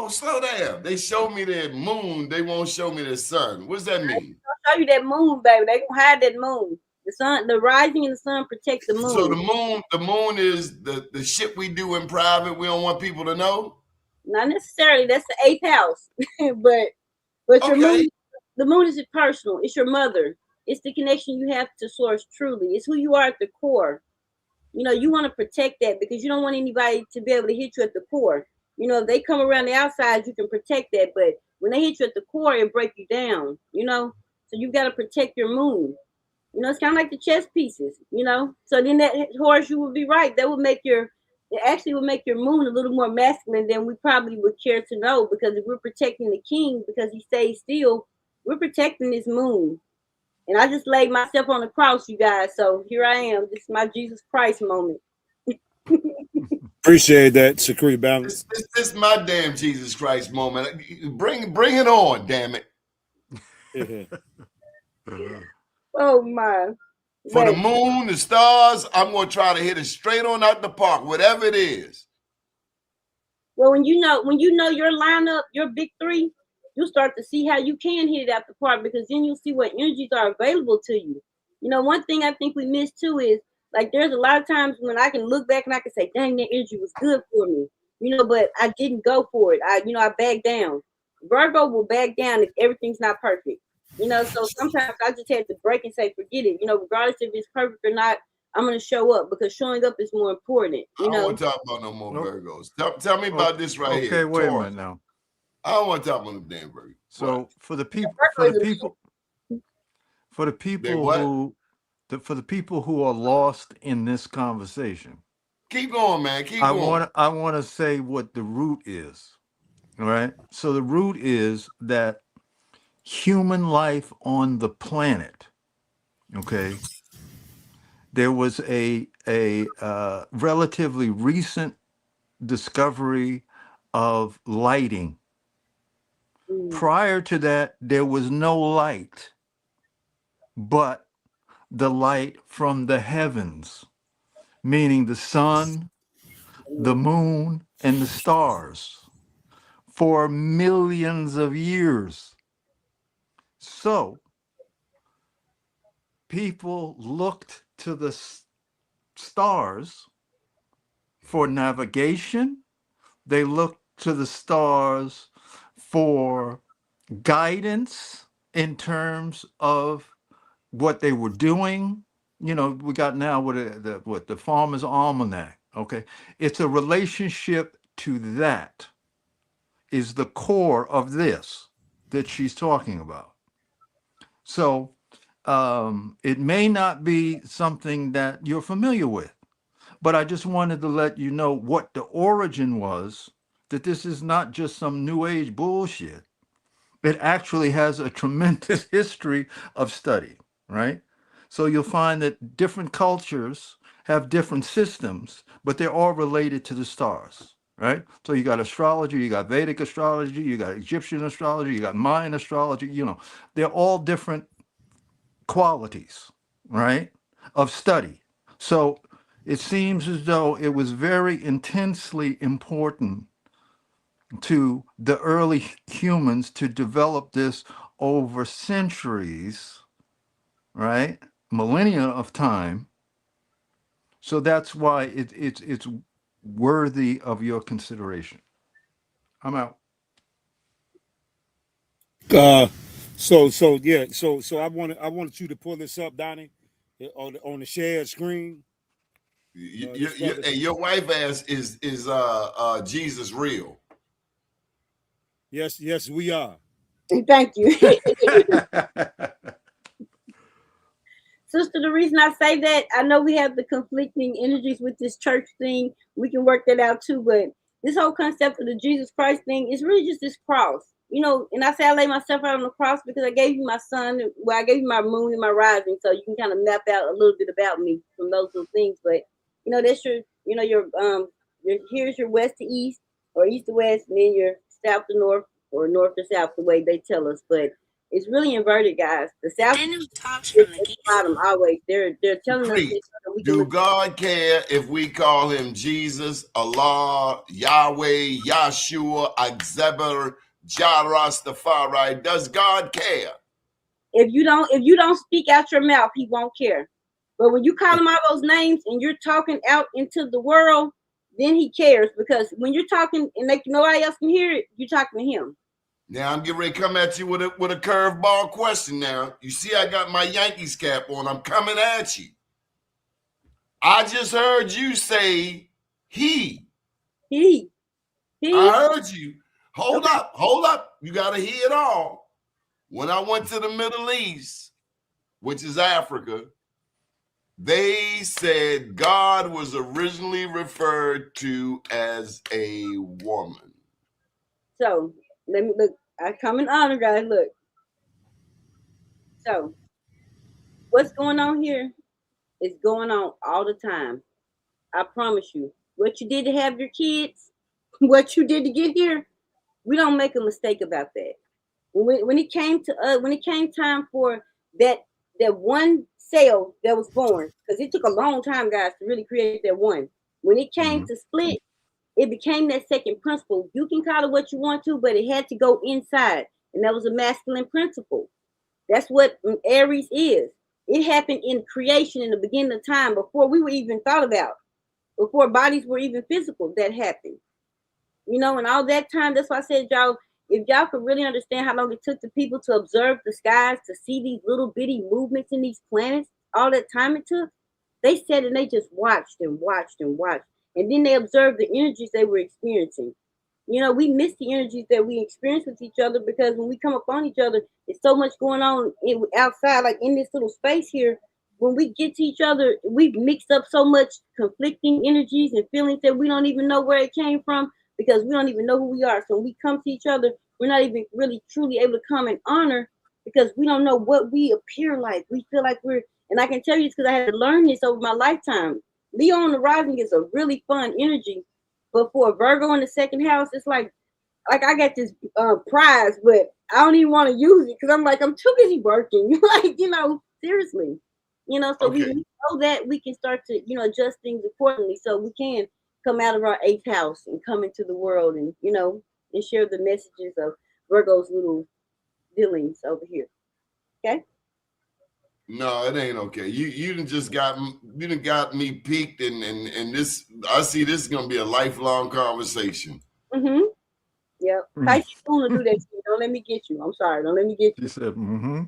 slow down. They show me their moon. They won't show me the sun. What's that mean? They'll show you that moon, baby. They gonna hide that moon. The sun, the rising and the sun protect the So moon. the moon is the shit we do in private. We don't want people to know. Not necessarily. That's the eighth house, but your Okay. moon, the moon is personal. It's your mother. It's the connection you have to source. Truly, it's who you are at the core. You want to protect that because you don't want anybody to be able to hit you at the core. If they come around the outside, you can protect that, but when they hit you at the core, it break you down. So you got to protect your moon. It's kind of like the chess pieces. So then that horse, you would be right. That would make it actually would make your moon a little more masculine than we probably would care to know, because if we're protecting the king because he stays still, we're protecting his moon. And I just laid myself on the cross, you guys. So here I am. This is my Jesus Christ moment. Appreciate that, Security This, Balance. this, this my damn Jesus Christ moment. Bring it on, damn it. Oh my. For the But moon, the stars, I'm gonna try to hit it straight on out the park, whatever it is. well, when you know your lineup, your big three, you'll start to see how you can hit it out the park, because then you'll see what energies are available to you. One thing I think we miss too is, like, there's a lot of times when I can look back and I can say, dang, that energy was good for me. But I didn't go for it. I backed down. Virgo will back down if everything's not perfect. So sometimes I just had to break and say, forget it. Regardless if it's perfect or not, I'm gonna show up, because showing up is more important. I don't want to talk about no more Virgos. Tell me about this right here. Okay, wait a Taurus. minute now. I don't want to talk about them damn Virgos. So What? for the people, They what? for the people who are lost in this conversation, Keep going, man. Keep I going. want to say what the root is. All right. So the root is that human life on the planet. Okay. There was a relatively recent discovery of lighting. Prior to that, there was no light but the light from the heavens, meaning the sun, the moon, and the stars, for millions of years. So people looked to the stars for navigation. They looked to the stars for guidance in terms of what they were doing. You know, we got now what the Farmer's Almanac. Okay, it's a relationship to that is the core of this that she's talking about. So it may not be something that you're familiar with, but I just wanted to let you know what the origin was, that this is not just some new age bullshit. It actually has a tremendous history of study, right? So you'll find that different cultures have different systems, but they're all related to the stars, right? So you got astrology, you got Vedic astrology, you got Egyptian astrology, you got Mayan astrology, you know, they're all different qualities, right, of study. So it seems as though it was very intensely important to the early humans to develop this over centuries, right? Millennia of time. So that's why it's worthy of your consideration. I'm out. So I wanted you to pull this up, Donnie, on the shared screen. And your wife ass is Jesus real? Yes, we are. Thank you. Sister, the reason I say that, I know we have the conflicting energies with this church thing. We can work that out too, but this whole concept of the Jesus Christ thing is really just this cross. You know, and I say I lay myself out on the cross because I gave you my sun, well, I gave you my moon and my rising, so you can kind of map out a little bit about me from those little things. But you know, that's your, you know, your here's your west to east or east to west, and then your south to north or north to south, the way they tell us. But it's really inverted, guys. The south is the bottom always. They're telling us Please, that we can do look. God care if we call him Jesus, Allah, Yahweh, Yahshua, Akzeber, Jah Rastafari? Does God care? If you don't speak out your mouth, he won't care. But when you call him all those names and you're talking out into the world, then he cares, because when you're talking and nobody else can hear it, you're talking to him. Now I'm getting ready to come at you with a curveball question. Now you see, I got my Yankees cap on. I'm coming at you. I just heard you say he. He. I heard you. Hold Okay. up. You got to hear it all. When I went to the Middle East, which is Africa, they said God was originally referred to as a woman. So let me look. I come in honor, guys. Look. So what's going on here is going on all the time. I promise you. What you did to have your kids, what you did to get here, we don't make a mistake about that. When it came to when it came time for that one cell that was born, because it took a long time, guys, to really create that one. When it came to split, it became that second principle. You can call it what you want to, but it had to go inside, and that was a masculine principle. That's what Aries is. It happened in creation in the beginning of time, before we were even thought about, before bodies were even physical. That happened, you know, and all that time. That's why I said, y'all, if y'all could really understand how long it took the people to observe the skies, to see these little bitty movements in these planets, all that time it took, they said, and they just watched and watched and watched. And then they observed the energies they were experiencing. You know, we miss the energies that we experience with each other, because when we come upon each other, there's so much going on outside, like in this little space here. When we get to each other, we've mixed up so much conflicting energies and feelings that we don't even know where it came from, because we don't even know who we are. So when we come to each other, we're not even really truly able to come and honor, because we don't know what we appear like. We feel like we're, and I can tell you this because I had to learn this over my lifetime. Leo on the rising is a really fun energy, but for a Virgo in the second house, it's like I got this prize, but I don't even want to use it because I'm like, I'm too busy working. Like, you know, seriously, you know. So we know that we can start to, you know, adjust things accordingly, so we can come out of our eighth house and come into the world, and, you know, and share the messages of Virgo's little dealings over here. Okay. No, it ain't okay. You done just got me peaked, and this, I see this is gonna be a lifelong conversation. Yep. Pisces want to do that to you, Don't let me get you. I'm sorry. Don't let me get She you. said, mm-hmm.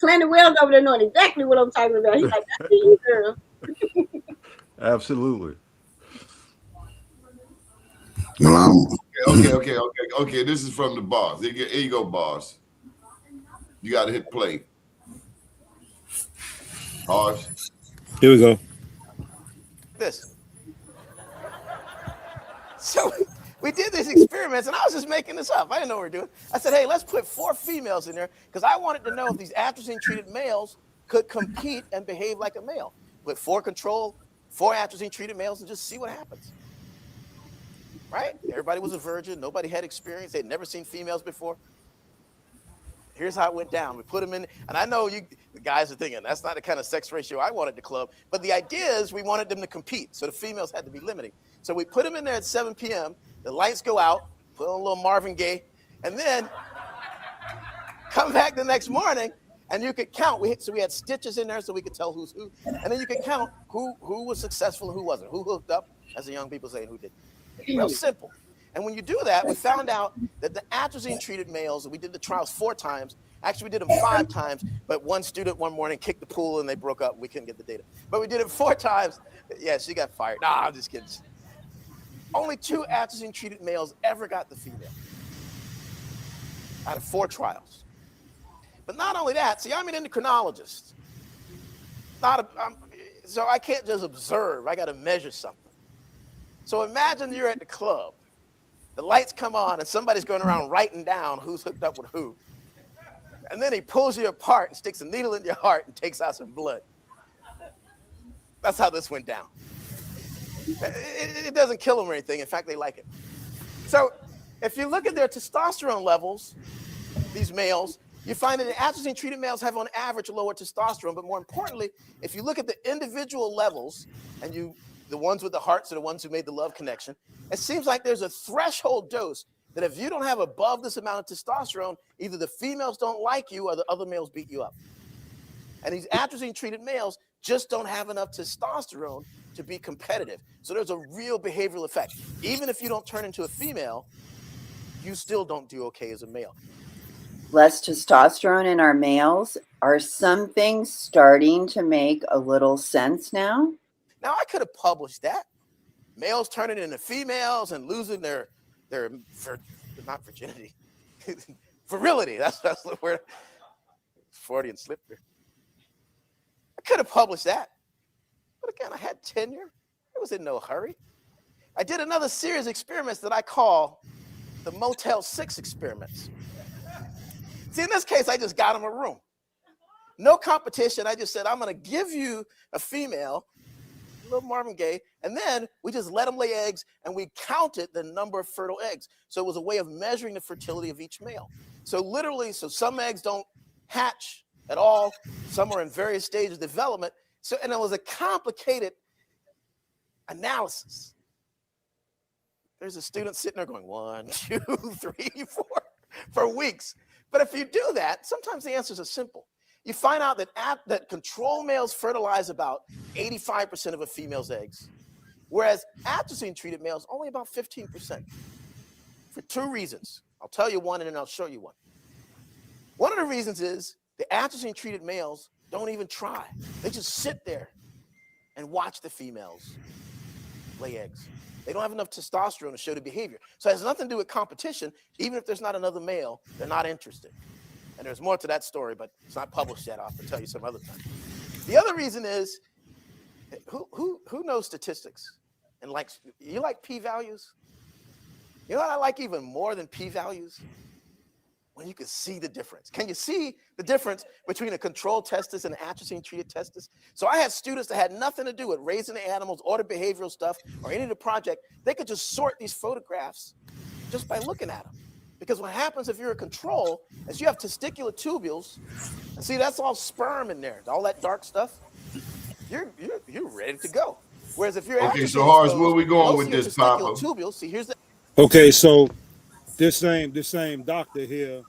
Planet Wells over there knowing exactly what I'm talking about. He's like, I see you, girl. Absolutely. Well, Okay. This is from the boss. Here you go, boss. You got to hit play. Harsh. Here we go. This. So we did these experiments, and I was just making this up. I didn't know what we were doing. I said, hey, let's put 4 females in there because I wanted to know if these atrazine-treated males could compete and behave like a male. Put 4 control, 4 atrazine-treated males, and just see what happens. Right? Everybody was a virgin. Nobody had experience. They'd never seen females before. Here's how it went down. We put them in, and I know the guys are thinking that's not the kind of sex ratio I wanted to club, but the idea is we wanted them to compete, so the females had to be limiting. So we put them in there at 7 p.m., the lights go out, put on a little Marvin Gaye, and then come back the next morning, and you could count. So we had stitches in there so we could tell who's who, and then you could count who was successful and who wasn't, who hooked up, as the young people say, and who didn't. Real simple. And when you do that, we found out that the atrazine-treated males, and we did the trials 4 times. Actually, we did them 5 times, but one student one morning kicked the pool and they broke up. We couldn't get the data. But we did it 4 times. Yeah, she got fired. Nah, I'm just kidding. Only 2 atrazine-treated males ever got the female out of 4 trials. But not only that, see, I'm an endocrinologist. So I can't just observe. I got to measure something. So imagine you're at the club. The lights come on and somebody's going around writing down who's hooked up with who. And then he pulls you apart and sticks a needle in your heart and takes out some blood. That's how this went down. It doesn't kill them or anything. In fact, they like it. So if you look at their testosterone levels, these males, you find that the atrazine-treated males have on average lower testosterone. But more importantly, if you look at the individual levels, and the ones with the hearts are the ones who made the love connection, it seems like there's a threshold dose that if you don't have above this amount of testosterone, either the females don't like you or the other males beat you up. And these atrazine-treated males just don't have enough testosterone to be competitive. So there's a real behavioral effect. Even if you don't turn into a female, you still don't do okay as a male. Less testosterone in our males. Are some things starting to make a little sense now? Now, I could have published that. Males turning into females and losing their not virginity, virility. That's the word. Freudian slip there. I could have published that. But again, I had tenure. I was in no hurry. I did another series of experiments that I call the Motel 6 experiments. See, in this case, I just got them a room. No competition. I just said, I'm going to give you a female, little Marvin Gaye, and then we just let them lay eggs, and we counted the number of fertile eggs. So it was a way of measuring the fertility of each male. So literally, some eggs don't hatch at all. Some are in various stages of development. And it was a complicated analysis. There's a student sitting there going 1, 2, 3, 4 for weeks. But if you do that, sometimes the answers are simple. You find out that control males fertilize about 85% of a female's eggs, whereas atrazine-treated males only about 15%. For 2 reasons. I'll tell you one and then I'll show you one. One of the reasons is the atrazine-treated males don't even try. They just sit there and watch the females lay eggs. They don't have enough testosterone to show the behavior. So it has nothing to do with competition. Even if there's not another male, they're not interested. And there's more to that story, but it's not published yet. I'll have to tell you some other time. The other reason is, who knows statistics? And you like p-values? You know what I like even more than p-values? When you can see the difference. Can you see the difference between a controlled testis and an atrazine-treated testis? So I had students that had nothing to do with raising the animals or the behavioral stuff or any of the project. They could just sort these photographs just by looking at them. Because what happens if you're a control is you have testicular tubules. And see, that's all sperm in there. All that dark stuff. You're ready to go. Whereas if you're okay, so Horace, where are we going with this, Papa? Tubules, see, here's the Okay, so this same doctor here,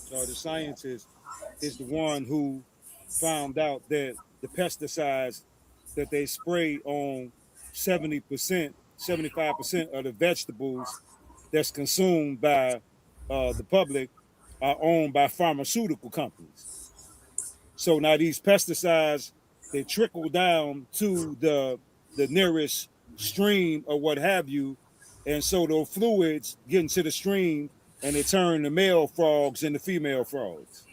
the scientist, is the one who found out that the pesticides that they spray on 70%, 75% of the vegetables that's consumed by the public are owned by pharmaceutical companies. So now these pesticides, they trickle down to the nearest stream or what have you, and so those fluids get into the stream and they turn the male frogs into female frogs.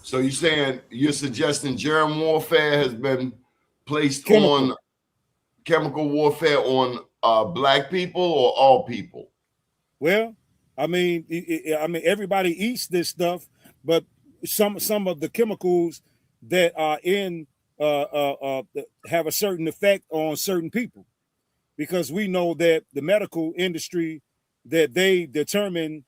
So you're suggesting germ warfare has been placed Chemical. on chemical warfare on black people or all people? Well, I mean, everybody eats this stuff, but some of the chemicals that are in have a certain effect on certain people, because we know that the medical industry, that they determine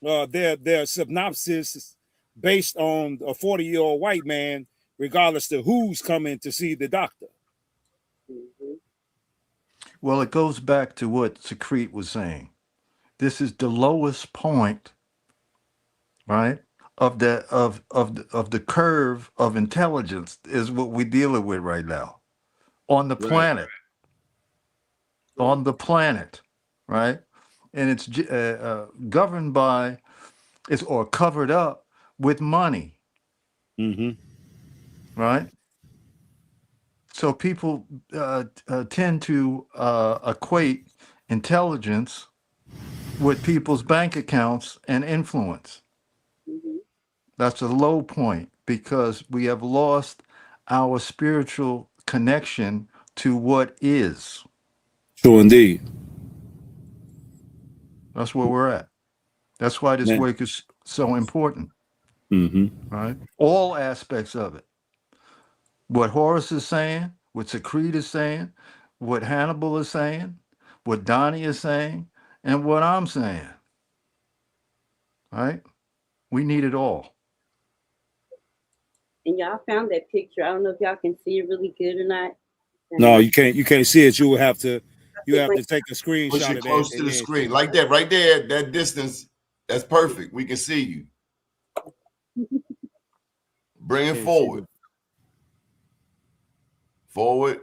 their synopsis based on a 40-year-old white man, regardless to who's coming to see the doctor. Well, it goes back to what Secrete was saying. This is the lowest point, right, of the curve of intelligence is what we're dealing with right now on the planet. On the planet, right? And it's governed by, or covered up with money, right? So people tend to equate intelligence with people's bank accounts and influence. That's a low point because we have lost our spiritual connection to what is. True indeed. That's where we're at. That's why this work is so important, right? All aspects of it. What Horace is saying, what Secrete is saying, what Hannibal is saying, what Donnie is saying, and what I'm saying, right? We need it all. And y'all found that picture. I don't know if y'all can see it really good or not. No, you can't. You can't see it. You will have to. You have to take a screenshot Push it of close that to the screen, like that, right there. That distance, that's perfect. We can see you. Bring it forward. Forward.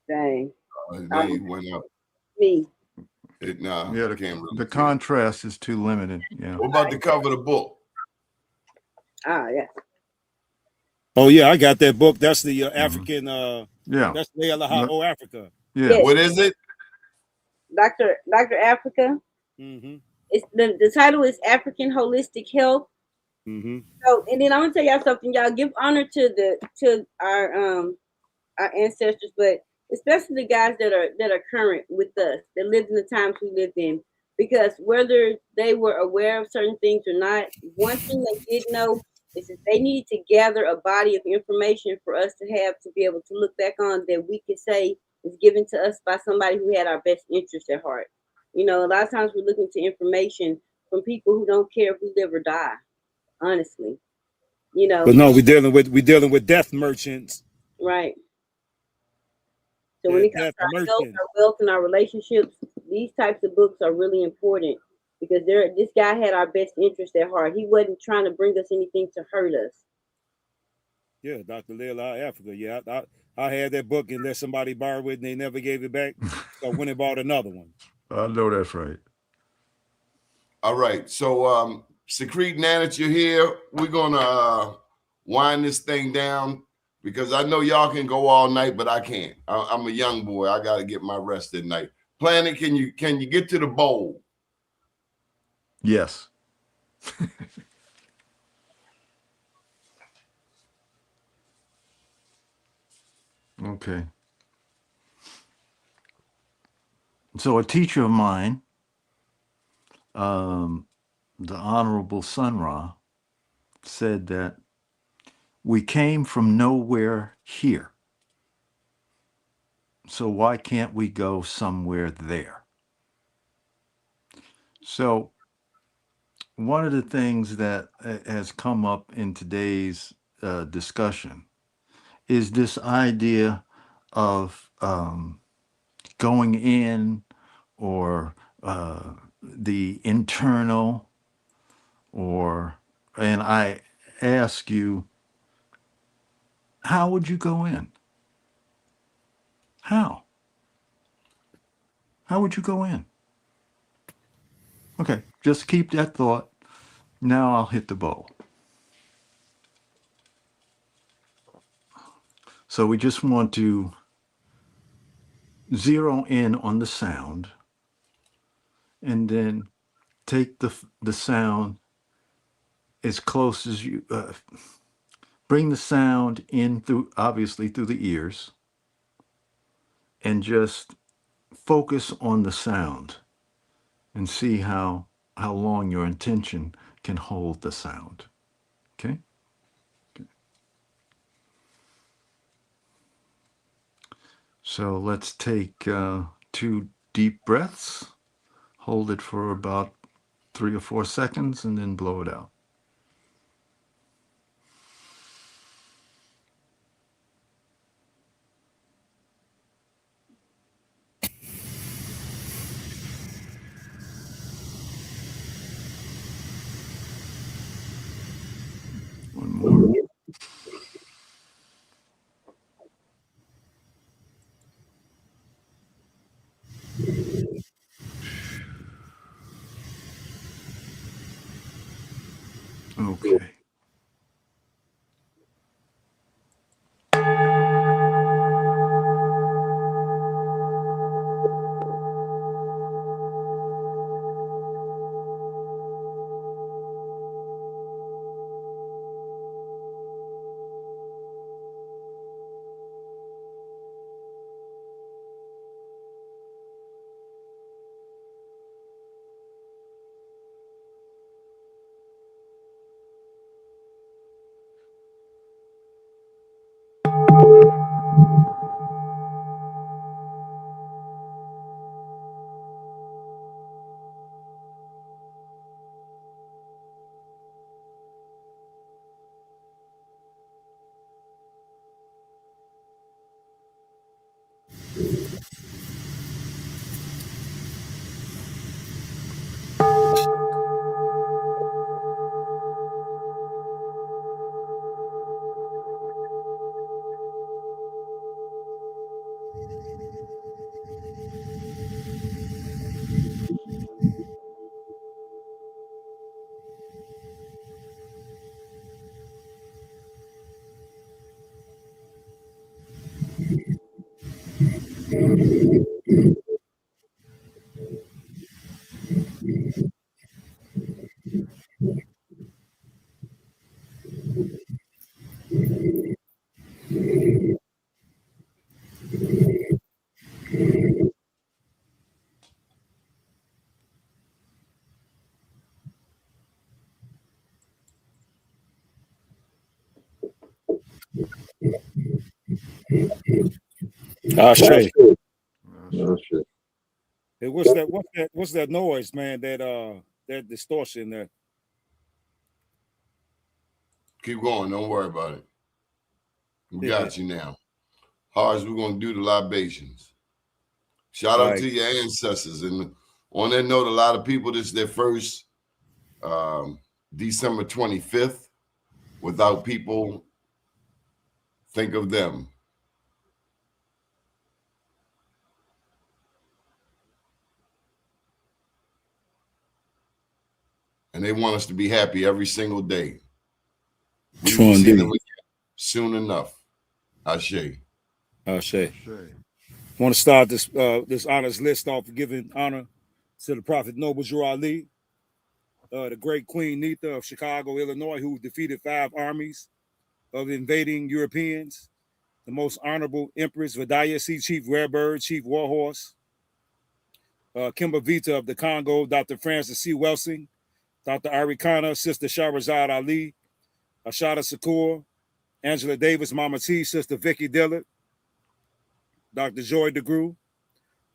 Dang. They went up. Me. The contrast is too limited. Yeah. What about the cover of the book? Yeah. Oh yeah, I got that book. That's the African. Yeah. That's the Africa. Yeah. Yes. What is it? Dr. Africa. It's the title is African Holistic Health. So, and then I'm gonna tell y'all something. Y'all give honor to our ancestors, but especially the guys that are current with us, that lived in the times we lived in, because whether they were aware of certain things or not, one thing they did know is that they needed to gather a body of information for us to have to be able to look back on, that we could say was given to us by somebody who had our best interest at heart. You know, a lot of times we're looking to information from people who don't care if we live or die, honestly. You know. But no, we're dealing with death merchants. Right. So when it comes to our health, our wealth, and our relationships, these types of books are really important, because this guy had our best interest at heart. He wasn't trying to bring us anything to hurt us. Yeah, Dr. Leila Africa. Yeah, I had that book and let somebody borrow it and they never gave it back. So I went and bought another one. I know that's right. All right. So Secrete, Nanit, you're here. We're gonna wind this thing down, because I know y'all can go all night, but I can't. I'm a young boy. I got to get my rest at night. Planet, can you get to the bowl? Yes. Okay. So a teacher of mine, the Honorable Sun Ra, said that we came from nowhere here. So why can't we go somewhere there? So one of the things that has come up in today's discussion is this idea of going in, or the internal, and I ask you, how would you go in? How? How would you go in? Okay, just keep that thought. Now I'll hit the bowl. So we just want to zero in on the sound and then take the sound as close as you bring the sound in through, obviously through the ears, and just focus on the sound and see how long your intention can hold the sound. Okay? So let's take 2 deep breaths, hold it for about 3 or 4 seconds, and then blow it out. One more. Okay. Ashe. That's Hey, what's that noise, man? That distortion there. Keep going. Don't worry about it. We Yeah. got you now. Hars, we're going to do the libations. Shout out Right. to your ancestors. And on that note, a lot of people, this is their first December 25th without people think of them. And they want us to be happy every single day. We True will see them indeed. again soon enough. Ashe. Ashe. Want to start this honors list off giving honor to the Prophet Noble Drew Ali, the great Queen Neitha of Chicago, Illinois, who defeated 5 armies of invading Europeans, the most honorable Empress Vidya C. Chief Rarebird, Chief Warhorse, Kimba Vita of the Congo, Dr. Francis C. Welsing, Dr. Arikana, Sister Shahrazad Ali, Ashada Sakur, Angela Davis, Mama T, Sister Vicky Dillard, Dr. Joy DeGrew,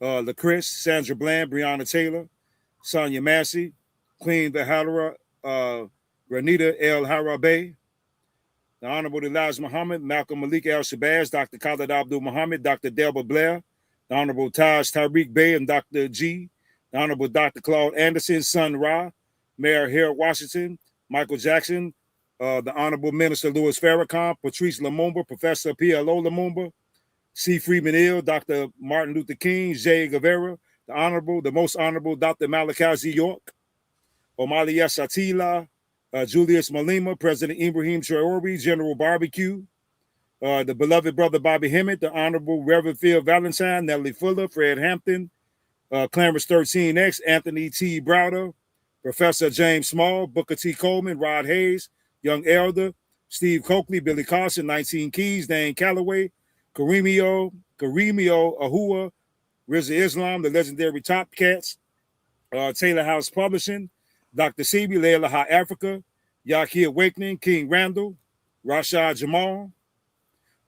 LaChris, Sandra Bland, Breonna Taylor, Sonia Massey, Queen Vahalora, Ranita El Harabe, the Honorable Elijah Muhammad, Malcolm Malik El Shabazz, Dr. Khalid Abdul Muhammad, Dr. Delba Blair, the Honorable Taj Tariq Bey and Dr. G, the Honorable Dr. Claude Anderson, Son Ra, Mayor Harold Washington, Michael Jackson, the Honorable Minister Louis Farrakhan, Patrice Lumumba, Professor P.L.O. Lumumba, C. Freeman Hill, Dr. Martin Luther King, J. Guevara, the most honorable Dr. Malachi Z. York, Omali Yashatila, Julius Malema, President Ibrahim Traore, General Barbecue, the beloved brother Bobby Hemmett, the Honorable Reverend Phil Valentine, Nellie Fuller, Fred Hampton, Clarence 13X, Anthony T. Browder, Professor James Small, Booker T. Coleman, Rod Hayes, Young Elder, Steve Coakley, Billy Carson, 19 Keys, Dane Calloway, Karimio Ahua, Rizza Islam, the legendary Top Cats, Taylor House Publishing, Dr. Sebi, Layla Ha Africa, Yaki Awakening, King Randall, Rashad Jamal,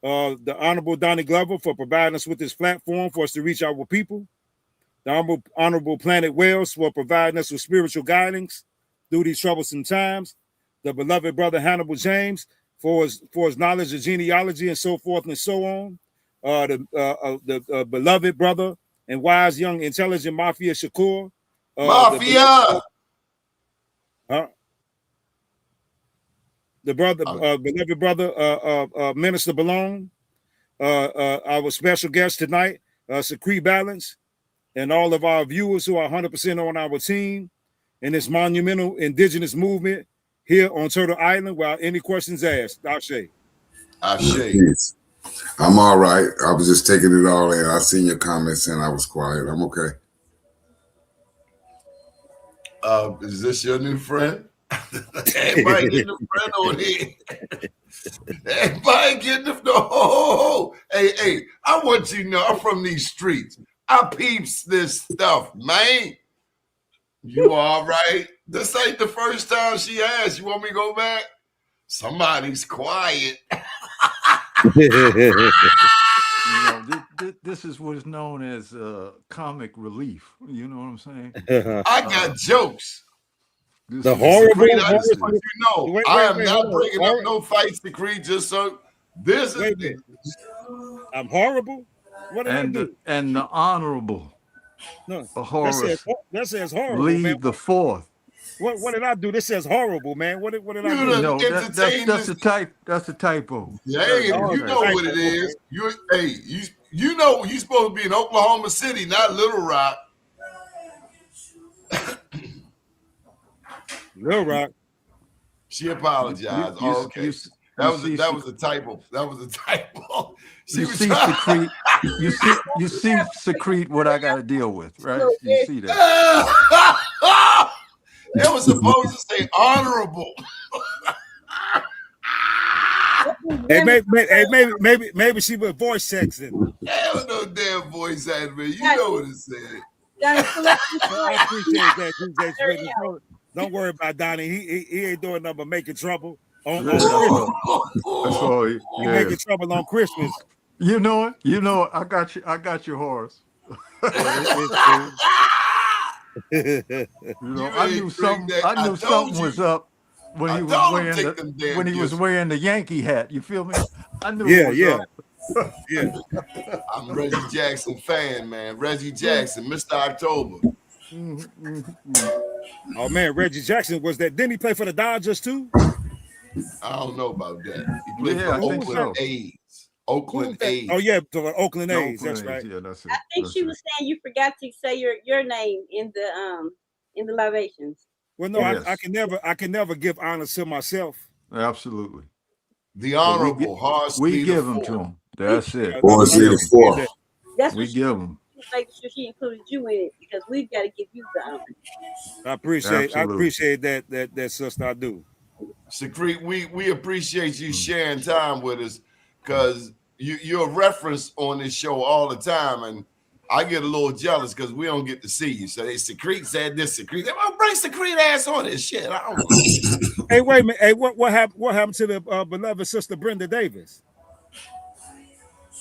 the Honorable Doni Glover for providing us with this platform for us to reach our people, the Honorable Planet Wells for providing us with spiritual guidance through these troublesome times, the beloved brother Hannibal James for his knowledge of genealogy and so forth and so on, the beloved brother and wise young intelligent Mafia Shakur, Mafia. The beloved brother, Minister Balone, our special guest tonight, Secrete Balance, and all of our viewers who are 100% on our team in this monumental indigenous movement here on Turtle Island. While any questions asked, Ashe. Yes. I'm all right. I was just taking it all in. I seen your comments and I was quiet. I'm okay. Is this your new friend? Everybody getting a friend on here. Everybody getting the no. Hey, I want you to know I'm from these streets. I peeps this stuff, man. You all right? This ain't the first time she asked. You want me to go back? Somebody's quiet. This is what is known as comic relief. You know what I'm saying? I got jokes. The horrible. I just want you to know, I am not bringing up no fights to Creed. Just so this is it. I'm horrible. What did I do? And the honorable. No, that says horrible. Leave man. the fourth. What did I do? This says horrible, man. What did I do? No, that's a typo. Yeah, hey, you know what it is. You know you supposed to be in Oklahoma City, not Little Rock. Little Rock. She apologized. Okay. That was a typo. That was a typo. You see Secrete what I got to deal with, right? You see that. It was supposed to say honorable. Hey, maybe she was voice sexing. Hell no damn voice acting. You know what it said. I appreciate that. Don't worry about Donnie. He ain't doing nothing but making trouble on Christmas. That's all he making trouble on Christmas. You know it. I got your horse. I knew something was up when he was wearing the Yankee hat. You feel me? I knew it was up. Yeah. I'm a Reggie Jackson fan, man. Reggie Jackson, Mr. October. Oh man, Reggie Jackson didn't he play for the Dodgers too? I don't know about that. He played for Oakland A's. Oakland A's. Oh yeah, to Oakland A's. That's right. Yeah, that's it. I think she was saying you forgot to say your name in the libations. Well, no, yes. I can never give honor to myself. Absolutely. The honorable we give them to him. That's it. We give them. Make sure she included you in it because we've got to give you the honor. I appreciate that sister. I do. Secrete, we appreciate you sharing time with us because you're a reference on this show all the time, and I get a little jealous because we don't get to see you. So Secrete said this, Secrete. Well, bring Secrete ass on this shit. I don't know. Hey, wait a minute. Hey, what happened to the beloved sister Brenda Davis?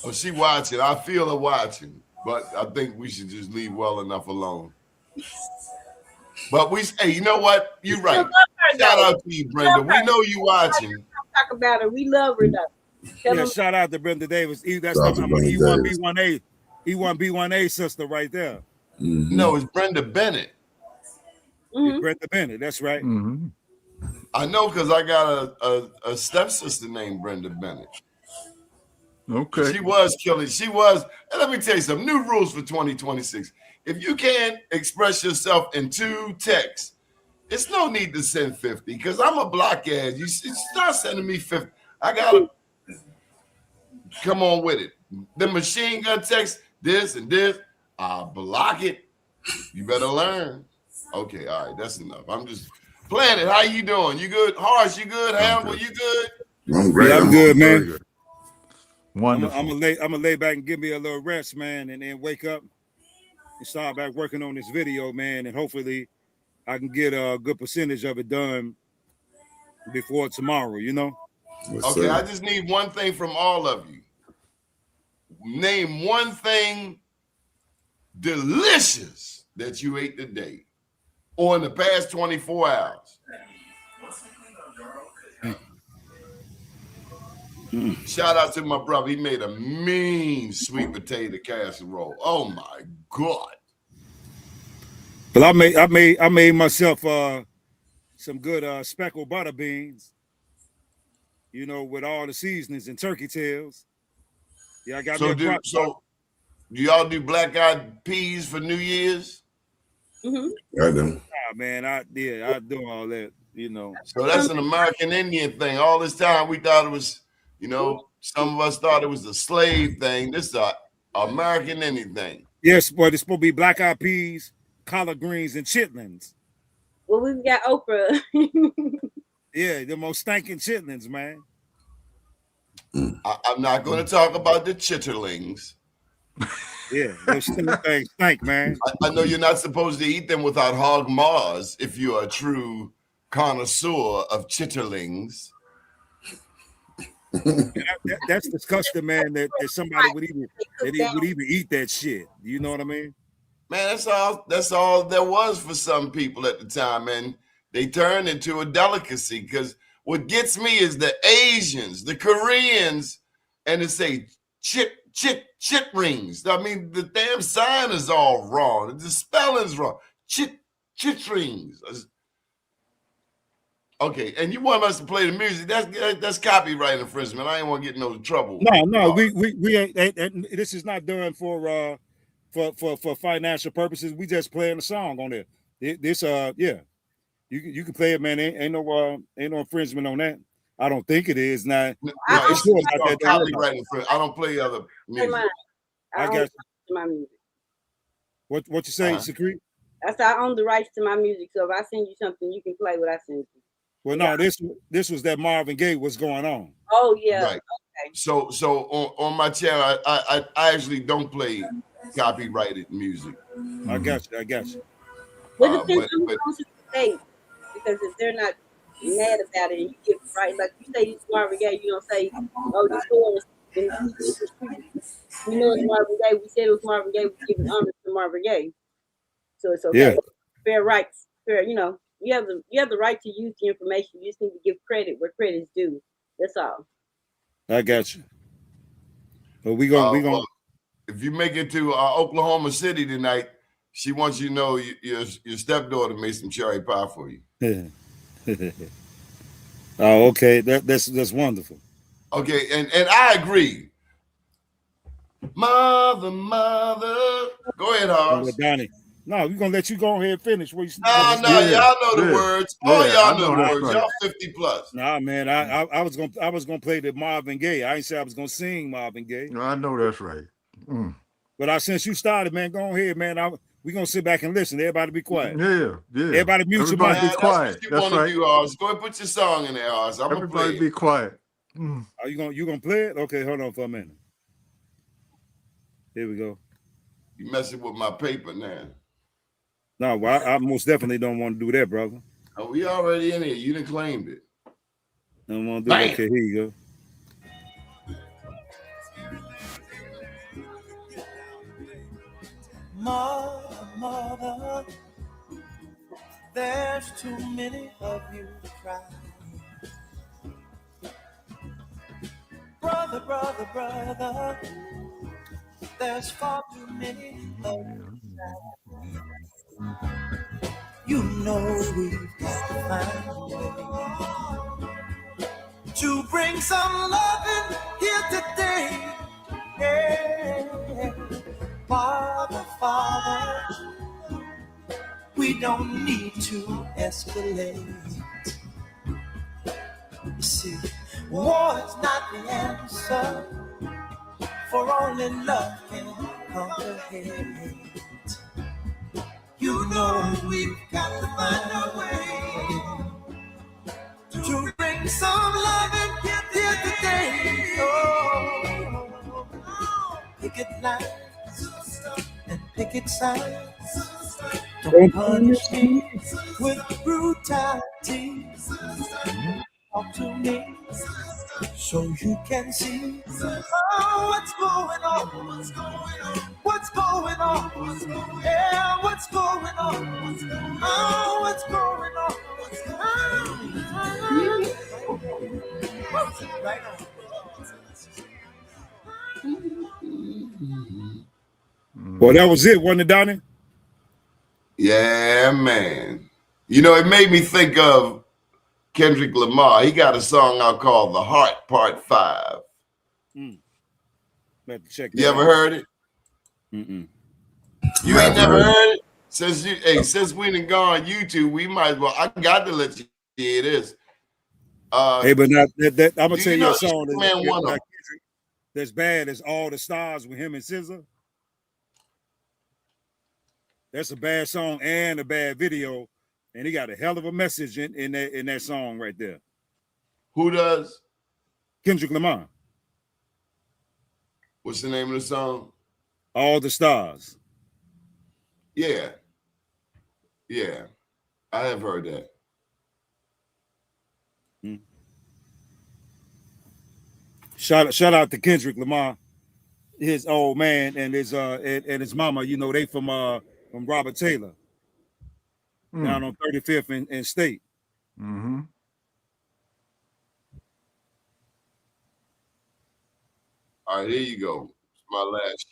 Oh, she watching. I feel her watching, but I think we should just leave well enough alone. But you know what? You're right. Shout out to you, Brenda. We know you watching. Talk about her. We love her though. Shout out to Brenda Davis. That's E1B1A. E1B1A sister right there. Mm-hmm. No, it's Brenda Bennett. Mm-hmm. It's Brenda Bennett. That's right. Mm-hmm. I know because I got a stepsister named Brenda Bennett. Okay. She was killing. She was. And let me tell you some new rules for 2026. If you can't express yourself in 2 texts, it's no need to send 50 because I'm a blockhead. You start sending me 50. I gotta come on with it. The machine gun text, this and this, I'll block it. You better learn. Okay, all right, that's enough. I'm just playing it. How you doing? You good? Harsh, you good? Hannibal, you good? I'm great. Yeah, I'm good, man. Very good. Wonderful. I'm gonna lay back and give me a little rest, man, and then wake up and start back working on this video, man, and hopefully I can get a good percentage of it done before tomorrow, you know? Yes, Okay, sir. I just need one thing from all of you. Name one thing delicious that you ate today or in the past 24 hours. Shout out to my brother. He made a mean sweet potato casserole. Oh my God. But I made myself some good speckled butter beans, you know, with all the seasonings and turkey tails. Yeah, I got me a Do y'all do black-eyed peas for New Year's? Mm-hmm. I do. Nah, man, I do all that, you know. So that's an American Indian thing. All this time we thought it was, you know, some of us thought it was a slave thing. This is a American Indian thing. Yes, but it's supposed to be black-eyed peas, collard greens, and chitlins. Well, we've got okra. Yeah, the most stinking chitlins, man. I'm not going to talk about the chitterlings. Yeah, those things stink, man. I know you're not supposed to eat them without hog maws if you're a true connoisseur of chitterlings. That's disgusting, man. That somebody would even eat that shit. You know what I mean? Man, that's all there was for some people at the time, and they turned into a delicacy. Because what gets me is the Asians, the Koreans, and they say chit rings. I mean, the damn sign is all wrong. The spelling's wrong. Chit rings. Okay, and you want us to play the music? That's copyright infringement. I ain't want to get in no trouble. No, we ain't. This is not done for financial purposes. We just playing the song on there. Yeah, you can play it, man. Ain't no infringement on that. I don't think it is. Now, it's sure about that. Copyright infringement. I don't play other music. I got you. My music. What you say, Secret? I said I own the rights to my music, so if I send you something, you can play what I send you. Well, no, this was that Marvin Gaye. What's going on? Oh yeah. Right. Okay. So on my channel, I actually don't play copyrighted music. I got you. Well, depends on who owns the state, because if they're not mad about it and you get right, like you say, it's Marvin Gaye, you don't say, oh, this song is. We know it's Marvin Gaye. We said it was Marvin Gaye. We giving honor to Marvin Gaye, so it's okay. Yeah. Fair rights, fair. You know, you have the right to use the information. You just need to give credit where credit's due. That's all. I got you. But we gonna. Well, if you make it to Oklahoma City tonight, she wants you to know your stepdaughter made some cherry pie for you. Oh, okay. That's wonderful. Okay, and I agree. Mother, go ahead, Hobbs. Donnie. No, we're gonna let you go ahead and finish. No, y'all know the words. All y'all know the words. Right. Y'all 50 plus. Nah, man, I was gonna play the Marvin Gaye. I ain't say I was gonna sing Marvin Gaye. No, I know that's right. But since you started, man, go ahead, man. We gonna sit back and listen. Everybody be quiet. Yeah. Everybody mute your mic. Be quiet. That's right. Do, Hobbs. Go ahead, put your song in there, Hobbs. Everybody be quiet. Are you gonna play it? Okay, hold on for a minute. Here we go. You messing with my paper now. No, well, I most definitely don't want to do that, brother. Oh, we already in here. You done claimed it. I don't want to do that. Okay, here you go. Mother, there's too many of you to cry. Brother, there's far too many of you to cry. You know we've got to find a way bring some loving here today. Yeah. Father, Father, we don't need to escalate. You see, war is not the answer, for only love can conquer hate. You know we've got to find a way to bring some love in here today. Oh, picket lines and picket signs. Don't punish me with brutality. Talk to me so you can see what's going on. What's going on? Yeah, what's going on? Oh, what's going on? Right on. Well, that was it, wasn't it, Donnie? Yeah, man. You know, it made me think of Kendrick Lamar. He got a song out called The Heart Part 5. Check you ever heard it? Mm-mm. You ain't never heard it? Since we done gone YouTube, we might as well. I got to let you hear this. Hey, but not that I'm gonna tell you a song that's bad as All the Stars with him and SZA. That's a bad song and a bad video, and he got a hell of a message in that song right there. Who does? Kendrick Lamar. What's the name of the song? All the Stars. Yeah. Yeah. I have heard that. Shout out to Kendrick Lamar, his old man and his mama. You know, they from Robert Taylor down on 35th and State. Mm-hmm. All right, here you go. It's my last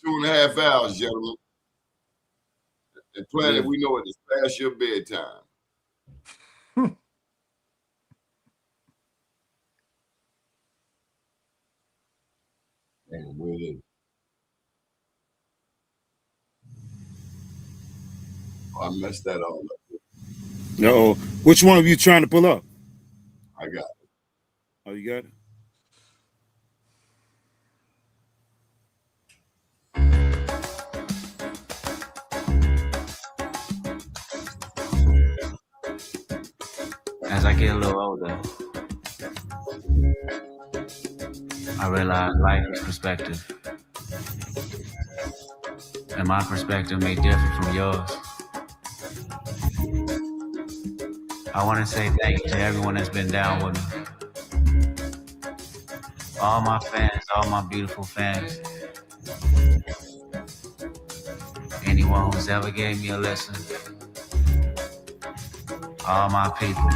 2.5 hours, gentlemen. And Planet, we know it is past your bedtime. Where it is. I messed that all up. Uh-oh. Which one of you trying to pull up? I got it. Oh, you got it? As I get a little older, I realize life is perspective. And my perspective may differ from yours. I want to say thank you to everyone that's been down with me. All my fans, all my beautiful fans. Anyone who's ever gave me a listen. All my people.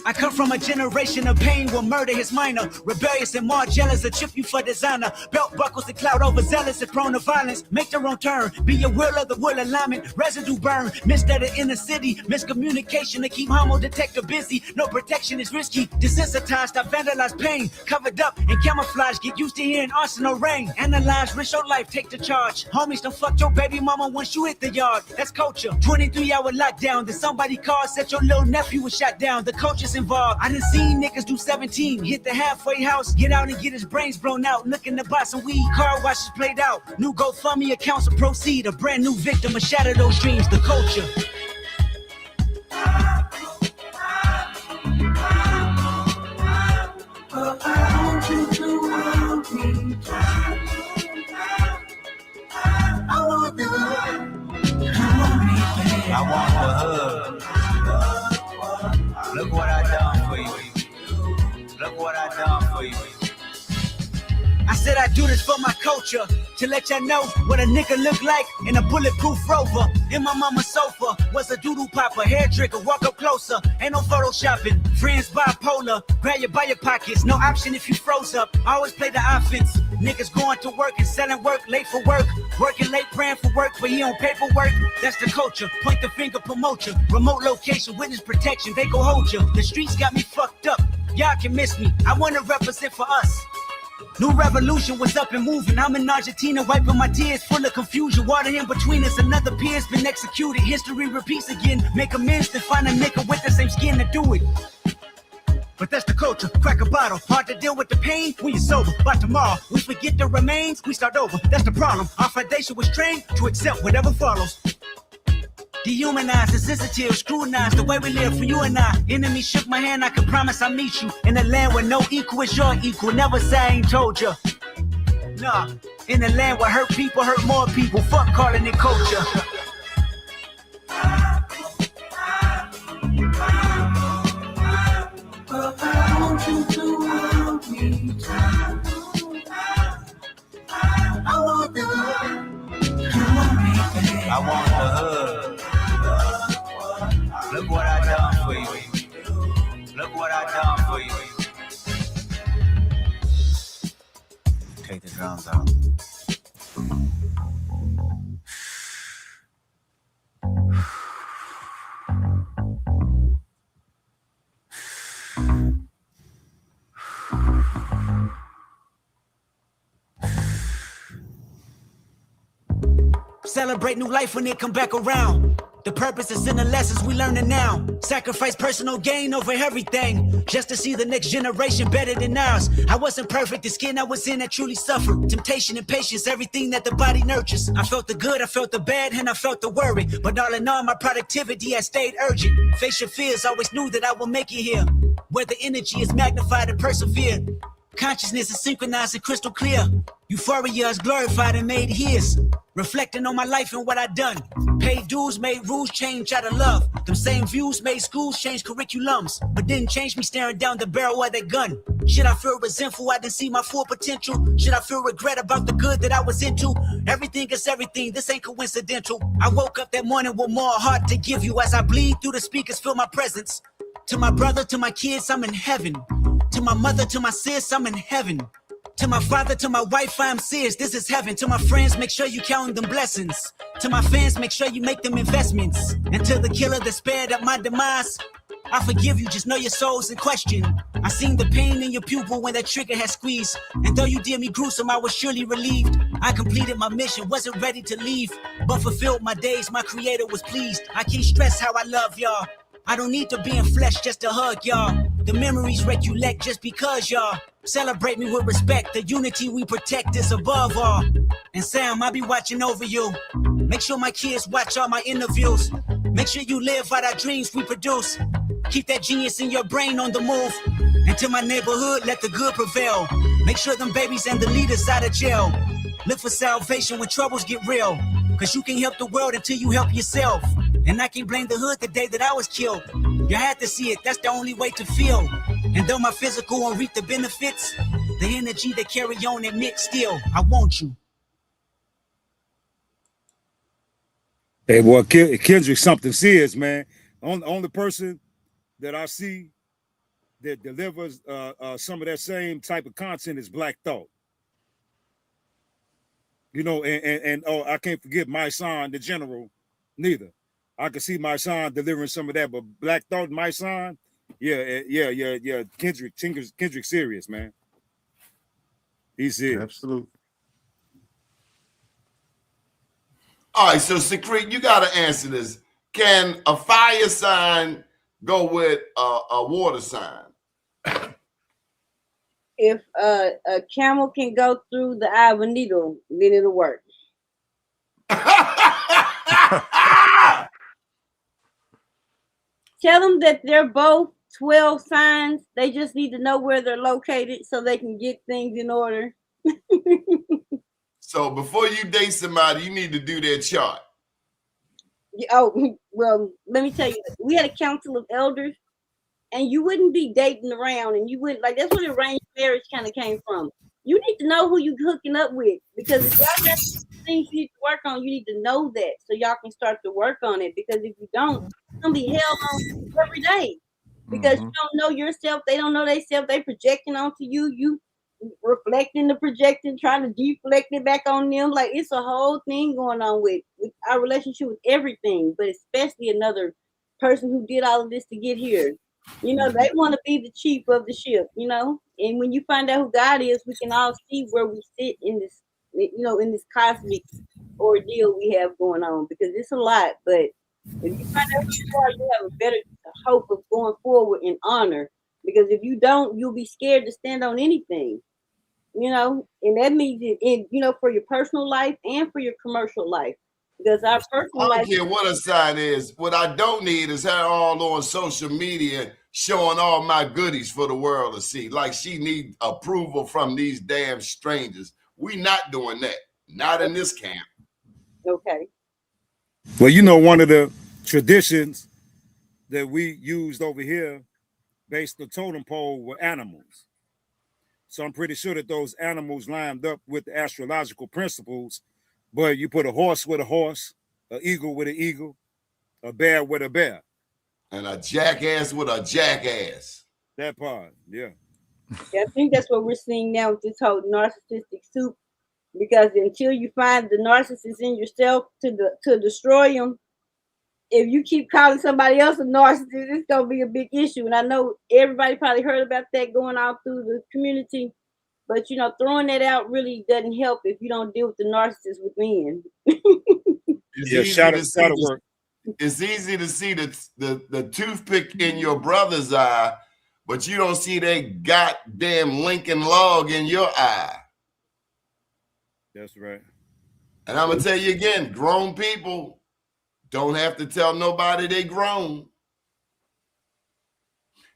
I come from a generation of pain where murder is minor. Rebellious and more jealous, a trip you for designer. Belt buckles and cloud overzealous and prone to violence. Make their own turn, be your will of the will alignment. Residue burn, missed at the inner city. Miscommunication to keep homo detector busy. No protection is risky. Desensitized, I vandalize pain. Covered up and camouflage, get used to hearing arsenal rain. Analyze, risk your life, take the charge. Homies, don't fuck your baby mama once you hit the yard. That's culture. 23-hour lockdown. Then somebody called, said your little nephew was shot down. The culture's involved. I done seen niggas do 17, hit the halfway house, get out and get his brains blown out, looking to buy some weed, car washes played out, new GoFundMe accounts to proceed, a brand new victim, a shatter those dreams, the culture. I want a hug. Look what I done for you. Look what I done for you. I said I do this for my culture, to let y'all know what a nigga look like in a bulletproof Rover. In my mama's sofa was a doodle popper, hair trigger, walk up closer, ain't no photoshopping. Friends bipolar, grab you by your pockets, no option if you froze up. I always play the offense. Niggas going to work and selling work, late for work, working late, praying for work, but he on paperwork. That's the culture. Point the finger, promote you. Remote location, witness protection, they go hold you. The streets got me fucked up. Y'all can miss me. I wanna represent for us. New revolution was up and moving. I'm in Argentina wiping my tears, full of confusion. Water in between us, another peer's been executed. History repeats again. Make amends to find a nigga with the same skin to do it. But that's the culture, crack a bottle. Hard to deal with the pain when you're sober. By tomorrow, we forget the remains, we start over. That's the problem. Our foundation was trained to accept whatever follows. Dehumanized, insensitive, scrutinized the way we live for you and I. Enemy shook my hand, I can promise I'll meet you in a land where no equal is your equal. Never say I ain't told you. Nah, in a land where hurt people hurt more people. Fuck calling it culture. I want you to hold me tight. I want the hug. You want me, baby. I want the hug. Look what I done for you. Look what I done for you. Take the drums out. Celebrate new life when it come back around. The purpose is in the lessons we learning now. Sacrifice personal gain over everything, just to see the next generation better than ours. I wasn't perfect, the skin I was in I truly suffered. Temptation and patience, everything that the body nurtures. I felt the good, I felt the bad, and I felt the worry. But all in all, my productivity has stayed urgent. Face your fears, always knew that I will make it here, where the energy is magnified and persevered. Consciousness is synchronized and crystal clear. Euphoria is glorified and made his. Reflecting on my life and what I done. Paid dues, made rules change out of love. Them same views made schools change curriculums, but didn't change me staring down the barrel of that gun. Should I feel resentful I didn't see my full potential? Should I feel regret about the good that I was into? Everything is everything, this ain't coincidental. I woke up that morning with more heart to give you. As I bleed through the speakers, feel my presence. To my brother, to my kids, I'm in heaven. To my mother, to my sis, I'm in heaven. To my father, to my wife, I'm serious, this is heaven. To my friends, make sure you count them blessings. To my fans, make sure you make them investments. And to the killer that spared at my demise, I forgive you, just know your soul's in question. I seen the pain in your pupil when that trigger had squeezed. And though you did me gruesome, I was surely relieved. I completed my mission, wasn't ready to leave, but fulfilled my days, my creator was pleased. I can't stress how I love y'all. I don't need to be in flesh just to hug y'all. The memories recollect just because y'all celebrate me with respect. The unity we protect is above all. And Sam, I'll be watching over you. Make sure my kids watch all my interviews. Make sure you live out our dreams we produce. Keep that genius in your brain on the move. And to my neighborhood, let the good prevail. Make sure them babies and the leaders out of jail. Look for salvation when troubles get real. Cause you can help the world until you help yourself. And I can't blame the hood the day that I was killed. You had to see it, that's the only way to feel. And though my physical won't reap the benefits, the energy they carry on admit still, I want you. Hey, boy, Kendrick something serious, man. Only person that I see that delivers some of that same type of content is Black Thought. You know, and oh, I can't forget My Son, the General, neither. I can see My Son delivering some of that, but Black Thought, My Son, yeah. Kendrick serious, man. He's serious. Absolutely. All right, so Secret, you got to answer this. Can a fire sign go with a water sign? If a camel can go through the eye of a needle, then it'll work. Tell them that they're both 12 signs. They just need to know where they're located so they can get things in order. So before you date somebody, you need to do their chart. Oh, well, let me tell you, we had a council of elders, and you wouldn't be dating around, and you wouldn't, like, that's where the arranged marriage kind of came from. You need to know who you're hooking up with, because if y'all got things you need to work on, you need to know that so y'all can start to work on it. Because if you don't, it's gonna be hell on every day. Because you don't know yourself, they don't know themselves, they projecting onto you, you reflecting the projection, trying to deflect it back on them. Like, it's a whole thing going on with our relationship with everything, but especially another person who did all of this to get here. You know, they want to be the chief of the ship, you know. And when you find out who God is, we can all see where we sit in this, you know, in this cosmic ordeal we have going on, because it's a lot. But if you find out who you are, you have a better hope of going forward in honor. Because if you don't, you'll be scared to stand on anything, you know. And that means, you know, for your personal life and for your commercial life. Because our personal I life. don't care what a sign is. What I don't need is her all on social media showing all my goodies for the world to see. Like she needs approval from these damn strangers. We not doing that. Not in this camp. Okay. Well, you know, one of the traditions that we used over here based the totem pole were animals. So I'm pretty sure that those animals lined up with the astrological principles. But you put a horse with a horse, an eagle with an eagle, a bear with a bear. And a jackass with a jackass. That part, yeah. Yeah, I think that's what we're seeing now with this whole narcissistic soup. Because until you find the narcissist in yourself to destroy them, if you keep calling somebody else a narcissist, it's gonna be a big issue. And I know everybody probably heard about that going on through the community, but you know, throwing that out really doesn't help if you don't deal with the narcissist within. It's Yeah, easy shadow to see work. it's easy to see the toothpick in your brother's eye, but you don't see that goddamn Lincoln log in your eye. That's right. And I'm gonna tell you again, grown people don't have to tell nobody they grown.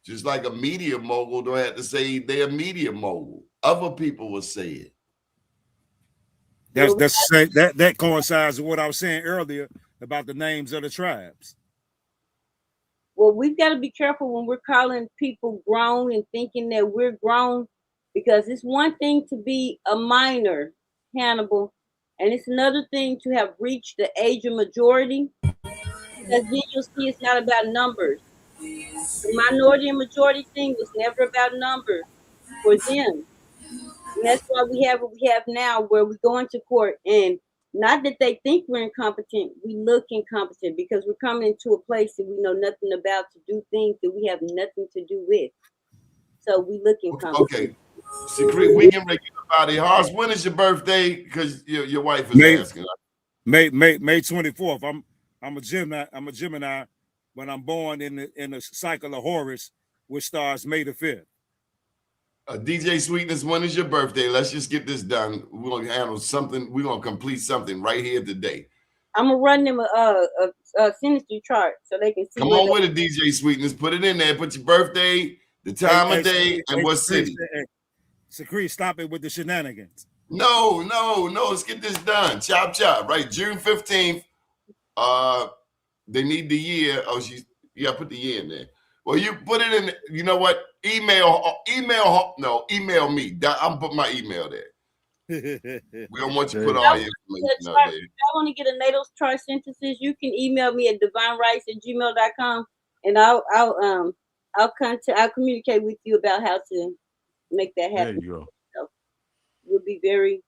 Just like a media mogul don't have to say they're a media mogul. Other people will say it. That coincides with what I was saying earlier about the names of the tribes. Well, we've got to be careful when we're calling people grown and thinking that we're grown, because it's one thing to be a minor, Hannibal, and it's another thing to have reached the age of majority, because then you'll see it's not about numbers. The minority and majority thing was never about numbers for them. And that's why we have what we have now, where we go into court, and not that they think we're incompetent, we look incompetent because we're coming into a place that we know nothing about, to do things that we have nothing to do with. So we look incompetent. Okay. Secret, we can make it about it. Horace, when is your birthday? Because your wife is asking. May 24th. I'm a Gemini, but I'm born in the cycle of Horus, which starts May the 5th. DJ Sweetness, when is your birthday? Let's just get this done. We're gonna handle something. We're gonna complete something right here today. I'm gonna run them a synastry chart so they can see. Come on with it, DJ Sweetness. Put it in there. Put your birthday, the time of day, and what city. Secrete, stop it with the shenanigans. No. Let's get this done. Chop. Right, June 15th. They need the year. Oh, put the year in there. Well, you put it in. You know what? Email me. I'm putting my email there. We don't want you to put all your information out there. If I want to get a natal chart synthesis, you can email me at divinerights@gmail.com, and I'll communicate with you about how to make that happen. There you go. So you'll be very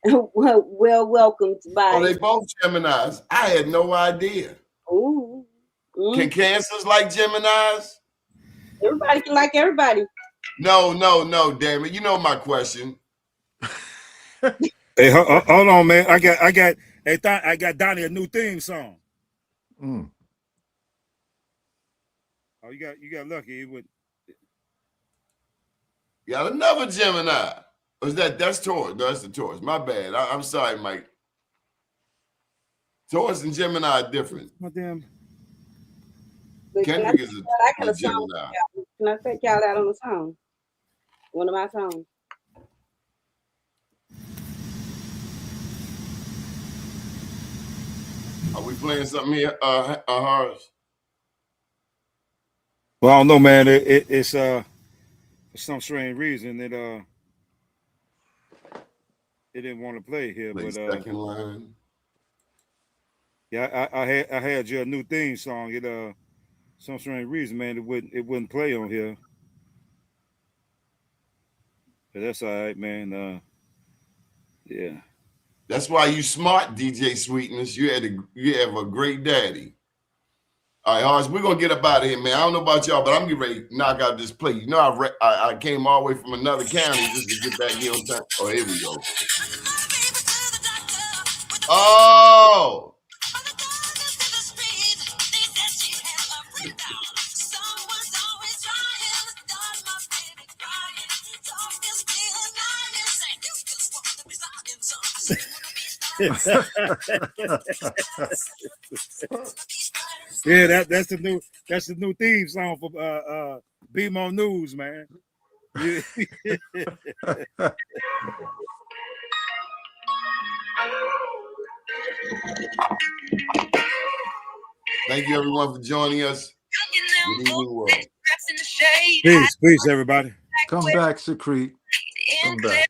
well welcomed by. Oh, they both Geminis. I had no idea. Ooh. Can Cancers like Geminis? Everybody can like everybody. No, damn it. You know my question. Hey, hold on, man. I got Donnie a new theme song. Mm. Oh, you got lucky. It would. You got another Gemini. Or is that's Taurus? No, that's the Taurus. My bad. I'm sorry, Mike. Taurus and Gemini are different. Oh, damn. Kendrick is a Gemini. Can I take y'all out on the song? One of my songs. Are we playing something here, Horace? Well, I don't know, man. It's for some strange reason it didn't want to play here. Play but second line. Yeah, I had you a new theme song. It some strange reason, man, it wouldn't play on here. But that's all right, man. Yeah. That's why you smart, DJ Sweetness. You have a great daddy. All right, Horace, we're gonna get up out of here, man. I don't know about y'all, but I'm getting ready to knock out this plate. You know, I came all the way from another county just to get back here on time. Oh, here we go. Oh. Yeah, that's the new theme song for BMO News, man. Yeah. Thank you, everyone, for joining us. Good evening, world. Peace, everybody. Come back, Secrete. Come back.